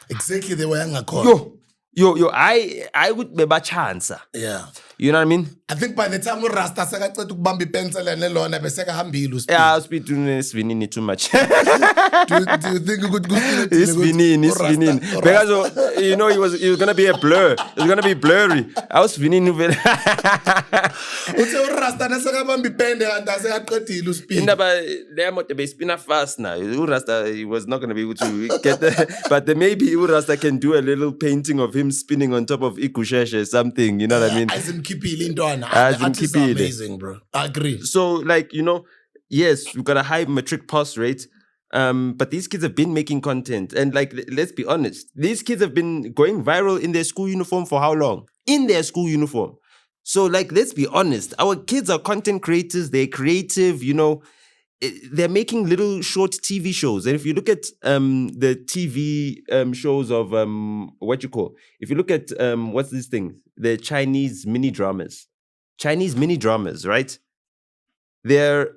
Exactly the way I'm Yo, I would be a chance. Yeah. You know what I mean? I think by the time we Rasta sekaceda ukubamba pencil and lona besekahambile uSpeed. Yeah, Speed doing Svinini too much. do you think you could go It's Vinin. Because you know he was gonna be a blur. It was gonna be blurry. I was Vinin. Uthe Rasta nasekabamba ipende and asekaqedile uSpeed. But they are be spinner fast now. Rasta he was not gonna be able to get there. But then maybe Rasta can do a little painting of him spinning on top of Ikusheshe or something. You know what I mean? Artists are amazing, bro. I agree. So, like, you know, yes, we've got a high matric pass rate, but these kids have been making content. And, like, let's be honest, these kids have been going viral in their school uniform for how long? In their school uniform. So, like, let's be honest, our kids are content creators, they're creative, you know, they're making little short TV shows. And if you look at the TV shows of if you look at what's this thing? The Chinese mini dramas, right? They're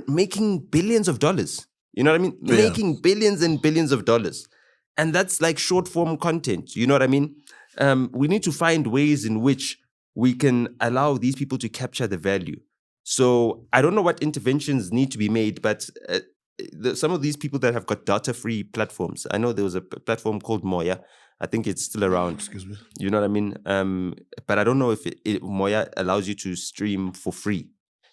making billions of dollars. You know what I mean? Yeah. Making billions and billions of dollars. And that's like short form content. You know what I mean? We need to find ways in which we can allow these people to capture the value. So I don't know what interventions need to be made, but some of these people that have got data-free platforms, I know there was a platform called Moya. I think it's still around. Excuse me. You know what I mean? But I don't know if Moya allows you to stream for free.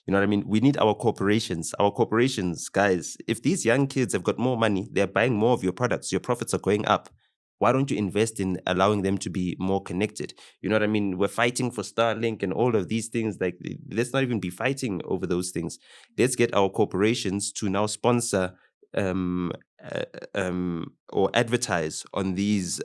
You know what I mean? We need our corporations. Our corporations, guys, if these young kids have got more money, they're buying more of your products, your profits are going up. Why don't you invest in allowing them to be more connected? You know what I mean? We're fighting for Starlink and all of these things. Like, let's not even be fighting over those things. Let's get our corporations to now sponsor or advertise on these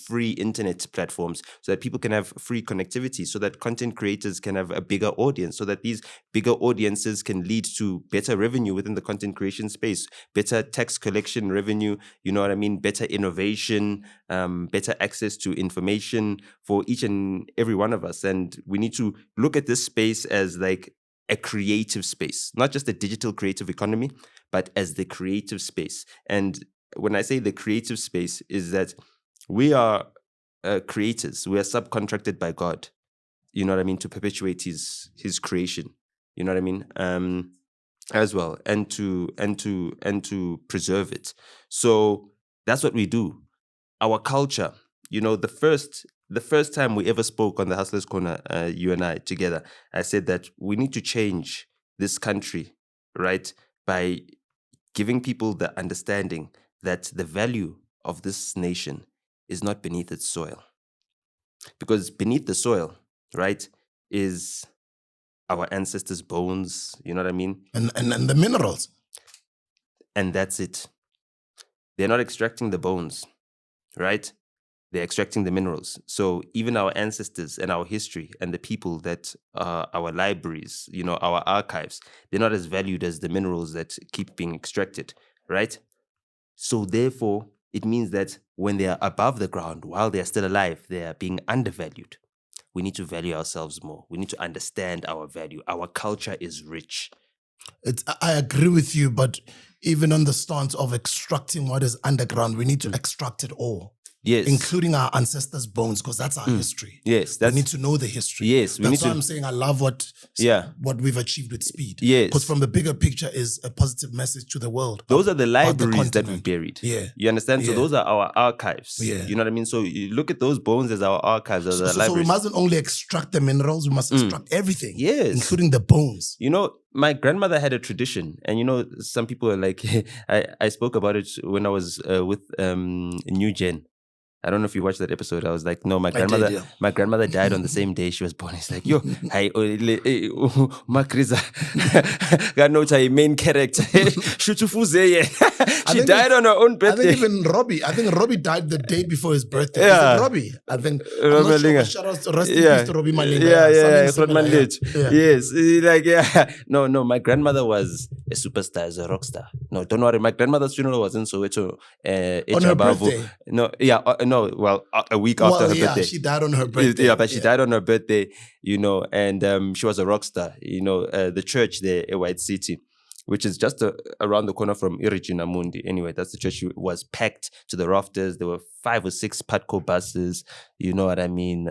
free internet platforms so that people can have free connectivity, so that content creators can have a bigger audience, so that these bigger audiences can lead to better revenue within the content creation space, better tax collection revenue, you know what I mean, better innovation, better access to information for each and every one of us. And we need to look at this space as like a creative space, not just a digital creative economy, but as the creative space. And when I say the creative space, is that we are creators. We are subcontracted by God, you know what I mean, to perpetuate his creation, you know what I mean, as well, and to preserve it. So that's what we do. Our culture, you know, the first time we ever spoke on the Hustlers Corner, you and I together, I said that we need to change this country, right, by giving people the understanding that the value of this nation is not beneath its soil. Because beneath the soil, right, is our ancestors' bones, you know what I mean? And the minerals. And that's it. They're not extracting the bones, right? They're extracting the minerals. So even our ancestors and our history and the people that are our libraries, you know, our archives, they're not as valued as the minerals that keep being extracted, right? So therefore, it means that when they are above the ground, while they are still alive, they are being undervalued. We need to value ourselves more. We need to understand our value. Our culture is rich. I agree with you, but even on the stance of extracting what is underground, we need to extract it all. Yes. Including our ancestors' bones, because that's our history. Yes. We need to know the history. Yes. That's why I'm saying I love what we've achieved with Speed. Yes. Because from the bigger picture is a positive message to the world. Those are the libraries that we've buried. Yeah. You understand? So those are our archives. Yeah. You know what I mean? So you look at those bones as our archives, as our libraries. So we mustn't only extract the minerals, we must extract everything. Yes. Including the bones. You know, my grandmother had a tradition, and you know, some people are like, I spoke about it when I was with New Gen. I don't know if you watched that episode. I was like, no, my grandmother died on the same day she was born. It's like, yo, Makriza, got NOTA main character. She died on her own birthday. I think even Robbie died the day before his birthday. Yeah. Is it Robbie? I think. Shout out to rest in peace to Robbie Malinga. Yes. Like, No, my grandmother was a superstar, as a rock star. No, don't worry. My grandmother's funeral was in Soweto. On her birthday? A week after her birthday. She died on her birthday. Yeah, but she died on her birthday, you know, and she was a rock star, you know, the church there, a White City, which is just around the corner from Regina Mundi. Anyway, that's the church. It was packed to the rafters. There were 5 or 6 Patco buses. You know what I mean?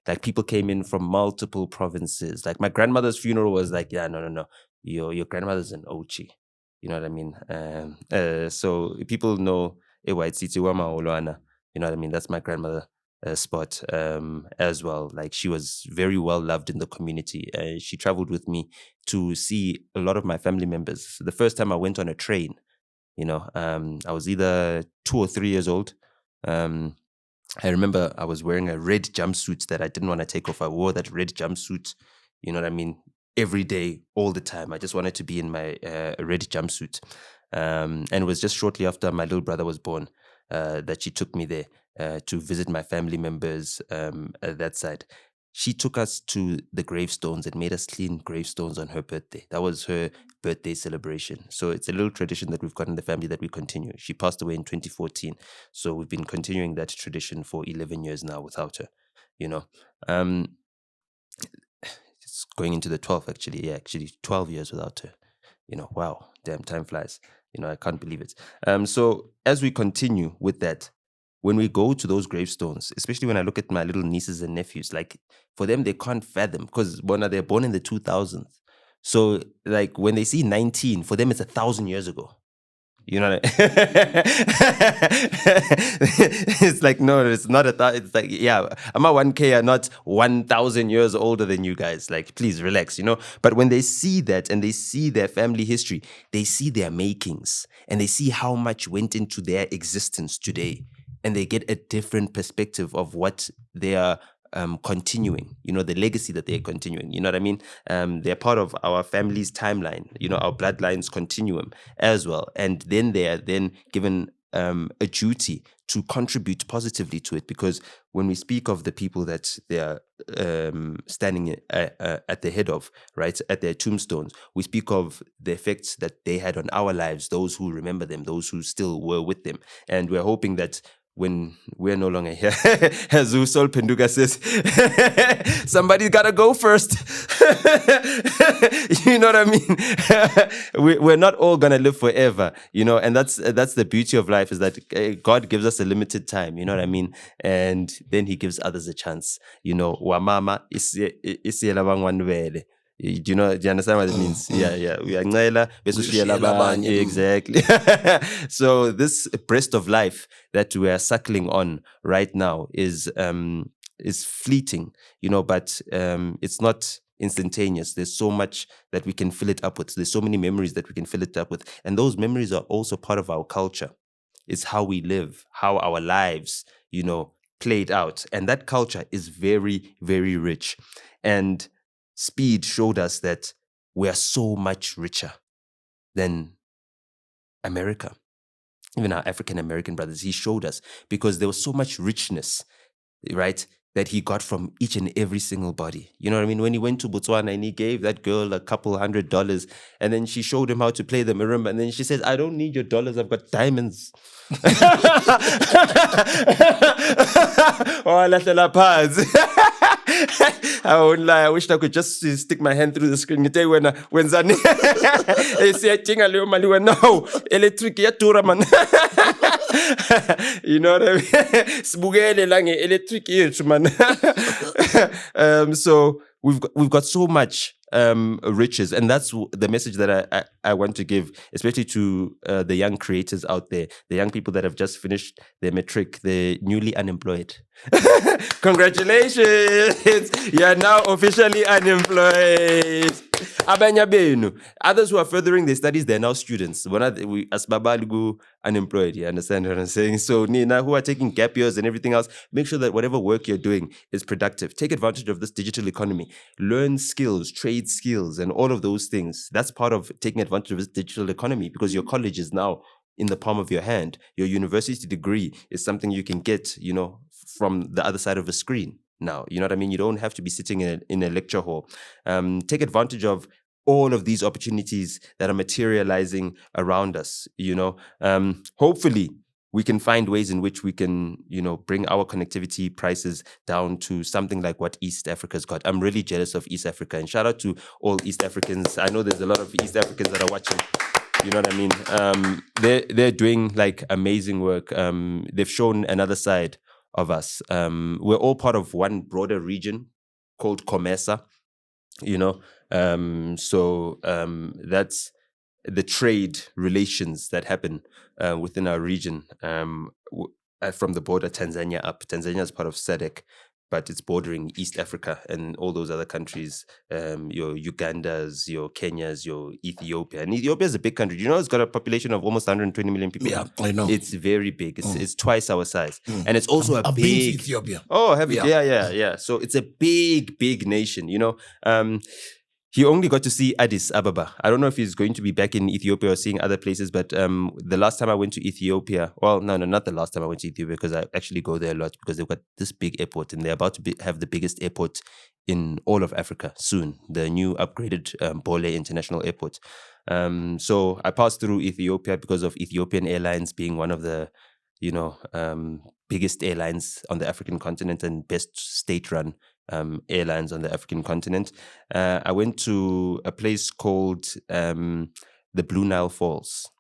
Like people came in from multiple provinces. Like my grandmother's funeral was like, yeah, no. Your grandmother's an Ochi. You know what I mean? So people know Ewa Tsitsi Wama Olwana. You know what I mean? That's my grandmother spot as well. Like she was very well loved in the community. She traveled with me to see a lot of my family members. The first time I went on a train, you know, I was either 2 or 3 years old. I remember I was wearing a red jumpsuit that I didn't want to take off. I wore that red jumpsuit, you know what I mean, every day, all the time. I just wanted to be in my red jumpsuit. And it was just shortly after my little brother was born that she took me there to visit my family members at that side. She took us to the gravestones and made us clean gravestones on her birthday. That was her birthday celebration. So it's a little tradition that we've got in the family that we continue. She passed away in 2014. So we've been continuing that tradition for 11 years now without her, you know. It's going into the 12th, actually. Yeah, actually 12 years without her. You know, wow, damn, time flies. You know, I can't believe it. So as we continue with that, when we go to those gravestones, especially when I look at my little nieces and nephews, like for them, they can't fathom because they're born in the 2000s. So like when they see 19, for them, it's 1,000 years ago. You know what it's like, no, it's not it's like, yeah, I'm a 1K are not 1,000 years older than you guys. Like, please relax, you know. But when they see that and they see their family history, they see their makings and they see how much went into their existence today. And they get a different perspective of what they are continuing, you know, the legacy that they're continuing, you know what I mean? They're part of our family's timeline, you know, our bloodline's continuum as well. And then they are then given a duty to contribute positively to it, because when we speak of the people that they are standing at the head of, right, at their tombstones, we speak of the effects that they had on our lives, those who remember them, those who still were with them. And we're hoping that when we're no longer here, as Usol Penduga says, somebody's got to go first. You know what I mean? We're not all going to live forever, you know, and that's the beauty of life, is that God gives us a limited time, you know what I mean? And then he gives others a chance, you know. Wamama isiyela bangwanwele. Do you understand what it means? Yeah. We are exactly. So this breast of life that we are suckling on right now is fleeting, you know, but it's not instantaneous. There's so much that we can fill it up with. There's so many memories that we can fill it up with. And those memories are also part of our culture. It's how we live, how our lives, you know, played out. And that culture is very, very rich. And Speed showed us that we are so much richer than America. Even our African American brothers, he showed us, because there was so much richness, right, that he got from each and every single body. You know what I mean? When he went to Botswana and he gave that girl a couple $100, and then she showed him how to play the marimba, and then she says, I don't need your dollars, I've got diamonds. Oh, lahlela phansi. I won't lie, I wish I could just stick my hand through the screen. You tell when Zani siyadinga leyo mali wena, no, electric iyadura man. You know what I mean? Sibukele la nge-electric yethu man. So we've got so much riches, and that's the message that I want to give, especially to the young creators out there, the young people that have just finished their matric, the newly unemployed. Congratulations, you are now officially unemployed. Abanya benu. Others who are furthering their studies, they're now students. We as babalugu unemployed. You understand what I'm saying? So Nina, who are taking gap years and everything else, make sure that whatever work you're doing is productive. Take advantage of this digital economy. Learn skills, trade skills, and all of those things. That's part of taking advantage of this digital economy, because your college is now in the palm of your hand. Your university degree is something you can get, you know, from the other side of a screen now. You know what I mean? You don't have to be sitting in a lecture hall. Take advantage of all of these opportunities that are materializing around us, you know. Hopefully, we can find ways in which we can, bring our connectivity prices down to something like what East Africa's got. I'm really jealous of East Africa, and shout out to all East Africans. I know there's a lot of East Africans that are watching. You know what I mean? They're doing like amazing work. They've shown another side of us. We're all part of one broader region called COMESA. So that's the trade relations that happen within our region from the border Tanzania up. Tanzania is part of SADC, but it's bordering East Africa and all those other countries, your Ugandas, your Kenyas, your Ethiopia. And Ethiopia is a big country. It's got a population of almost 120 million people. Yeah, I know. It's very big. It's twice our size. And it's also I've been to Ethiopia. Oh, have you? Yeah. So it's a big nation, He only got to see Addis Ababa. I don't know if he's going to be back in Ethiopia or seeing other places, but the last time I went to Ethiopia, well, no, not the last time I went to Ethiopia, because I actually go there a lot because they've got this big airport and they're about to have the biggest airport in all of Africa soon, the new upgraded Bole International Airport. So I passed through Ethiopia because of Ethiopian Airlines being one of the, biggest airlines on the African continent and best state-run airlines on the African continent. I went to a place called the Blue Nile Falls,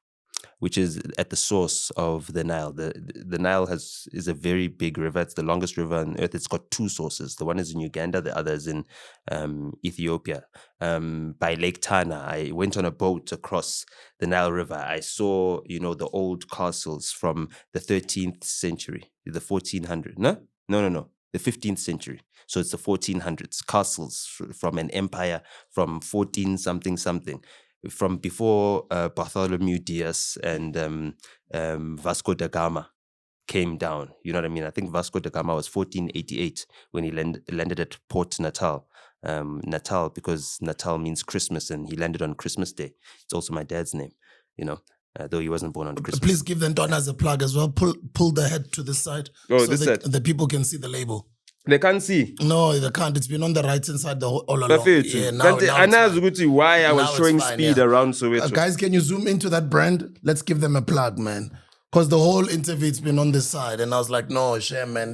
which is at the source of the Nile. The Nile is a very big river. It's the longest river on earth. It's got two sources. The one is in Uganda, the other is in Ethiopia. By Lake Tana, I went on a boat across the Nile River. I saw, the old castles from the 13th century, the 1400s. No. The 15th century. So it's the 1400s. Castles from an empire from 14 something, from before Bartholomew Dias and Vasco da Gama came down. You know what I mean? I think Vasco da Gama was 1488 when he landed at Port Natal. Natal, because Natal means Christmas, and he landed on Christmas Day. It's also my dad's name, though he wasn't born on Christmas. Please give the Ntonas a plug as well. Pull the head to this side so this side. The people can see the label. They can't see. No, they can't. It's been on the right hand side all along. Yeah, now why I was showing speed around Soweto. Guys, can you zoom into that brand? Let's give them a plug, man. Because the whole interview, it's been on this side. And I was like, no, shame, man.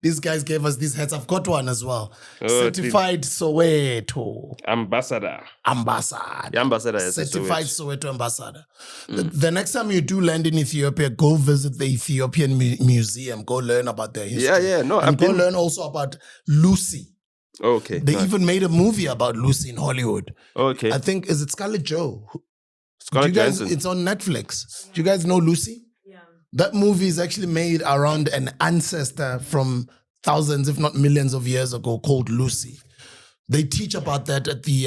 These guys gave us these hats. I've got one as well. Certified Soweto. Ambassador. The ambassador is Certified Soweto ambassador. The next time you do land in Ethiopia, go visit the Ethiopian Museum. Go learn about their history. Yeah. No, and go learn also about Lucy. Okay. They even made a movie about Lucy in Hollywood. Okay. I think, is it Scarlett Jo? Scarlett Johansson. It's on Netflix. Do you guys know Lucy? That movie is actually made around an ancestor from thousands, if not millions of years ago, called Lucy. They teach about that at the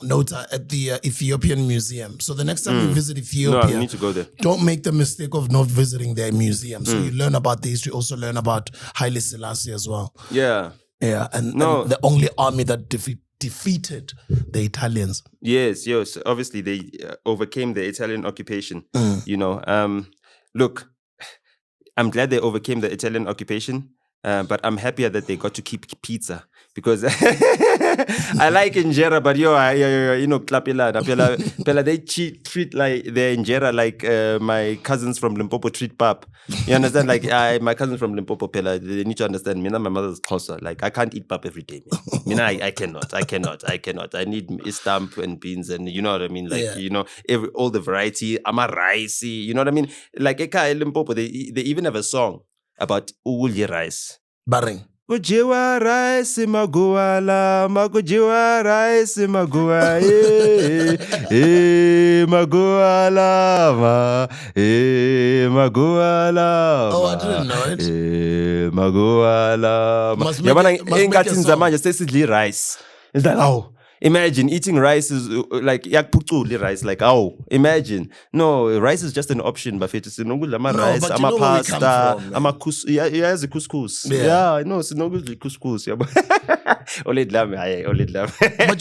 NOTA, at the Ethiopian Museum. So the next time you visit Ethiopia, I need to go there. Don't make the mistake of not visiting their museum. So you learn about the history, also learn about Haile Selassie as well. Yeah. Yeah, and the only army that defeated the Italians. Yes. Obviously, they overcame the Italian occupation. Look, I'm glad they overcame the Italian occupation, but I'm happier that they got to keep pizza, because I like injera, but they treat like their injera like my cousins from Limpopo treat pap. You understand? Like my cousins from Limpopo, they need to understand. My mother's closer. Like I can't eat pap every day. I cannot. I need stamp and beans, and you know what I mean. Like all the variety. I'm a rice. You know what I mean? Like Eka Limpopo, they even have a song about uli rice. Barring. Kujiwa rice maguala, magujiwa rice magua, maguala ma, maguala. Oh, I didn't know it. Maguala ma. Yabana zamanja says rice. It's like, oh. Imagine eating rice is like yakputsuli rice, like imagine. No, rice is just an option, but it's rice, I'm a pasta, I'm a couscous. Yeah, I know, it's no good couscous. But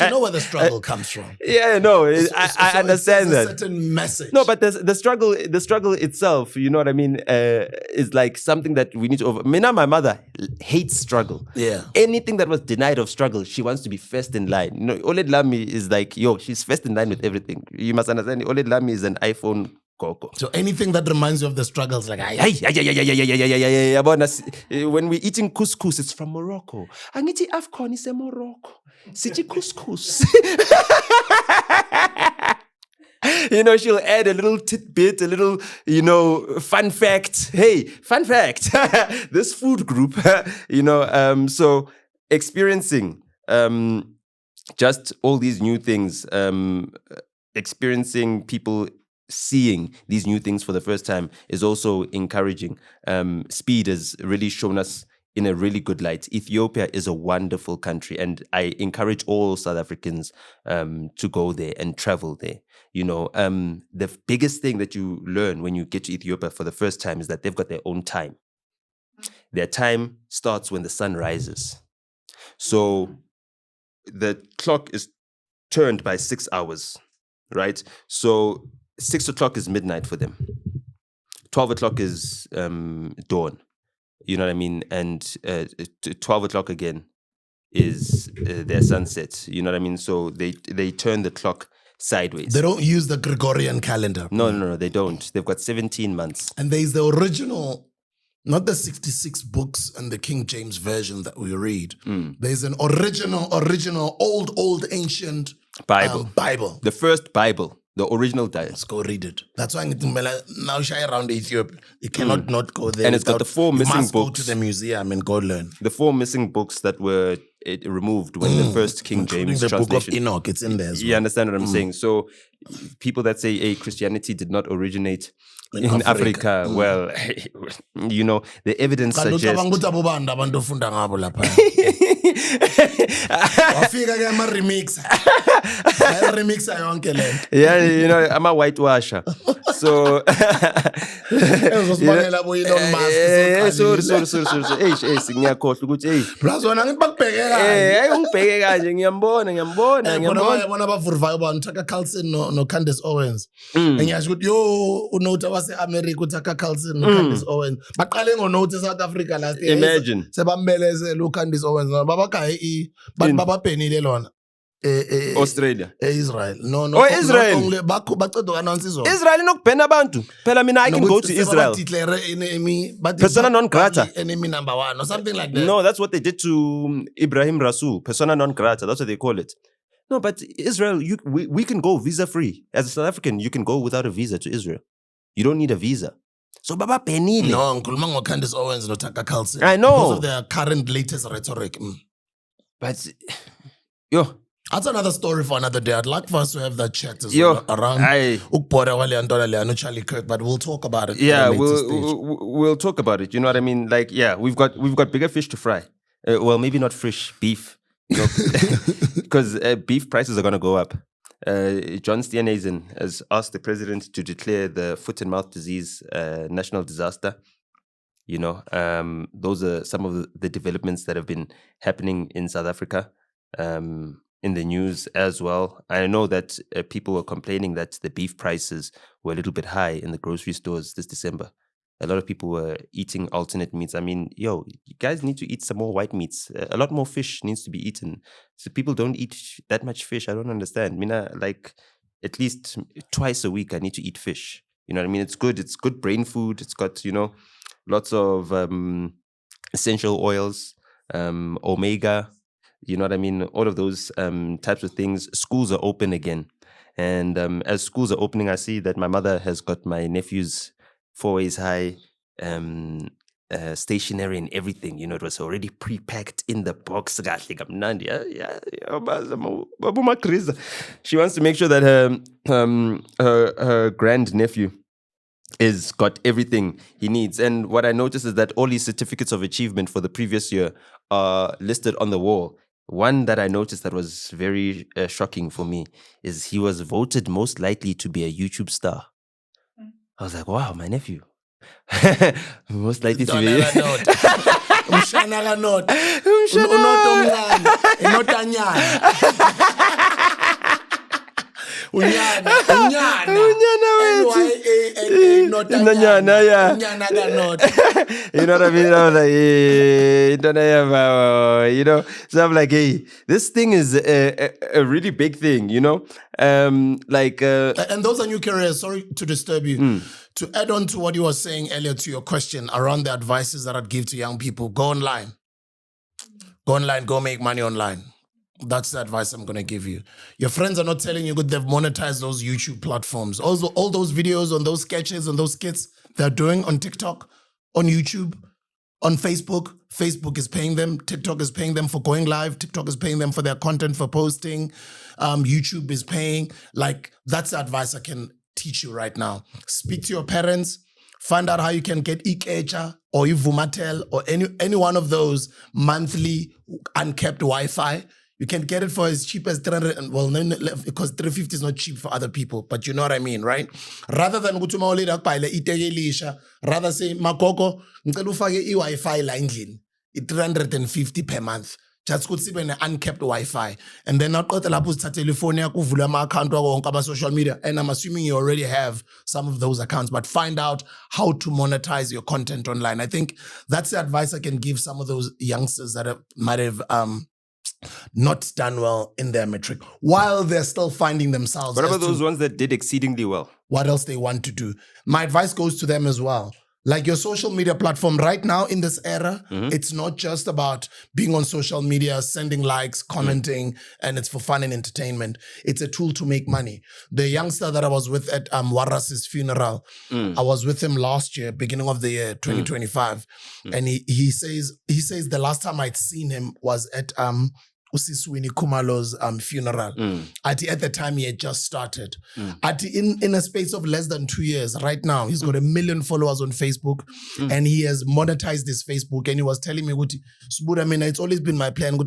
you know where the struggle comes from. Yeah, no, I understand that. A certain message. No, but the struggle itself, you know what I mean, is like something that we need to over. My mother hates struggle. Yeah. Anything that was denied of struggle, she wants to be first in line. Old Lami is like, she's first in line with everything. You must understand, Old Lami is an iPhone gogo. So anything that reminds you of the struggles, like, Hey, when we're eating couscous, it's from Morocco. Angithi Afcon is a Morocco. Sithi couscous. She'll add a little tidbit, a little, fun fact. Hey, fun fact. This food group, so experiencing just all these new things, experiencing people seeing these new things for the first time is also encouraging. Speed has really shown us in a really good light. Ethiopia is a wonderful country, and I encourage all South Africans to go there and travel there. The biggest thing that you learn when you get to Ethiopia for the first time is that they've got their own time. Their time starts when the sun rises. So the clock is turned by 6 hours, right? So 6 o'clock is midnight for them. 12 o'clock is dawn. You know what I mean? And 12 o'clock again is their sunset. You know what I mean? So they turn the clock sideways. They don't use the Gregorian calendar. No, they don't. They've got 17 months. And there's the original, not the 66 books and the King James Version that we read. There's an original, old, ancient Bible. Bible. The first Bible. The original diet. Let's go read it. That's why now shy around Ethiopia. You cannot not go there. And it's got the 4 missing books. Go books. to the museum and go learn. The 4 missing books that were removed when the first King James the translation. Book of Enoch, it's in there as well. You understand what I'm saying? So people that say, Christianity did not originate in Africa. Well, the evidence suggests... Yeah, I'm a whitewasher. So Australia. Israel. No. Israel. Israel inokubhena abantu. Phela mina I can go to Israel. Persona non grata. Enemy number 1 or something like that. No, that's what they did to Ibrahim Rasool. Persona non grata. That's what they call it. No, but Israel, we can go visa free. As a South African, you can go without a visa to Israel. You don't need a visa. So Baba Penile. No, Nkuluma Candace Owens no Tucker Carlson. I know. Because of their current latest rhetoric. But that's another story for another day. I'd like for us to have that chat as well around Ukbora Wale and Donale Charlie Kirk, but we'll talk about it. Yeah, we'll talk about it. You know what I mean? Like, yeah, we've got bigger fish to fry. Well, maybe not fish, beef. Because beef prices are going to go up. John Steenhuisen has asked the president to declare the foot and mouth disease national disaster. Those are some of the developments that have been happening in South Africa. In the news as well. I know that people were complaining that the beef prices were a little bit high in the grocery stores this December. A lot of people were eating alternate meats. I mean, you guys need to eat some more white meats. A lot more fish needs to be eaten. So people don't eat that much fish. I don't understand. Mina, like at least twice a week, I need to eat fish. You know what I mean? It's good. It's good brain food. It's got, lots of essential oils, omega. You know what I mean? All of those types of things. Schools are open again. And as schools are opening, I see that my mother has got my nephew's 4 ways high stationery and everything. It was already pre-packed in the box. She wants to make sure that her grand-nephew is got everything he needs. And what I noticed is that all his certificates of achievement for the previous year are listed on the wall. One that I noticed that was very shocking for me is he was voted most likely to be a YouTube star. I was like, wow, my nephew. Most likely to be. Unyana. NYANA, not Unyana, yeah. Unyana ka not. You know what I mean? I was like, hey, you know. So I'm like, hey, this thing is a really big thing, you know. And those are new careers. Sorry to disturb you. To add on to what you were saying earlier to your question around the advices that I'd give to young people, go online. Go online, go make money online. That's the advice I'm going to give you. Your friends are not telling you good. They've monetized those YouTube platforms. Also, all those videos on those sketches and those skits they're doing on TikTok, on YouTube, on Facebook. Facebook is paying them. TikTok is paying them for going live. TikTok is paying them for their content, for posting. YouTube is paying. Like, that's the advice I can teach you right now. Speak to your parents. Find out how you can get Ikecha or Vumatel or any one of those monthly uncapped Wi-Fi. You can get it for as cheap as 300, well, because 350 is not cheap for other people, but you know what I mean, right? Rather than rather say, Makoko, ngicela ufake i-Wi-Fi la endlini, 350 per month. Just could see an uncapped Wi-Fi. And then I'll got the telephone, account on social media. And I'm assuming you already have some of those accounts, but find out how to monetize your content online. I think that's the advice I can give some of those youngsters that might have not done well in their matric while they're still finding themselves. What about those ones that did exceedingly well? What else they want to do? My advice goes to them as well. Like your social media platform right now in this era, it's not just about being on social media, sending likes, commenting, and it's for fun and entertainment. It's a tool to make money. The youngster that I was with at Waras's funeral, I was with him last year, beginning of the year, 2025. And he says the last time I'd seen him was at Usiswini Kumalo's funeral. At the time he had just started. In a space of less than 2 years, right now, he's got 1 million followers on Facebook and he has monetized his Facebook. And he was telling me, Sbu, I mean, it's always been my plan.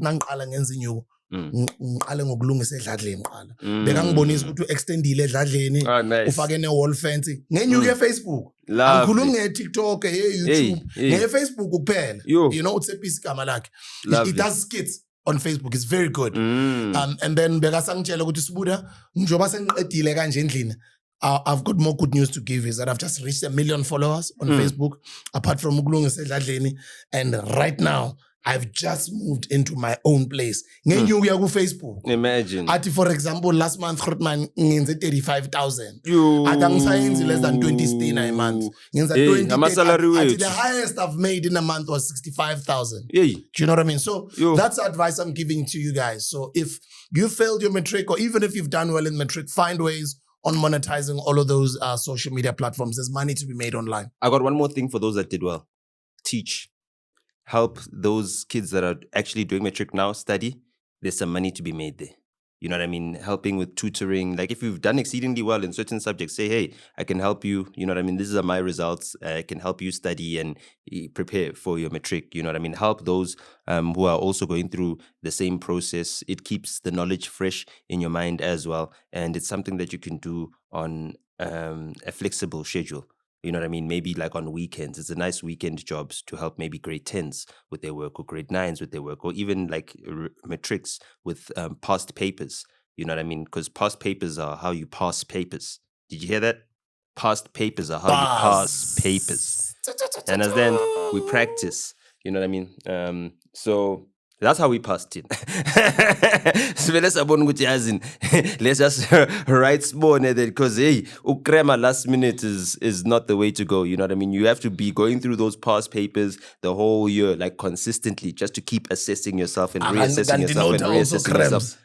Ngokulungisa edladleni qala bekangibonisa ukuthi extendile edladleni ufake ne wall fence ngenyuke Facebook angikhulumi ngeTikTok YouTube ngeFacebook kuphela you know it's a piece igama lakhe it does skits on Facebook. It's very good. And then bekasangitshela ukuthi Sibuda njoba sengiqedile kanje endlini I've got more good news to give is that I've just reached 1 million followers on Facebook apart from ukulungisa edladleni, and right now I've just moved into my own place. Ngenyuke ku Facebook. Imagine. For example, last month Grootman ngenze 35,000. Akangisayenzi less than 20 stina a month. Ngenza 20. The highest I've made in a month was 65,000. Do you know what I mean? So that's the advice I'm giving to you guys. So if you failed your matric, or even if you've done well in matric, find ways on monetizing all of those social media platforms. There's money to be made online. I got one more thing for those that did well. Teach. Help those kids that are actually doing matric now study. There's some money to be made there. You know what I mean? Helping with tutoring. Like if you've done exceedingly well in certain subjects, say, hey, I can help you. You know what I mean? These are my results. I can help you study and prepare for your matric. You know what I mean? Help those who are also going through the same process. It keeps the knowledge fresh in your mind as well. And it's something that you can do on a flexible schedule. You know what I mean? Maybe like on weekends. It's a nice weekend jobs to help maybe grade 10s with their work, or grade 9s with their work, or even like matrics with past papers. You know what I mean? Because past papers are how you pass papers. Did you hear that? Past papers are how you pass papers. And as then we practice. You know what I mean? So that's how we passed it. So let's just write small, because hey, ukrema last minute is not the way to go. You know what I mean? You have to be going through those past papers the whole year, like consistently, just to keep assessing yourself and reassessing yourself and reassessing yourself.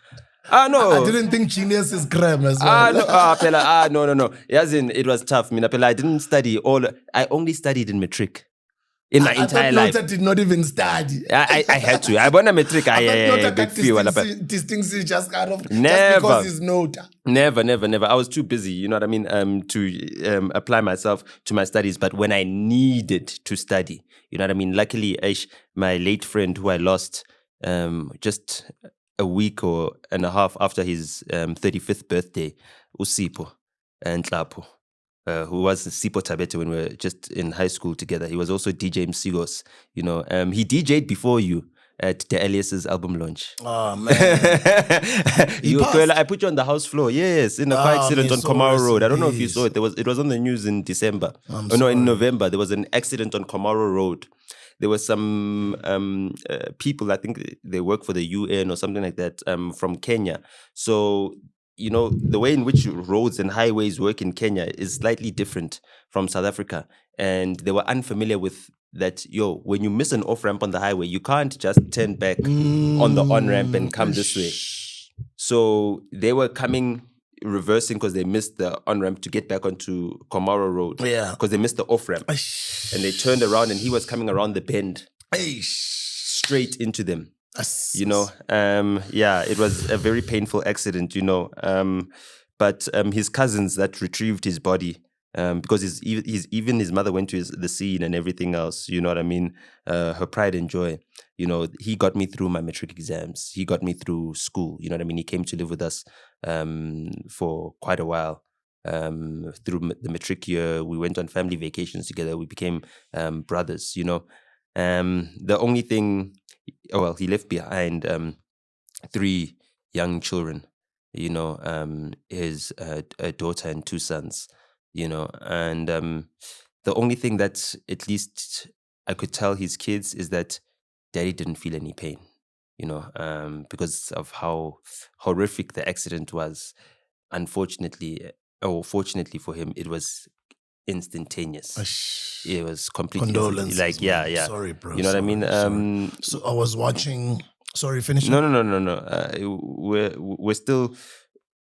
No. I didn't think genius is creme as well. No. As in, it was tough. I didn't study I only studied in matric. In my entire life. NOTA did not even study. I had to. I won a matric. Distinction just out of never. Just because it's NOTA. Never. I was too busy, you know what I mean, to apply myself to my studies. But when I needed to study, you know what I mean, luckily, my late friend who I lost just a week or and a half after his 35th birthday, Usipo and Nhlamulo. Who was Sipo Tabete when we were just in high school together. He was also DJ Msigos, you know. He DJ'd before you. at the Elias's album launch. Oh man. I put you on the house floor. Yes, in a car accident on Komaro Road. I don't know if you saw it. It was on the news in December. In November. There was an accident on Komaro Road. There were some people, I think they work for the UN or something like that, from Kenya. So, the way in which roads and highways work in Kenya is slightly different from South Africa. And they were unfamiliar with that, when you miss an off-ramp on the highway, you can't just turn back on the on-ramp and come this way. So they were reversing because they missed the on-ramp to get back onto Komaro Road. Yeah. Because they missed the off-ramp. And they turned around and he was coming around the bend. Straight into them. It was a very painful accident, But his cousins that retrieved his body, because even his mother went to the scene and everything else, you know what I mean? Her pride and joy, he got me through my matric exams. He got me through school, you know what I mean? He came to live with us for quite a while. Through the matric year, we went on family vacations together. We became brothers, The only thing, he left behind 3 young children, his a daughter and 2 sons. And the only thing that at least I could tell his kids is that daddy didn't feel any pain, because of how horrific the accident was. Unfortunately, or fortunately for him, it was instantaneous. It was completely condolences. Yeah. Sorry, bro. You know what I mean? So I was watching. Sorry, finish. No. We're still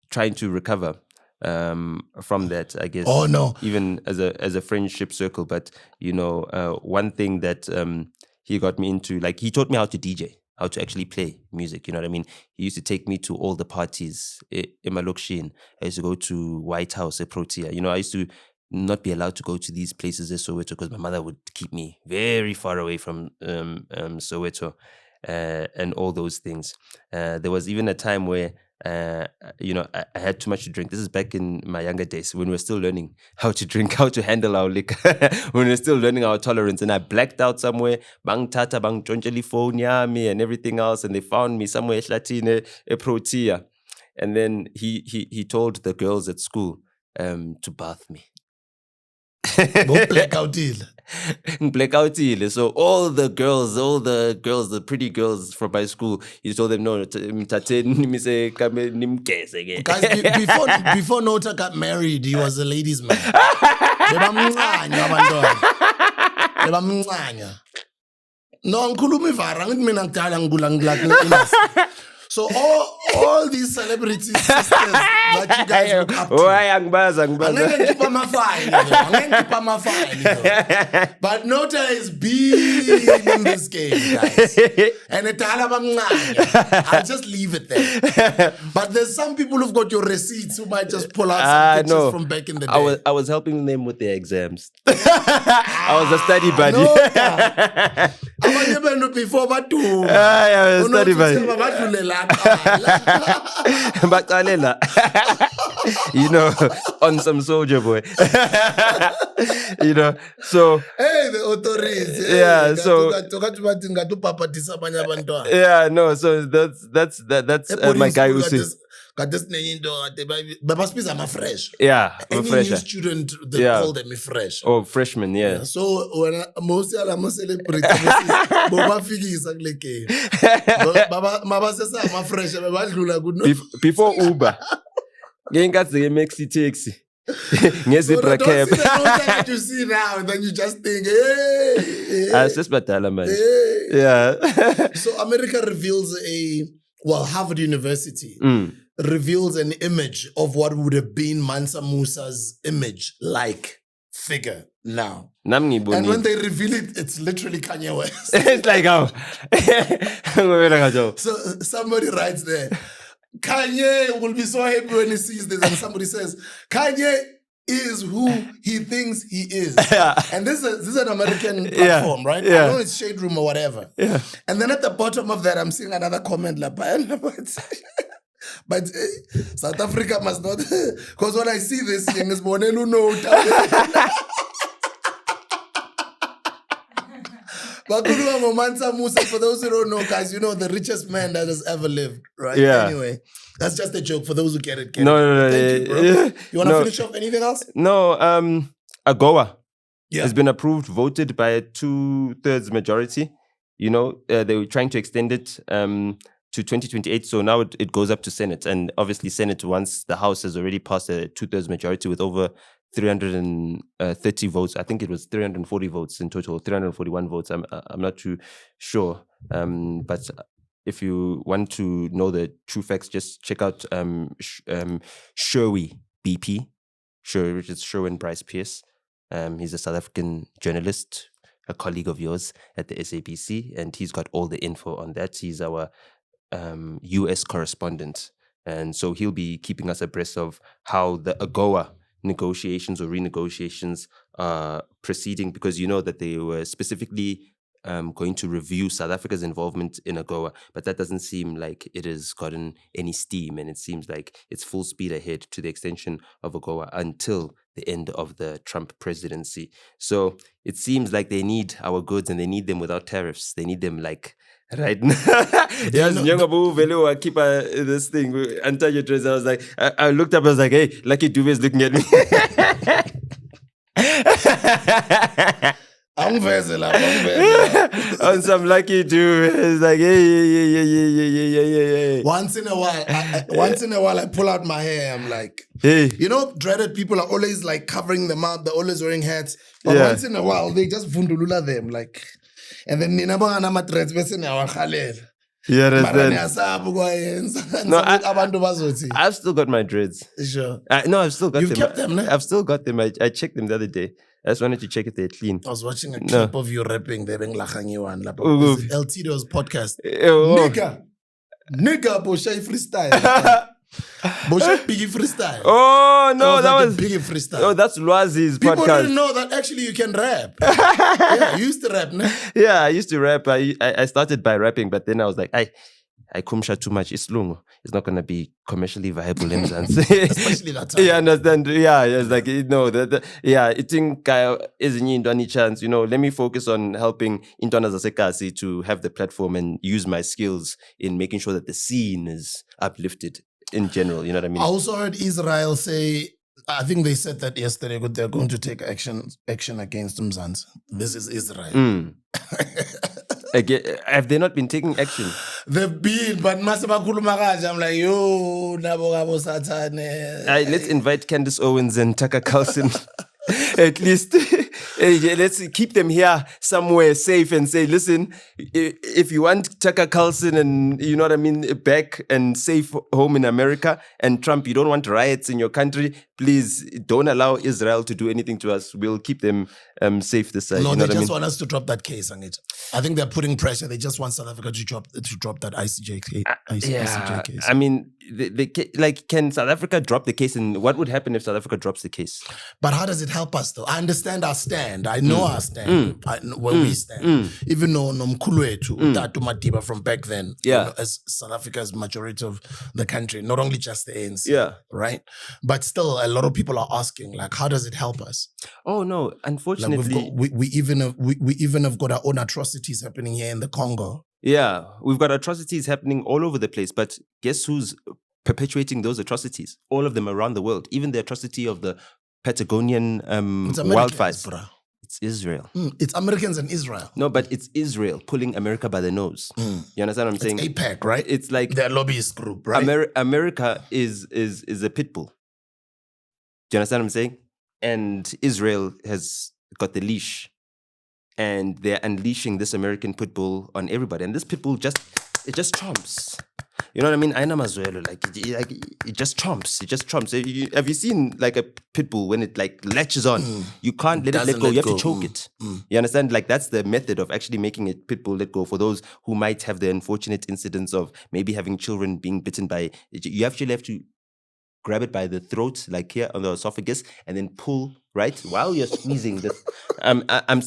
trying to recover from that, I guess. Oh no! Even as a friendship circle, but one thing that he got me into, like he taught me how to DJ, how to actually play music. You know what I mean? He used to take me to all the parties in Malokshin. I used to go to White House, Protea. I used to not be allowed to go to these places in Soweto because my mother would keep me very far away from Soweto and all those things. There was even a time where I had too much to drink. This is back in my younger days when we were still learning how to drink, how to handle our liquor, when we were still learning our tolerance. And I blacked out somewhere, bang tata, bang tonjeli phone yami and everything else. And they found me somewhere Latine, Protea. And then he told the girls at school to bath me. Blackoutile. So all the girls, the pretty girls from my school, he told them, no, before NOTA got married, he was a ladies' man. So all these celebrity sisters that you guys look up to, but NOTA is big in this game, guys. And I'll just leave it there. But there's some people who've got your receipts who might just pull out some pictures from back in the day. I was helping them with their exams. I was a study buddy. Before I was a study buddy. On some soldier boy. So hey, the authorities. Yeah, so so that's my guy who says. Fresh. Yeah, any fresh. new student, they call them fresh. Oh, freshman, yeah. So when most of them celebrate, before Uber, maxi taxi. Zebra cab. What you see now, then you just think, hey. It's just batala, man. Yeah. So America reveals Harvard University reveals an image of what would have been Mansa Musa's image-like figure now. And when they reveal it, it's literally Kanye West. It's like, oh. So somebody writes there, Kanye will be so happy when he sees this, and somebody says, Kanye is who he thinks he is. And this is an American platform, right? I know it's Shade Room or whatever. Yeah. And then at the bottom of that, I'm seeing another comment like, but South Africa must not, because when I see this thing, it's Monelu NOTA. Bakhuluma ngoMansa Musa, for those who don't know, guys, you know the richest man that has ever lived, right? Yeah. Anyway, that's just a joke for those who get it. No, Thank you, bro. You want to finish off anything else? No, AGOA Yeah. has been approved, voted by a 2/3 majority. You know, they were trying to extend it to 2028. So now it goes up to Senate. And obviously Senate, once the House has already passed a 2/3 majority with over 330 votes. I think it was 340 votes in total, 341 votes. I'm not too sure. But if you want to know the true facts, just check out Sherwin BP, which is Sherwin Bryce Pierce. He's a South African journalist, a colleague of yours at the SABC, and he's got all the info on that. He's our US correspondent. And so he'll be keeping us abreast of how the AGOA negotiations or renegotiations are proceeding, because you know that they were specifically going to review South Africa's involvement in AGOA, but that doesn't seem like it has gotten any steam, and it seems like it's full speed ahead to the extension of AGOA until the end of the Trump presidency. So it seems like they need our goods, and they need them without tariffs. They need them like right now. Yes, Nyongabu Velo keep this thing enter your dress. I was like, I looked up, I was like, hey, Lucky Dube is looking at me. On some Lucky Dube, it's like, hey. Once in a while, I pull out my hair. I'm like, hey. You know, dreaded people are always like covering them up. They're always wearing hats. But once in a while, they just fundulula them like. And then Nina Bangana Matres Bessin our Khaled. Yeah, no, I've still got my dreads. Sure. No, I've still got them. You've kept them, no? I've still got them. I checked them the other day. I just wanted to check if they're clean. I was watching a clip of you rapping. They've been LT Do's podcast. Nigga, Boshai freestyle. Boshai Biggie freestyle. Oh, no, that was Biggie freestyle. Oh, that's Lwazi's podcast. People didn't know that actually you can rap. Yeah, you used to rap, no? Yeah, I used to rap. I started by rapping, but then I was like, I kumsha too much. It's not going to be commercially viable in especially that time. Yeah, understand. Yeah, it's like, I think isn't any chance, let me focus on helping Intwana Zasekasi to have the platform and use my skills in making sure that the scene is uplifted in general. You know what I mean? I also heard Israel say, I think they said that yesterday, but they're going to take action against Mzansi. This is Israel. Again, have they not been taking action? They've been, but I'm like, yo, Nabo Satane. Let's invite Candace Owens and Tucker Carlson. At least let's keep them here somewhere safe and say, listen, if you want Tucker Carlson and you know what I mean, back and safe home in America, and Trump, you don't want riots in your country, please don't allow Israel to do anything to us. We'll keep them safe this side. No, you know they just I mean? want us to drop that case on it. I think they're putting pressure. They just want South Africa to drop that ICJ case. ICJ case. I mean, can South Africa drop the case, and what would happen if South Africa drops the case? But how does it help us though? I understand our stand. I know our stand. I know where we stand. Even though Nomkuluetu, Tatu Madiba from back then, as South Africa's majority of the country, not only just the ANC, right? But still, a lot of people are asking, like, how does it help us? Oh no, unfortunately, we even have got our own atrocities happening here in the Congo. Yeah, we've got atrocities happening all over the place, but guess who's perpetuating those atrocities? All of them around the world. Even the atrocity of the Patagonian wildfires. Bro. It's Israel. It's Americans and Israel. No, but it's Israel pulling America by the nose. You understand what I'm saying? It's APEC, right? It's like their lobbyist group, right? America is a pit bull. Do you understand what I'm saying? And Israel has got the leash. And they're unleashing this American pit bull on everybody. And this pit bull just chomps. You know what I mean? Aina mazuelo, it just chomps. It just chomps. Have you seen like a pit bull when it like latches on? You can't let it let go. You have to choke it. You understand? Like that's the method of actually making a pit bull let go. For those who might have the unfortunate incidents of maybe having children being bitten by, you actually have to grab it by the throat, like here on the esophagus, and then pull, right? While you're squeezing this.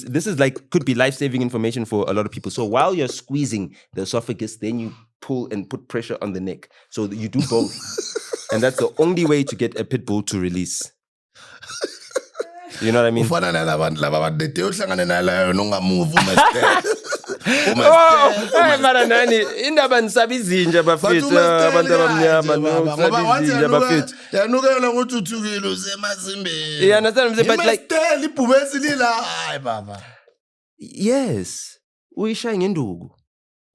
This is like, could be life-saving information for a lot of people. So while you're squeezing the esophagus, then you pull and put pressure on the neck. So you do both. And that's the only way to get a pit bull to release. You know what I mean? Hey mara nani indaba nisabi izinja bafethu abantu abamnyama no sabi izinja bafethu. Yanukela ukuthi uthukile usemazimbeni. You understand what I'm saying? But like ibhubesi lila hayi baba. Yes, uyishaya ngenduku.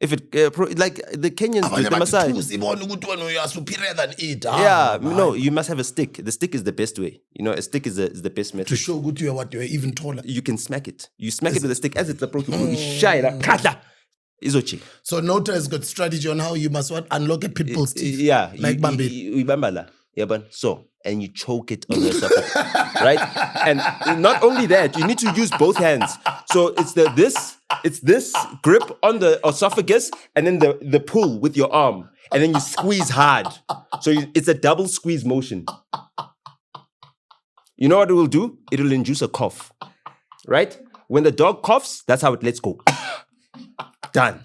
If it like the Kenyans do the Maasai. Superior than it. Yeah, no, you must have a stick. The stick is the best way. You know, a stick is the best method. To show good you are what you are even taller. You can smack it. You smack it with a stick as it's approaching. You shy like kata. Izochi. So NOTA has got strategy on how you must unlock a pit bull's teeth. Yeah, like Bambi. Bambala. Yeah, but so and you choke it on the esophagus, right? And not only that, you need to use both hands. So it's this grip on the esophagus, and then the pull with your arm, and then you squeeze hard. So it's a double squeeze motion. You know what it will do? It will induce a cough, right? When the dog coughs, that's how it lets go. Done.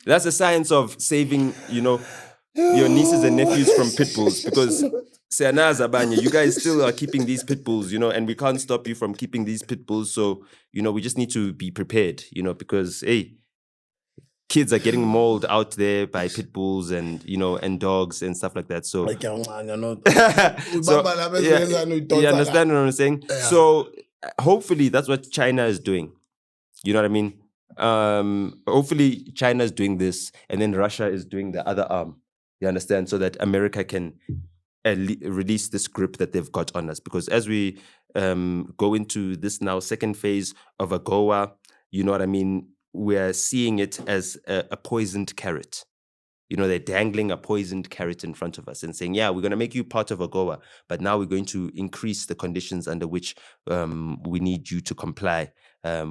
That's the science of saving, your nieces and nephews from pit bulls, because you guys still are keeping these pit bulls, and we can't stop you from keeping these pit bulls. So, we just need to be prepared, because, hey, kids are getting mauled out there by pit bulls and, and dogs and stuff like that. So, you understand what I'm saying? Yeah. So, hopefully that's what China is doing. You know what I mean? Hopefully China is doing this, and then Russia is doing the other arm. You understand? So that America can release this grip that they've got on us. Because as we go into this now second phase of AGOA, you know what I mean? We're seeing it as a poisoned carrot. They're dangling a poisoned carrot in front of us and saying, yeah, we're going to make you part of AGOA, but now we're going to increase the conditions under which we need you to comply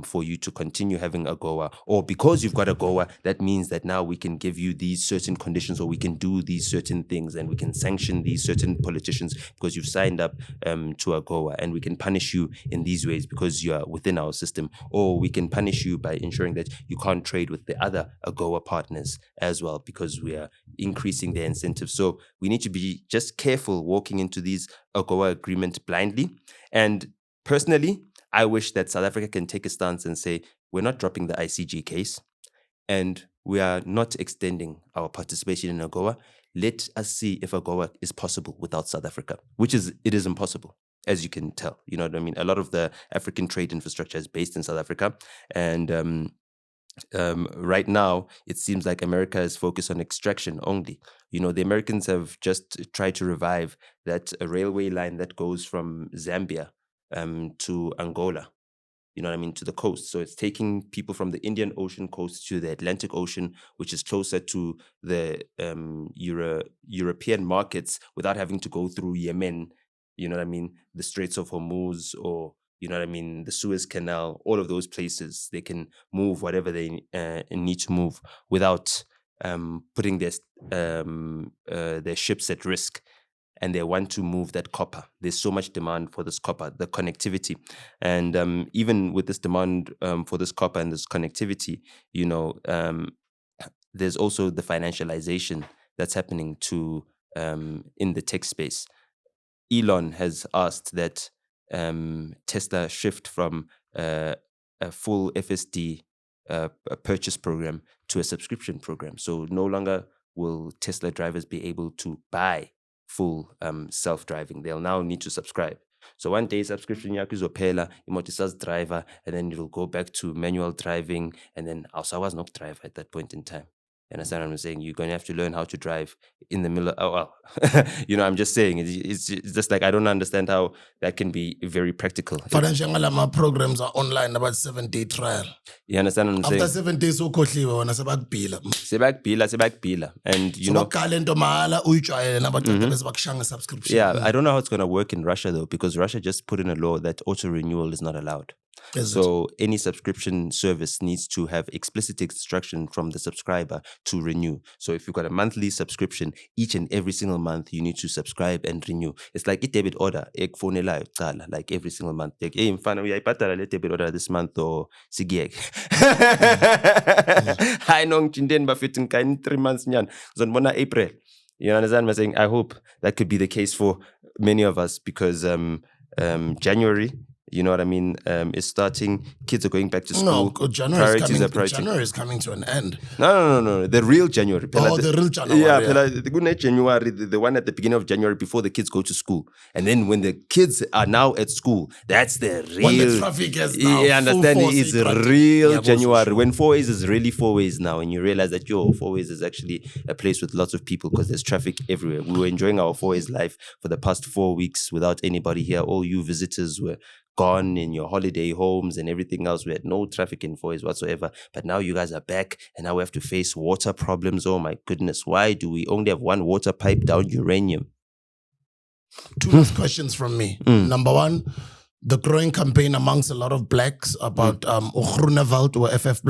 for you to continue having AGOA. Or because you've got AGOA, that means that now we can give you these certain conditions, or we can do these certain things, and we can sanction these certain politicians because you've signed up to AGOA, and we can punish you in these ways because you are within our system, or we can punish you by ensuring that you can't trade with the other AGOA partners as well because we are increasing their incentives. So we need to be just careful walking into these AGOA agreements blindly. And personally, I wish that South Africa can take a stance and say, we're not dropping the ICJ case, and we are not extending our participation in AGOA. Let us see if AGOA is possible without South Africa, it is impossible, as you can tell. You know what I mean? A lot of the African trade infrastructure is based in South Africa, and right now, it seems like America is focused on extraction only. The Americans have just tried to revive that railway line that goes from Zambia to Angola, to the coast. So it's taking people from the Indian Ocean coast to the Atlantic Ocean, which is closer to the European markets without having to go through Yemen, the Straits of Hormuz, or the Suez Canal, all of those places. They can move whatever they need to move without putting their ships at risk. And they want to move that copper. There's so much demand for this copper, the connectivity. And even with this demand for this copper and this connectivity, there's also the financialization that's happening in the tech space. Elon has asked that Tesla shift from a full FSD purchase program to a subscription program. So no longer will Tesla drivers be able to buy full self-driving. They'll now need to subscribe. So one day subscription yakho izophela, imoto isazidriver, and then it'll go back to manual driving, and then awusakwazi nokudrive at that point in time. You understand what I'm saying? You're going to have to learn how to drive in the middle. I'm just saying, it's just like, I don't understand how that can be very practical. Financial programs are online, about 7-day trial. You understand what I'm saying? After 7 days, sebakbila. And subscription. Yeah, I don't know how it's going to work in Russia though, because Russia just put in a law that auto renewal is not allowed. So any subscription service needs to have explicit instruction from the subscriber to renew. So if you've got a monthly subscription, each and every single month you need to subscribe and renew. It's like a debit order, like every single month. Like, hey, I debit order this month or sigiek. I know 3 months nyan. April. You understand what I'm saying? I hope that could be the case for many of us, because January You know what I mean? Is starting. Kids are going back to school. No, January is coming to an end. No. The real January. The real January. Yeah, the good January, the one at the beginning of January before the kids go to school. And then when the kids are now at school, that's the real. When the traffic is now. You understand? It's real January. When 4 ways is really 4 ways now. And you realize that, 4 ways is actually a place with lots of people because there's traffic everywhere. We were enjoying our 4 ways life for the past 4 weeks without anybody here. All you visitors were gone in your holiday homes and everything else. We had no traffic in 4 ways whatsoever. But now you guys are back and now we have to face water problems. Oh my goodness. Why do we only have one water pipe down uranium? 2 last questions from me. Number one, the growing campaign amongst a lot of blacks about Groenewald or FF+.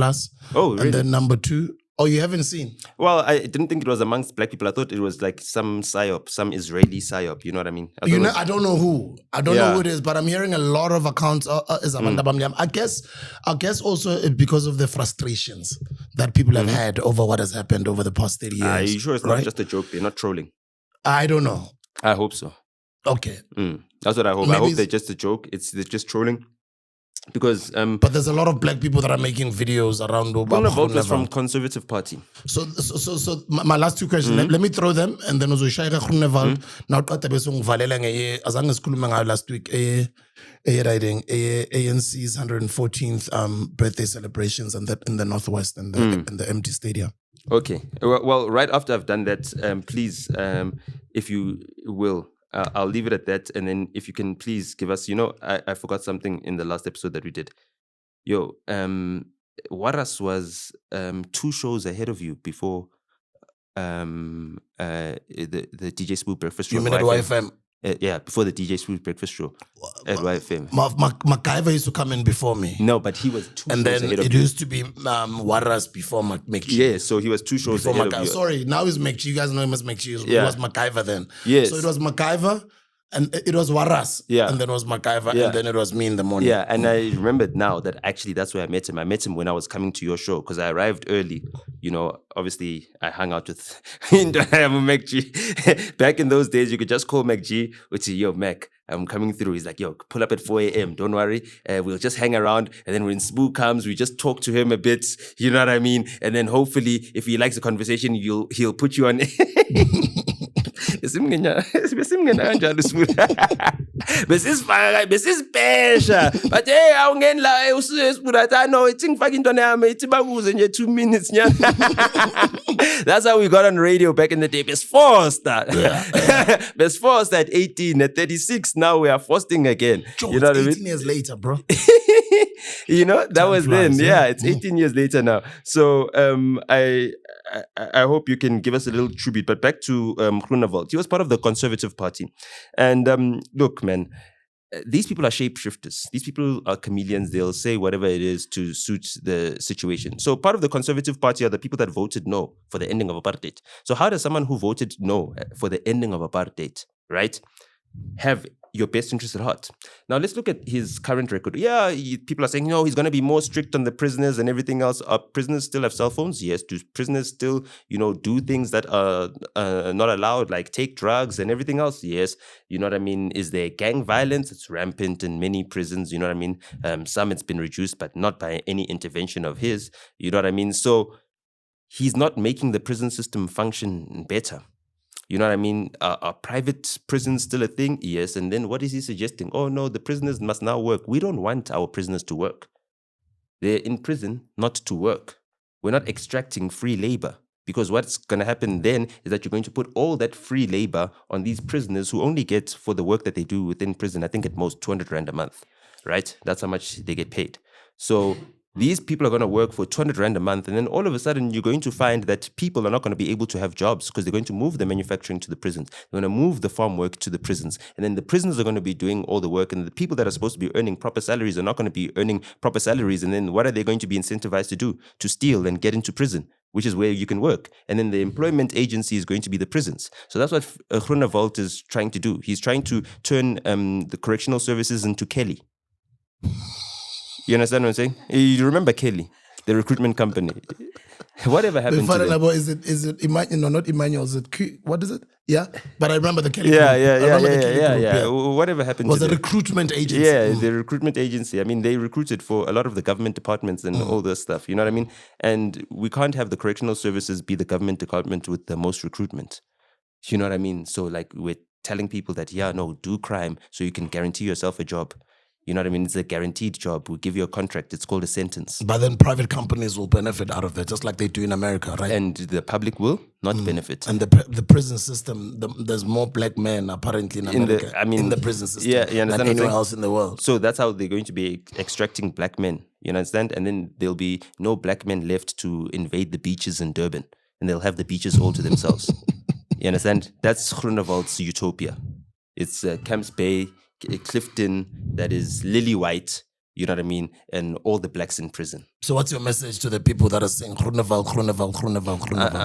Oh, really? And then number 2, you haven't seen? Well, I didn't think it was amongst black people. I thought it was like some psyop, some Israeli psyop. You know what I mean? I don't know who. I don't know who it is, but I'm hearing a lot of accounts. I guess also because of the frustrations that people have had over what has happened over the past 30 years. Are you sure it's not just a joke? They're not trolling? I don't know. I hope so. Okay. That's what I hope. I hope they're just a joke. They're just trolling. Because but there's a lot of black people that are making videos around Groenewald from Conservative Party. So my last 2 questions, let me throw them and then uzoshayeka Groenewald. Now qeda bese ngivalela ngeye azange sikhulume ngayo last week writing ANC's 114th birthday celebrations in the Northwest and the empty stadium. Okay. Well, right after I've done that, please, if you will, I'll leave it at that. And then if you can please give us, I forgot something in the last episode that we did. Waras was 2 shows ahead of you before the DJ Sbu breakfast show. You mean at YFM? Before the DJ Sbu breakfast show at YFM. MacGyver used to come in before me. No, but he was 2 and shows then ahead of it you. used to be Waras before McG. Yeah, so he was 2 shows before ahead of you. Sorry, now it's McG. You guys know him as McG. It was MacGyver then. Yes. So it was MacGyver. And it was Waras, and then it was MacGyver, and then it was me in the morning. Yeah, and I remembered now that actually that's where I met him. I met him when I was coming to your show because I arrived early. Obviously I hung out with MacG. Back in those days, you could just call MacG, which is, yo, Mac, I'm coming through. He's like, yo, pull up at 4 a.m. Don't worry. We'll just hang around. And then when Sbu comes, we just talk to him a bit. You know what I mean? And then hopefully, if he likes the conversation, he'll put you on. Besisibhesha but hey awungeni la usibulata no ithi ngifaka into yami ithi bakuze nje 2 minutes nya. That's how we got on radio back in the day. Besforced at 18 at 36 now we are forcing again. You know what I mean? 18 years later, bro. That time was flies, then. Yeah, it's 18 years later now. So I hope you can give us a little tribute. But back to Groenewald. He was part of the Conservative Party. And look, man, these people are shapeshifters. These people are chameleons. They'll say whatever it is to suit the situation. So part of the Conservative Party are the people that voted no for the ending of apartheid. So how does someone who voted no for the ending of apartheid, right, have your best interest at heart? Now let's look at his current record. Yeah, people are saying, no, he's going to be more strict on the prisoners and everything else. Prisoners still have cell phones? Yes. Do prisoners still, do things that are not allowed, like take drugs and everything else? Yes. You know what I mean? Is there gang violence? It's rampant in many prisons. You know what I mean? Some it's been reduced, but not by any intervention of his. You know what I mean? So he's not making the prison system function better. You know what I mean? Are private prisons still a thing? Yes. And then what is he suggesting? Oh, no, the prisoners must now work. We don't want our prisoners to work. They're in prison not to work. We're not extracting free labor. Because what's going to happen then is that you're going to put all that free labor on these prisoners who only get, for the work that they do within prison, I think at most 200 Rand a month, right? That's how much they get paid. So these people are going to work for 200 Rand a month, and then all of a sudden you're going to find that people are not going to be able to have jobs because they're going to move the manufacturing to the prisons. They're going to move the farm work to the prisons, and then the prisons are going to be doing all the work, and the people that are supposed to be earning proper salaries are not going to be earning proper salaries, and then what are they going to be incentivized to do? To steal and get into prison, which is where you can work. And then the employment agency is going to be the prisons. So that's what Groenewald is trying to do. He's trying to turn the correctional services into Kelly. You understand what I'm saying? You remember Kelly, the recruitment company? Whatever happened to them? Is it not Emmanuel? Is it what is it? Yeah, but I remember the Kelly Yeah, group. yeah, I yeah, remember yeah, the Kelly yeah, group. yeah. Whatever happened Was to a the recruitment agency. Yeah, the recruitment agency. I mean, they recruited for a lot of the government departments and all this stuff. You know what I mean? And we can't have the correctional services be the government department with the most recruitment. You know what I mean? So like we're telling people that, yeah, no, do crime so you can guarantee yourself a job. You know what I mean? It's a guaranteed job. We give you a contract. It's called a sentence. But then private companies will benefit out of that, just like they do in America, right? And the public will not benefit. And the prison system, there's more black men apparently in America in the prison system yeah, you understand than what I'm anywhere saying? else in the world. So that's how they're going to be extracting black men. You understand? And then there'll be no black men left to invade the beaches in Durban. And they'll have the beaches all to themselves. You understand? That's Groenewald's utopia. It's Camps Bay, Clifton, that is lily white, you know what I mean? And all the blacks in prison. So what's your message to the people that are saying Groenewald?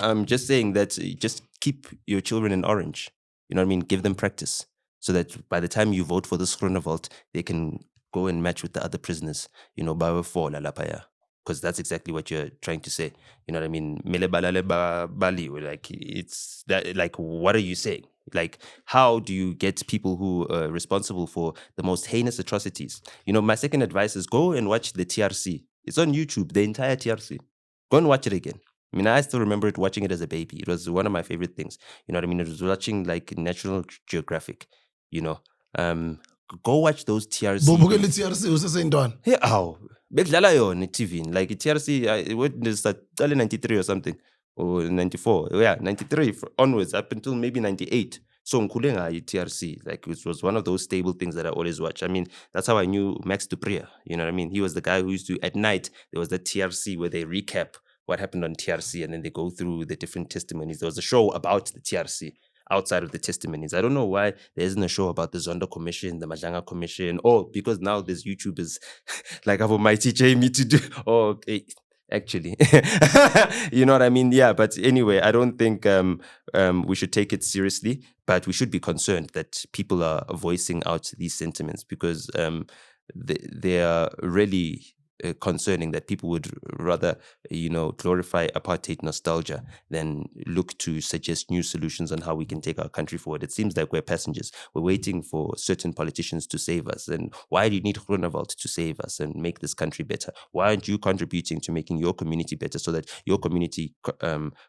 I'm just saying that just keep your children in orange. You know what I mean? Give them practice so that by the time you vote for this Groenewald, they can go and match with the other prisoners, you know, because that's exactly what you're trying to say. You know what I mean? Like it's that. Like, what are you saying? Like, how do you get people who are responsible for the most heinous atrocities? You know, my second advice is go and watch the TRC. It's on YouTube, the entire TRC. Go and watch it again. I mean, I still remember watching it as a baby. It was one of my favorite things. You know what I mean? It was watching like National Geographic. You know, go watch those TRC. Bubukele TRC useseyintwana. Hey, ow. Bekudlala yona TV. Like TRC, what is that? Early 93 or something. Or 94. Yeah, 93 onwards, up until maybe 98. So ngikhule ngayo TRC. Like it was one of those stable things that I always watch. I mean, that's how I knew Max Dupria. You know what I mean? He was the guy who used to, at night, there was the TRC where they recap what happened on TRC and then they go through the different testimonies. There was a show about the TRC outside of the testimonies. I don't know why there isn't a show about the Zondo Commission, the Majanga Commission, or because now there's YouTubers like have my teacher me to do. Oh, actually, you know what I mean? Yeah, but anyway, I don't think we should take it seriously, but we should be concerned that people are voicing out these sentiments because they are really concerning that people would rather, you know, glorify apartheid nostalgia than look to suggest new solutions on how we can take our country forward. It seems like we're passengers. We're waiting for certain politicians to save us. And why do you need Groenewald to save us and make this country better? Why aren't you contributing to making your community better so that your community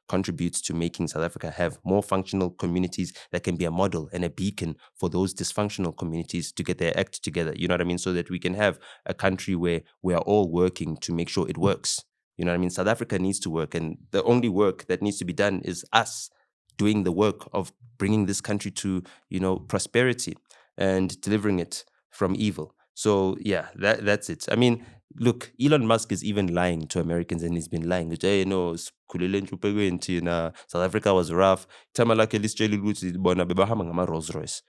contributes to making South Africa have more functional communities that can be a model and a beacon for those dysfunctional communities to get their act together? You know what I mean? So that we can have a country where we are all working to make sure it works. You know what I mean? South Africa needs to work, and the only work that needs to be done is us doing the work of bringing this country to, you know, prosperity and delivering it from evil. So yeah, that's it. I mean, look, Elon Musk is even lying to Americans, and he's been lying. Hey, no, South Africa was rough. Rolls Royce.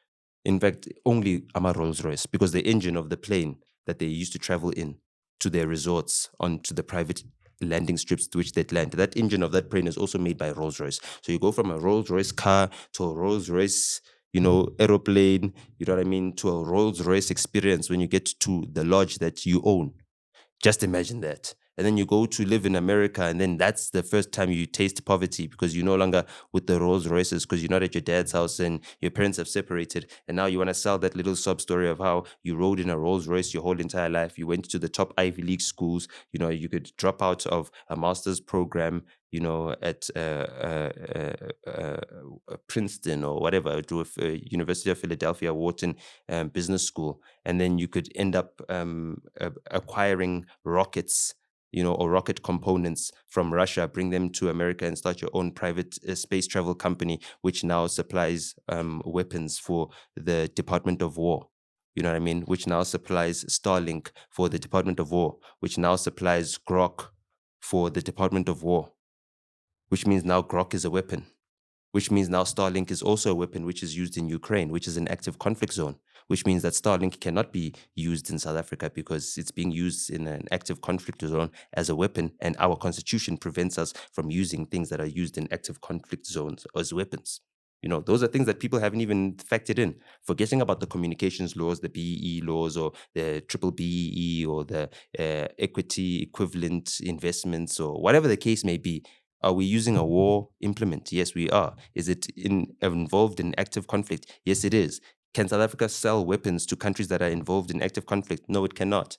In fact, only Rolls Royce, because the engine of the plane that they used to travel in to their resorts onto the private landing strips to which they'd land, that engine of that plane is also made by Rolls Royce. So you go from a Rolls Royce car to a Rolls Royce, you know, aeroplane, you know what I mean, to a Rolls Royce experience when you get to the lodge that you own. Just imagine that. And then you go to live in America, and then that's the first time you taste poverty because you're no longer with the Rolls Royces because you're not at your dad's house and your parents have separated. And now you want to sell that little sob story of how you rode in a Rolls Royce your whole entire life. You went to the top Ivy League schools. You know, you could drop out of a master's program, you know, at Princeton or whatever, to University of Philadelphia, Wharton Business School. And then you could end up acquiring rockets, you know, or rocket components from Russia, bring them to America and start your own private space travel company, which now supplies weapons for the Department of War. You know what I mean? Which now supplies Starlink for the Department of War, which now supplies Grok for the Department of War, which means now Grok is a weapon, which means now Starlink is also a weapon which is used in Ukraine, which is an active conflict zone, which means that Starlink cannot be used in South Africa because it's being used in an active conflict zone as a weapon, and our constitution prevents us from using things that are used in active conflict zones as weapons. You know, those are things that people haven't even factored in. Forgetting about the communications laws, the BEE laws, or the triple BEE, or the equity equivalent investments, or whatever the case may be. Are we using a war implement? Yes, we are. Is it involved in active conflict? Yes, it is. Can South Africa sell weapons to countries that are involved in active conflict? No, it cannot.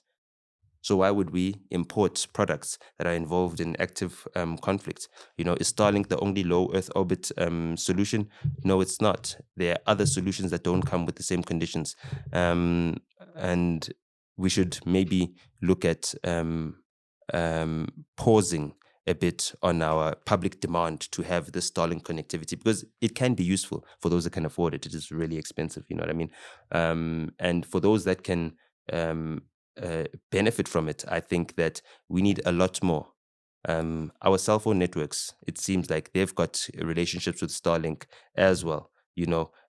So why would we import products that are involved in active conflict? Is Starlink the only low Earth orbit solution? No, it's not. There are other solutions that don't come with the same conditions. And we should maybe look at pausing a bit on our public demand to have the Starlink connectivity, because it can be useful for those that can afford it. It is really expensive, you know what I mean? And for those that can benefit from it, I think that we need a lot more. Our cell phone networks, it seems like they've got relationships with Starlink as well,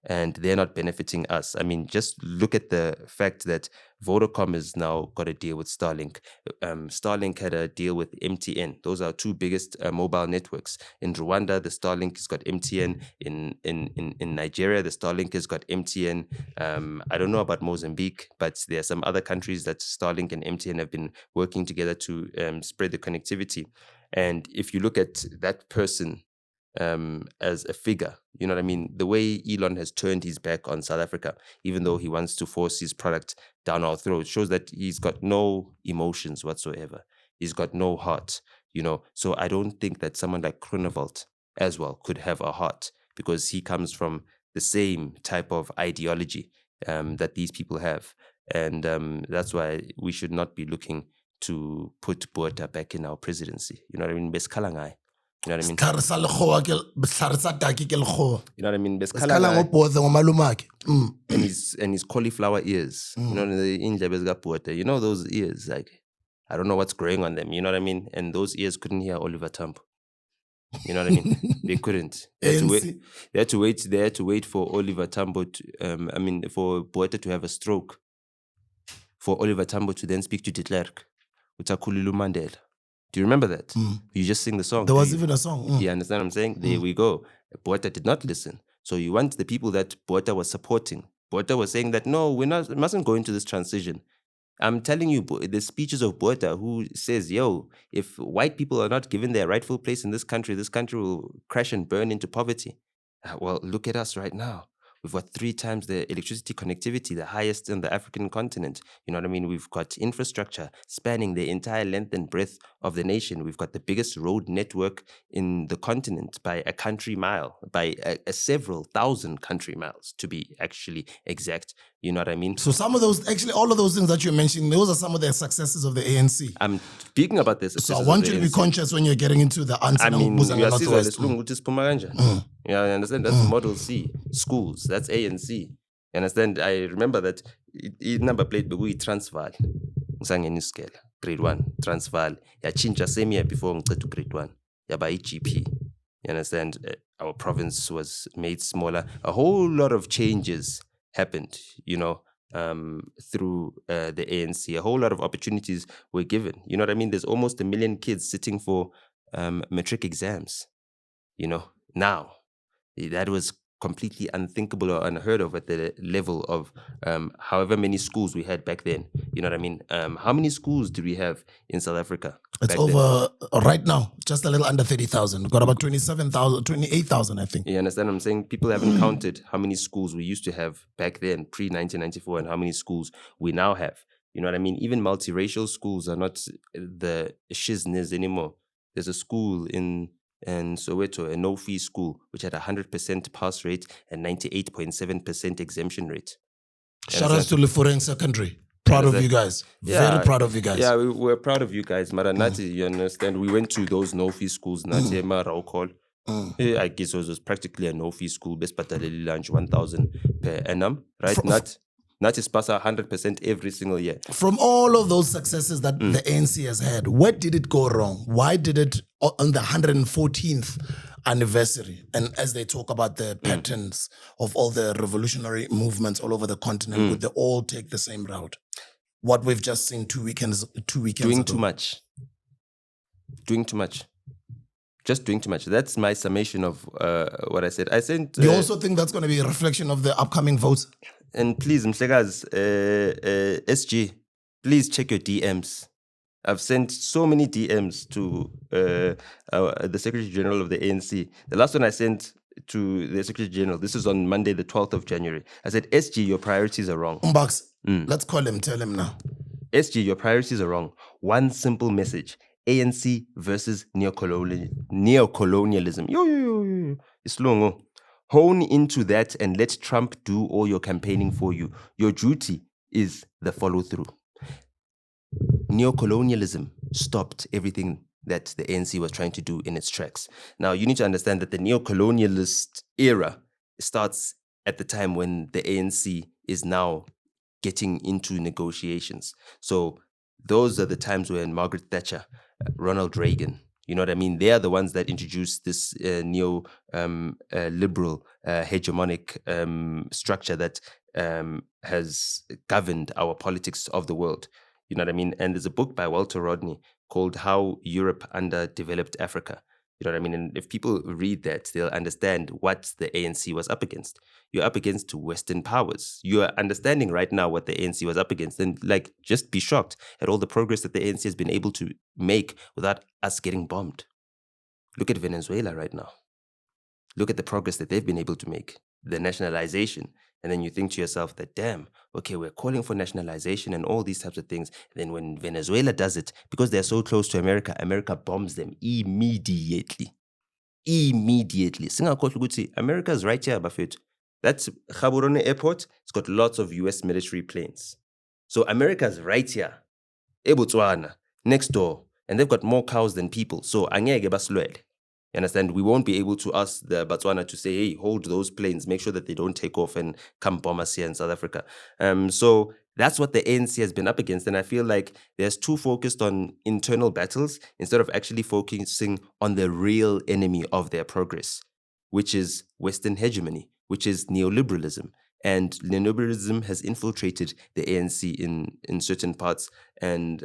and they're not benefiting us. I mean, just look at the fact that Vodacom has now got a deal with Starlink. Starlink had a deal with MTN. Those are two biggest mobile networks. In Rwanda, the Starlink has got MTN. In Nigeria, the Starlink has got MTN. I don't know about Mozambique, but there are some other countries that Starlink and MTN have been working together to spread the connectivity. And if you look at that person as a figure, you know what I mean? The way Elon has turned his back on South Africa, even though he wants to force his product down our throats, shows that he's got no emotions whatsoever. He's got no heart, So I don't think that someone like Groenewald as well could have a heart, because he comes from the same type of ideology that these people have. And that's why we should not be looking to put Botha back in our presidency. You know what I mean? Beskalangai. You know what I mean? You know what I mean? And his cauliflower ears. You know, you know those ears, like, I don't know what's growing on them. You know what I mean? And those ears couldn't hear Oliver Tambo. You know what I mean? They couldn't. They had to wait for Oliver Tambo for Botha to have a stroke, for Oliver Tambo to then speak to de Klerk, Utakhululu Mandela. Do you remember that? You just sing the song. There was even a song. You understand what I'm saying? There we go. Botha did not listen. So you want the people that Botha was supporting. Botha was saying that, no, we mustn't go into this transition. I'm telling you, the speeches of Botha, who says, if white people are not given their rightful place in this country will crash and burn into poverty. Well, look at us right now. We've got 3 times the electricity connectivity, the highest in the African continent. You know what I mean? We've got infrastructure spanning the entire length and breadth of the nation. We've got the biggest road network in the continent by a country mile, by several thousand country miles, to be actually exact. You know what I mean? So some of those, actually all of those things that you're mentioning, those are some of the successes of the ANC. I'm speaking about this. So I want you to be conscious when you're getting into the answer. I mean, yeah, I understand. That's Model C, schools. That's ANC. You understand? I remember that number plate Begui Transvaal. Grade 1, Transvaal. Ya chincha same year before to grade 1. Ya by GP. You understand? Our province was made smaller. A whole lot of changes happened, through the ANC. A whole lot of opportunities were given. You know what I mean? There's almost 1 million kids sitting for matric exams, now. That was completely unthinkable or unheard of at the level of however many schools we had back then. You know what I mean? How many schools do we have in South Africa? It's over right now, just a little under 30,000. We've got about 27,000, 28,000, I think. You understand what I'm saying? People haven't counted how many schools we used to have back then, pre-1994, and how many schools we now have. You know what I mean? Even multiracial schools are not the shizness anymore. There's a school in Soweto, a no-fee school, which had 100% pass rate and 98.7% exemption rate. Shout out to Leforeng Secondary. Proud of you guys. Very proud of you guys. Yeah, we're proud of you guys. Maranati, you understand? We went to those no-fee schools. Nati Raukol. I guess it was practically a no-fee school. Best pataleli lunch, 1,000 per annum. Right? Not is pass 100% every single year. From all of those successes that the ANC has had, where did it go wrong? Why did it, on the 114th anniversary, and as they talk about the patterns of all the revolutionary movements all over the continent, would they all take the same route? What we've just seen 2 weekends Doing ago. too much. Just doing too much. That's my summation of what I said. I said. Do you also think that's going to be a reflection of the upcoming votes? And please, Mhlegazi, SG, please check your DMs. I've sent so many DMs to the Secretary General of the ANC. The last one I sent to the Secretary General, this is on Monday, the 12th of January. I said, SG, your priorities are wrong. Umbox, let's call him, tell him now. SG, your priorities are wrong. One simple message. ANC versus neocolonialism. Yo. Islongo. Hone into that and let Trump do all your campaigning for you. Your duty is the follow-through. Neocolonialism stopped everything that the ANC was trying to do in its tracks. Now, you need to understand that the neocolonialist era starts at the time when the ANC is now getting into negotiations. So those are the times when Margaret Thatcher, Ronald Reagan, you know what I mean? They are the ones that introduced this neo-liberal hegemonic structure that has governed our politics of the world. You know what I mean? And there's a book by Walter Rodney called How Europe Underdeveloped Africa. You know what I mean? And if people read that, they'll understand what the ANC was up against. You're up against Western powers. You are understanding right now what the ANC was up against. And like, just be shocked at all the progress that the ANC has been able to make without us getting bombed. Look at Venezuela right now. Look at the progress that they've been able to make. The nationalization. And then you think to yourself that, damn, okay, we're calling for nationalization and all these types of things. And then when Venezuela does it, because they're so close to America, America bombs them immediately. Singakhohlwa ukuthi America's right here, Bafethu. That's Gaborone Airport. It's got lots of US military planes. So America's right here. Botswana, next door. And they've got more cows than people. So angeke basilwele. You understand? We won't be able to ask the Botswana to say, hey, hold those planes, make sure that they don't take off and come bomb us here in South Africa. So that's what the ANC has been up against. And I feel like they're too focused on internal battles instead of actually focusing on the real enemy of their progress, which is Western hegemony, which is neoliberalism. And neoliberalism has infiltrated the ANC in certain parts. And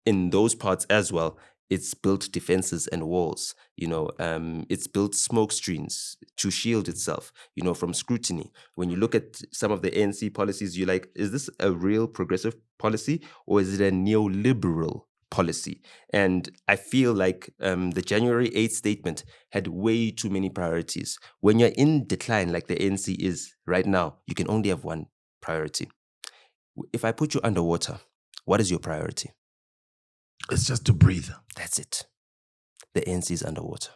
in those parts as well, it's built defenses and walls, it's built smoke screens to shield itself, from scrutiny. When you look at some of the ANC policies, you're like, is this a real progressive policy or is it a neoliberal policy? And I feel like the January 8th statement had way too many priorities. When you're in decline like the ANC is right now, you can only have one priority. If I put you underwater, what is your priority? It's just to breathe. That's it. The ANC is underwater.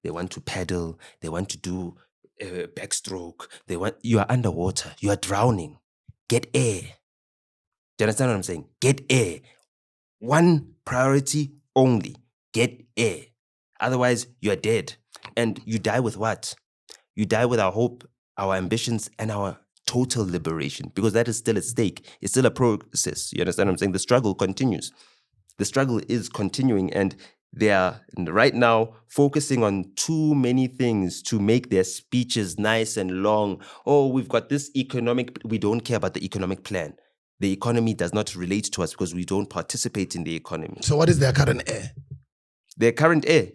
They want to paddle. They want to do backstroke. You are underwater. You are drowning. Get air. Do you understand what I'm saying? Get air. One priority only. Get air. Otherwise, you are dead. And you die with what? You die with our hope, our ambitions, and our total liberation, because that is still at stake. It's still a process. You understand what I'm saying? The struggle continues. The struggle is continuing, and they are right now focusing on too many things to make their speeches nice and long. Oh, we've got this we don't care about the economic plan. The economy does not relate to us because we don't participate in the economy. So what is their current air? Their current air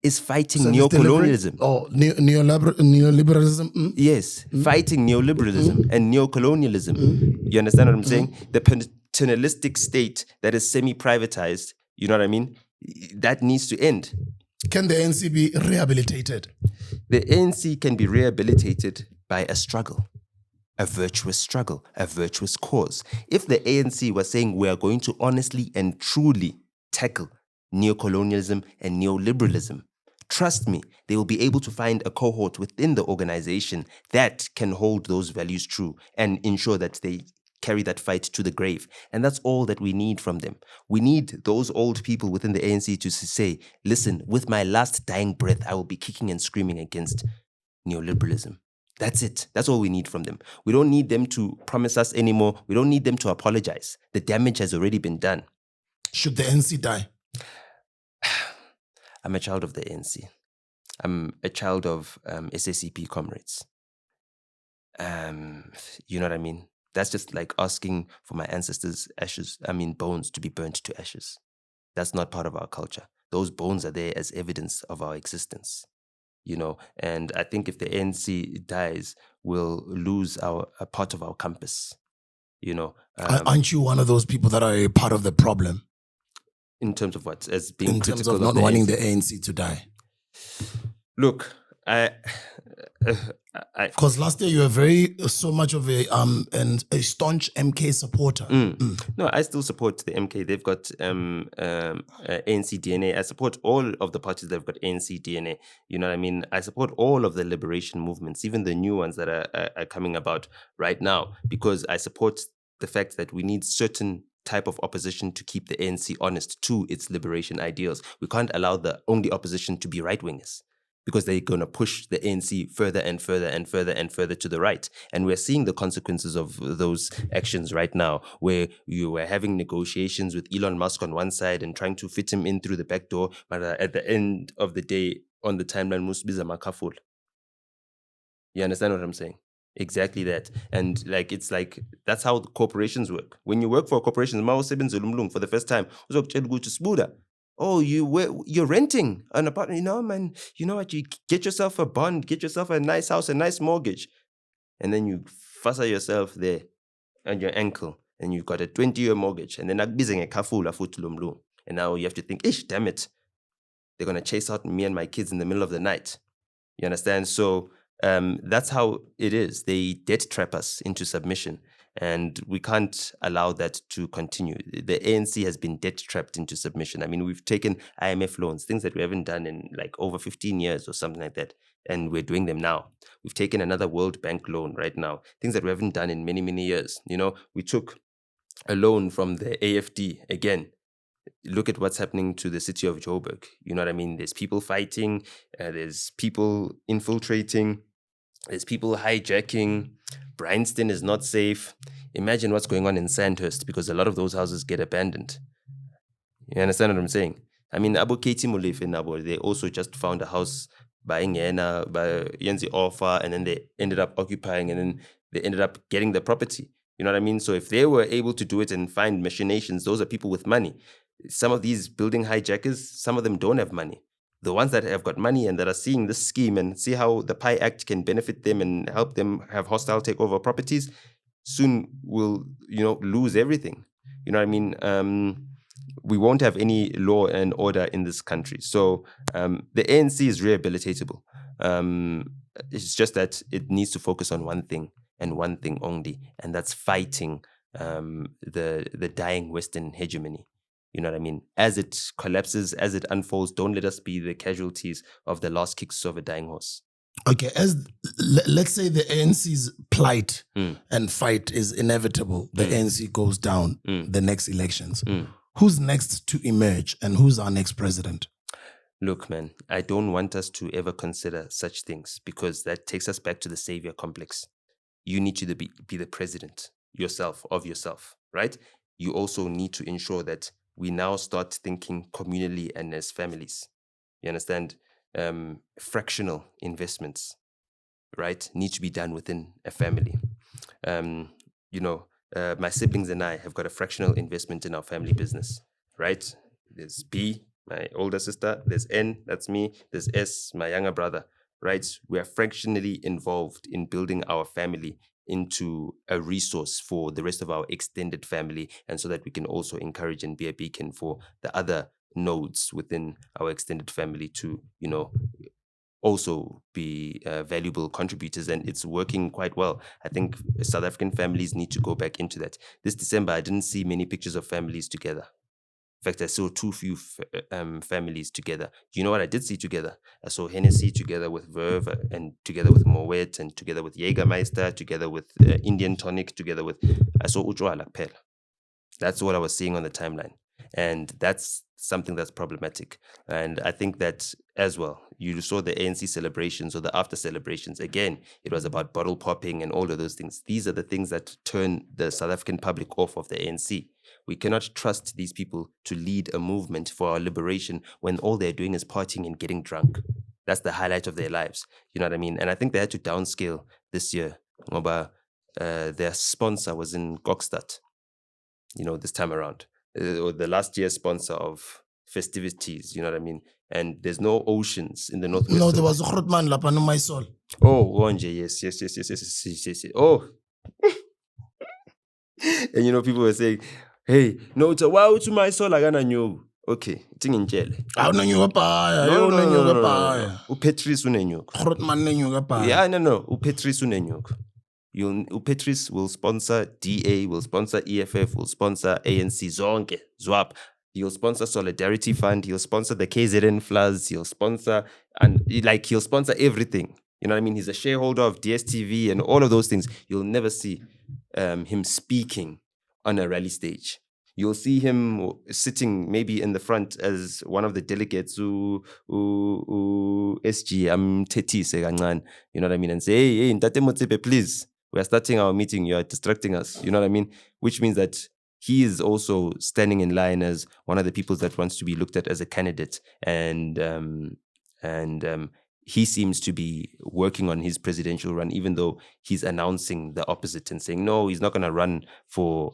is fighting neocolonialism. Neoliberalism? Yes, fighting neoliberalism and neocolonialism. You understand what I'm saying? The paternalistic state that is semi-privatized, you know what I mean? That needs to end. Can the ANC be rehabilitated? The ANC can be rehabilitated by a struggle, a virtuous struggle, a virtuous cause. If the ANC was saying we are going to honestly and truly tackle neocolonialism and neoliberalism, trust me, they will be able to find a cohort within the organization that can hold those values true and ensure that they carry that fight to the grave. And that's all that we need from them. We need those old people within the ANC to say, listen, with my last dying breath, I will be kicking and screaming against neoliberalism. That's it. That's all we need from them. We don't need them to promise us anymore. We don't need them to apologize. The damage has already been done. Should the ANC die? I'm a child of the ANC. I'm a child of SACP comrades. You know what I mean? That's just like asking for my ancestors' bones to be burnt to ashes. That's not part of our culture. Those bones are there as evidence of our existence, and I think if the ANC dies, we'll lose a part of our compass. Aren't you one of those people that are a part of the problem? In terms of what? As being in terms critical of not the wanting ANC? the ANC to die? Look, Because last year you were so much of a staunch MK supporter. No, I still support the MK. They've got ANC DNA. I support all of the parties that have got ANC DNA. You know what I mean? I support all of the liberation movements, even the new ones that are coming about right now, because I support the fact that we need certain type of opposition to keep the ANC honest to its liberation ideals. We can't allow the only opposition to be right-wingers, because they're going to push the ANC further and further and further and further to the right. And we're seeing the consequences of those actions right now, where you were having negotiations with Elon Musk on one side and trying to fit him in through the back door, but at the end of the day, on the timeline, Musbiza Makaful. You understand what I'm saying? Exactly that. And it's like, that's how the corporations work. When you work for a corporation, for the first time, oh, you're renting an apartment, man, you know what, you get yourself a bond, get yourself a nice house, a nice mortgage. And then you fuss yourself there on your ankle, and you've got a 20-year mortgage, and then and now you have to think, damn it, they're going to chase out me and my kids in the middle of the night. You understand? So that's how it is. They debt trap us into submission, and we can't allow that to continue. The ANC has been debt trapped into submission. I mean, we've taken IMF loans, things that we haven't done in over 15 years or something like that, and we're doing them now. We've taken another World Bank loan right now, things that we haven't done in many, many years. We took a loan from the AFD again. Look at what's happening to the city of Joburg. You know what I mean? There's people fighting, there's people infiltrating, there's people hijacking. Bryanston is not safe. Imagine what's going on in Sandhurst, because a lot of those houses get abandoned. You understand what I'm saying? I mean, Abu Kaiti Mulif in Nabo, they also just found a house by Yenzi offer, and then they ended up occupying, and then they ended up getting the property. You know what I mean? So if they were able to do it and find machinations, those are people with money. Some of these building hijackers, some of them don't have money. The ones that have got money and that are seeing this scheme and see how the PI Act can benefit them and help them have hostile takeover properties, soon will, lose everything. You know what I mean? We won't have any law and order in this country. So the ANC is rehabilitatable. It's just that it needs to focus on one thing and one thing only, and that's fighting the dying Western hegemony. You know what I mean? As it collapses, as it unfolds, don't let us be the casualties of the last kicks of a dying horse. Okay, let's say the ANC's plight and fight is inevitable. The ANC goes down the next elections. Who's next to emerge, and who's our next president? Look, man, I don't want us to ever consider such things, because that takes us back to the savior complex. You need to be the president of yourself, right? You also need to ensure that we now start thinking communally and as families. You understand? Fractional investments, right, need to be done within a family. My siblings and I have got a fractional investment in our family business, right? There's B, my older sister. There's N, that's me. There's S, my younger brother, right? We are fractionally involved in building our family into a resource for the rest of our extended family, and so that we can also encourage and be a beacon for the other nodes within our extended family to, also be valuable contributors. And it's working quite well. I think South African families need to go back into that. This December, I didn't see many pictures of families together. In fact, I saw too few families together. You know what I did see together? I saw Hennessy together with Verve, and together with Moet, and together with Jägermeister, together with Indian Tonic, I saw Ujwala Kuphela. That's what I was seeing on the timeline. And that's something that's problematic. And I think that as well, you saw the ANC celebrations or the after celebrations. Again, it was about bottle popping and all of those things. These are the things that turn the South African public off of the ANC. We cannot trust these people to lead a movement for our liberation when all they're doing is partying and getting drunk. That's the highlight of their lives. You know what I mean? And I think they had to downscale this year. Their sponsor was in Kokstad, this time around. Or the last year's sponsor of festivities, you know what I mean? And there's no oceans in the northwest. No, there was a Grootman Lapano My Soul. Oh, Wonje, yes. Oh. And people were saying, hey, NOTA, why would my soul agana nyogu? Okay, it's in jail. Awunanyuka paya, No. unanyuka paya. Upetrice unenyogu. Grootman nanyuka paya. Yeah, no. Upetrice unenyogu. Upetrice will sponsor DA, will sponsor EFF, will sponsor ANC, Zonke, ZWAP. He'll sponsor Solidarity Fund. He'll sponsor the KZN Floods. He'll sponsor everything. You know what I mean? He's a shareholder of DSTV and all of those things. You'll never see him speaking on a rally stage. You'll see him sitting maybe in the front as one of the delegates who SG, you know what I mean? And say, hey, Ntate Motsepe, please, we are starting our meeting. You are distracting us. You know what I mean? Which means that he is also standing in line as one of the people that wants to be looked at as a candidate. And he seems to be working on his presidential run, even though he's announcing the opposite and saying, no, he's not going to run for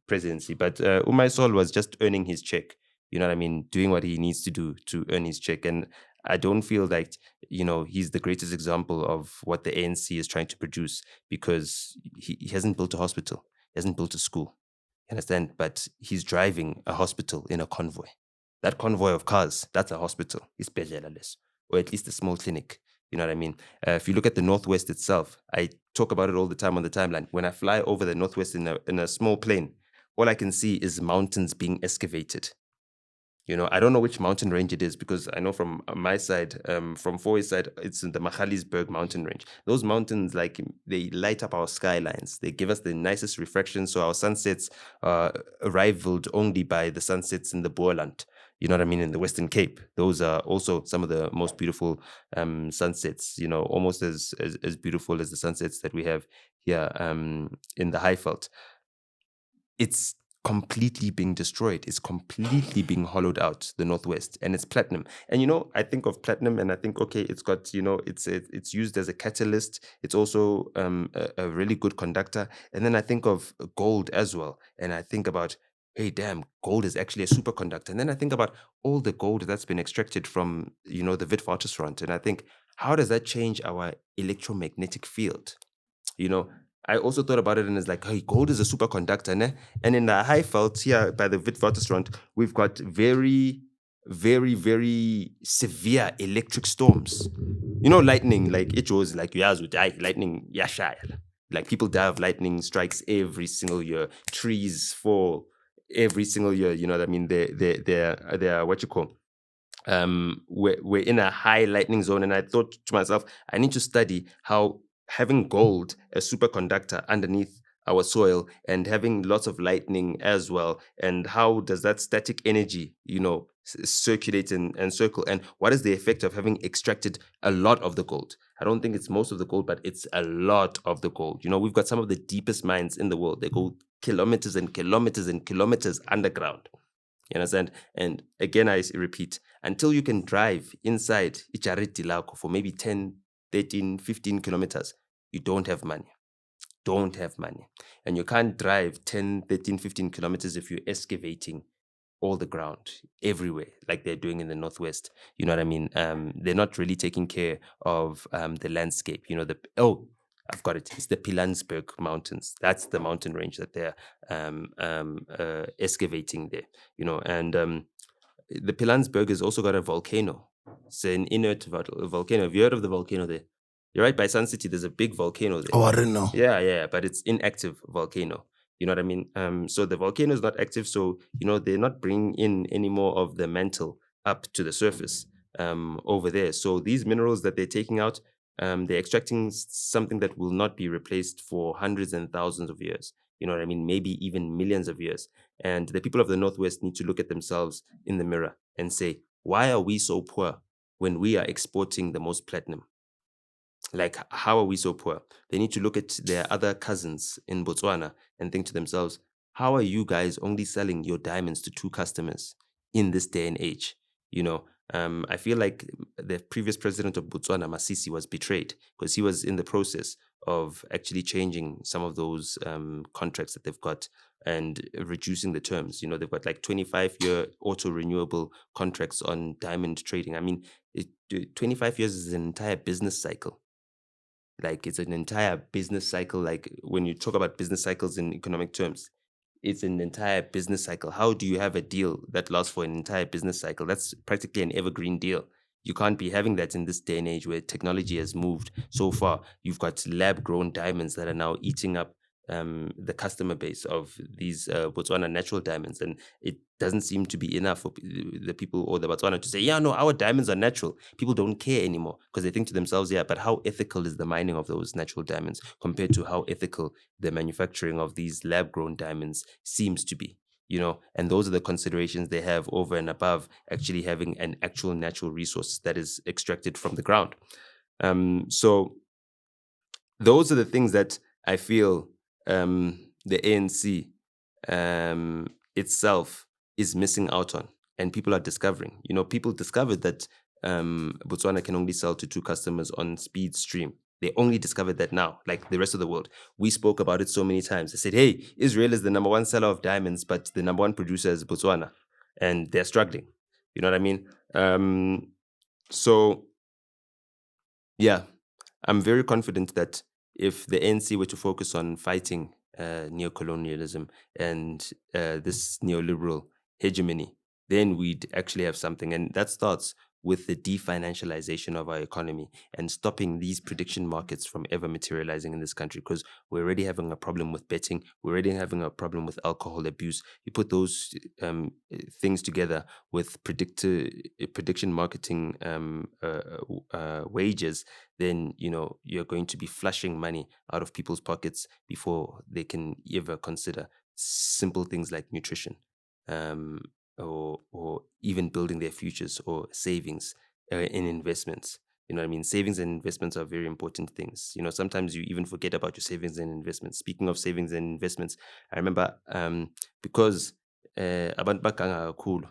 presidency. But Umaisol was just earning his check, you know what I mean, doing what he needs to do to earn his check. And I don't feel like, he's the greatest example of what the ANC is trying to produce, because he hasn't built a hospital, he hasn't built a school, you understand? But he's driving a hospital in a convoy. That convoy of cars, that's a hospital. It's Bejelales, or at least a small clinic. You know what I mean? If you look at the Northwest itself, I talk about it all the time on the timeline. When I fly over the Northwest in a small plane, all I can see is mountains being excavated. I don't know which mountain range it is, because I know from my side, from Foy's side, it's in the Magaliesberg mountain range. Those mountains, they light up our skylines. They give us the nicest reflection. So our sunsets are rivaled only by the sunsets in the Boerland. You know what I mean? In the Western Cape, those are also some of the most beautiful sunsets. Almost as beautiful as the sunsets that we have here in the Highveld. It's completely being destroyed. It's completely being hollowed out, the Northwest, and it's platinum. And I think of platinum, and I think, okay, it's got it's used as a catalyst. It's also a really good conductor. And then I think of gold as well, and I think about, hey, damn, gold is actually a superconductor. And then I think about all the gold that's been extracted from the Witwatersrand, and I think, how does that change our electromagnetic field? I also thought about it, and it's like, hey, gold is a superconductor, ne? And in the Highveld here by the Witwatersrand, we've got very, very, very severe electric storms. Lightning, like it was like lightning, yashaya. Like people die of lightning strikes every single year. Trees fall every single year. You know what I mean? They're what you call. We're in a high lightning zone, and I thought to myself, I need to study how having gold, a superconductor underneath our soil, and having lots of lightning as well, and how does that static energy, circulate and circle, and what is the effect of having extracted a lot of the gold? I don't think it's most of the gold, but it's a lot of the gold. We've got some of the deepest mines in the world. They go kilometers and kilometers and kilometers underground. You understand? And again, I repeat, until you can drive inside Ichariti Lako for maybe 10, 13, 15 kilometers, you don't have money. Don't have money. And you can't drive 10, 13, 15 kilometers if you're excavating all the ground everywhere, like they're doing in the Northwest. You know what I mean? They're not really taking care of the landscape. I've got it. It's the Pilanesberg Mountains. That's the mountain range that they're excavating there. And the Pilanesberg has also got a volcano. It's an inert volcano. Have you heard of the volcano there? You're right, by Sun City, there's a big volcano there. Oh, I didn't know. Yeah, but it's inactive volcano. You know what I mean? So the volcano is not active, so, they're not bringing in any more of the mantle up to the surface over there. So these minerals that they're taking out, they're extracting something that will not be replaced for hundreds and thousands of years. You know what I mean? Maybe even millions of years. And the people of the Northwest need to look at themselves in the mirror and say, why are we so poor when we are exporting the most platinum? Like, how are we so poor? They need to look at their other cousins in Botswana and think to themselves, how are you guys only selling your diamonds to 2 customers in this day and age? I feel like the previous president of Botswana, Masisi, was betrayed, because he was in the process of actually changing some of those contracts that they've got and reducing the terms. They've got like 25-year auto-renewable contracts on diamond trading. I mean, 25 years is an entire business cycle. Like it's an entire business cycle. Like when you talk about business cycles in economic terms, it's an entire business cycle. How do you have a deal that lasts for an entire business cycle? That's practically an evergreen deal. You can't be having that in this day and age where technology has moved so far. You've got lab-grown diamonds that are now eating up the customer base of these Botswana natural diamonds, and it doesn't seem to be enough for the people or the Botswana to say, yeah, no, our diamonds are natural. People don't care anymore because they think to themselves, yeah, but how ethical is the mining of those natural diamonds compared to how ethical the manufacturing of these lab-grown diamonds seems to be? And those are the considerations they have over and above actually having an actual natural resource that is extracted from the ground. So those are the things that I feel the ANC itself is missing out on, and people are discovering. People discovered that Botswana can only sell to 2 customers on speed stream. They only discovered that now, like the rest of the world. We spoke about it so many times. They said, hey, Israel is the number 1 seller of diamonds, but the number 1 producer is Botswana, and they're struggling. You know what I mean? So, yeah, I'm very confident that if the ANC were to focus on fighting neocolonialism and this neoliberal hegemony, then we'd actually have something. And that starts with the definancialization of our economy and stopping these prediction markets from ever materializing in this country, because we're already having a problem with betting. We're already having a problem with alcohol abuse. You put those things together with prediction marketing wages, then you're going to be flushing money out of people's pockets before they can ever consider simple things like nutrition, or even building their futures or savings in investments. You know what I mean? Savings and investments are very important things. Sometimes you even forget about your savings and investments. Speaking of savings and investments, I remember because abantu baganga kakhulu,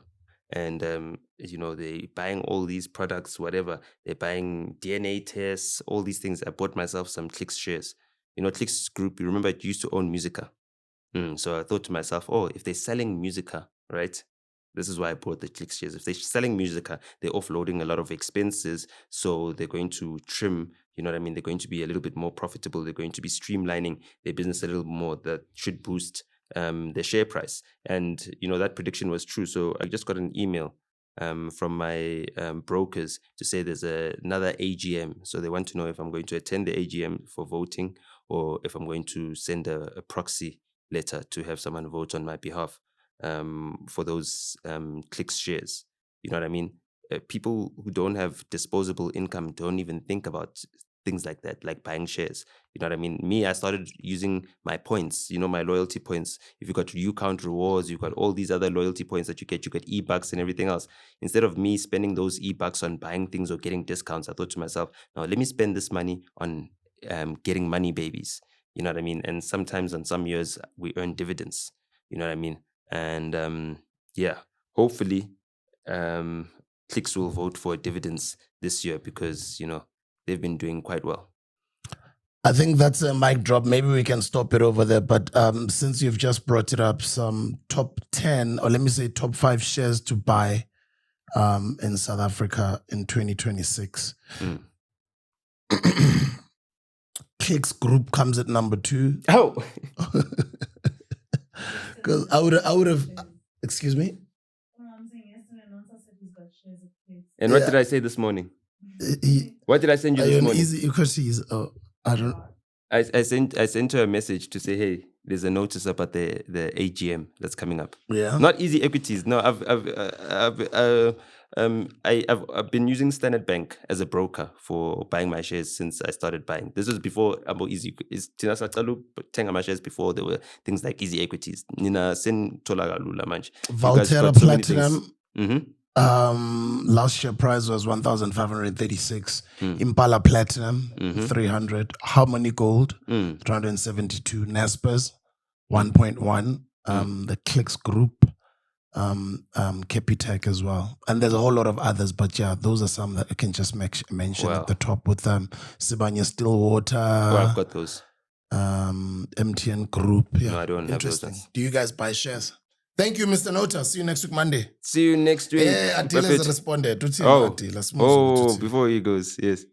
and they're buying all these products, whatever. They're buying DNA tests, all these things. I bought myself some Clicks shares. Clicks Group, you remember it used to own Musica. So I thought to myself, if they're selling Musica, right? This is why I bought the Clicks shares. If they're selling Musica, they're offloading a lot of expenses. So they're going to trim, you know what I mean? They're going to be a little bit more profitable. They're going to be streamlining their business a little more. That should boost the share price. And, that prediction was true. So I just got an email from my brokers to say there's another AGM. So they want to know if I'm going to attend the AGM for voting, or if I'm going to send a proxy letter to have someone vote on my behalf for those Clicks shares. You know what I mean? People who don't have disposable income don't even think about things like that, like buying shares. You know what I mean? Me, I started using my points, my loyalty points. If you got UCount rewards, you've got all these other loyalty points that you get e-bucks and everything else. Instead of me spending those e-bucks on buying things or getting discounts, I thought to myself, no, let me spend this money on getting money babies. You know what I mean? And sometimes on some years, we earn dividends. You know what I mean? And hopefully Clicks will vote for dividends this year, because, they've been doing quite well. I think that's a mic drop. Maybe we can stop it over there. But since you've just brought it up, some top 10, or let me say top 5 shares to buy in South Africa in 2026. Clicks Group comes at number 2. Oh, because I would have. Excuse me. I'm saying yesterday, NOTA said he's got shares of Clicks. And what did I say this morning? What did I send you Are this you morning? easy? Because she's. I don't. I sent her a message to say, hey, there's a notice about the AGM that's coming up. Yeah. Not Easy Equities. No, I've been using Standard Bank as a broker for buying my shares since I started buying. This was before about Easy. Is Tina Sakalu tenga my shares before there were things like Easy Equities. Nina sen tolagalula manch. Valterra Platinum. Mm-hmm. Last year price was 1,536. Impala Platinum 300. Harmony Gold 372. Naspers 1.1. The Clicks Group, Capitec as well, and there's a whole lot of others. But yeah, those are some that I can just mention at the top. With Sibanye Stillwater. I've got those. MTN Group. Yeah, no, I don't have those. Do you guys buy shares? Thank you, Mr. Nota. See you next week, Monday. See you next week. Yeah, Adil has responded. Before he goes, yes.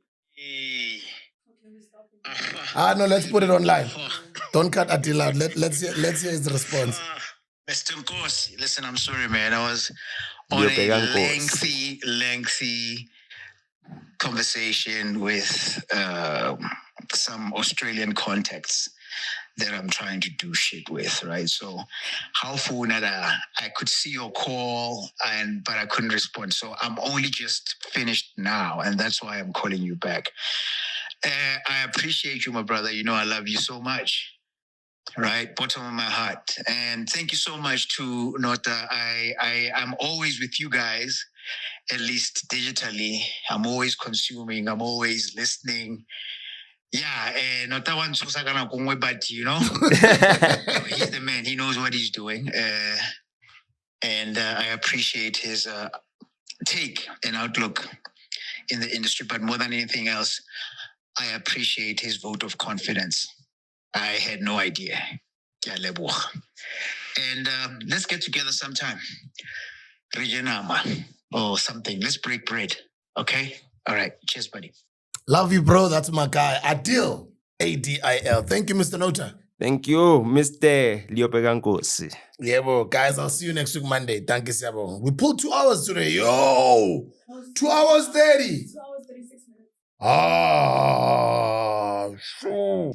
No, let's put it online. Don't cut Adil out. Let's hear his response. Mr. Nkosi, listen, I'm sorry, man. I was on a lengthy conversation with some Australian contacts that I'm trying to do shit with, right? So how I could see your call but I couldn't respond. So I'm only just finished now, and that's why I'm calling you back. I appreciate you, my brother. You know I love you so much. Right, bottom of my heart. And thank you so much to NOTA. I'm always with you guys, at least digitally. I'm always consuming, I'm always listening. Yeah, NOTA wants to, but you know, he's the man, he knows what he's doing. And I appreciate his take and outlook in the industry, but more than anything else, I appreciate his vote of confidence. I had no idea. And let's get together sometime. Or something. Let's break bread. Okay? All right. Cheers, buddy. Love you, bro. That's my guy. Adil. ADIL. Thank you, Mr. Nota. Thank you, Mr. Nkosi. Yeah, bro. Guys, I'll see you next week, Monday. Thank you, Sbu. We pulled 2 hours today. Yo! 2 hours 30. 2 hours 36 minutes. Ah, sure.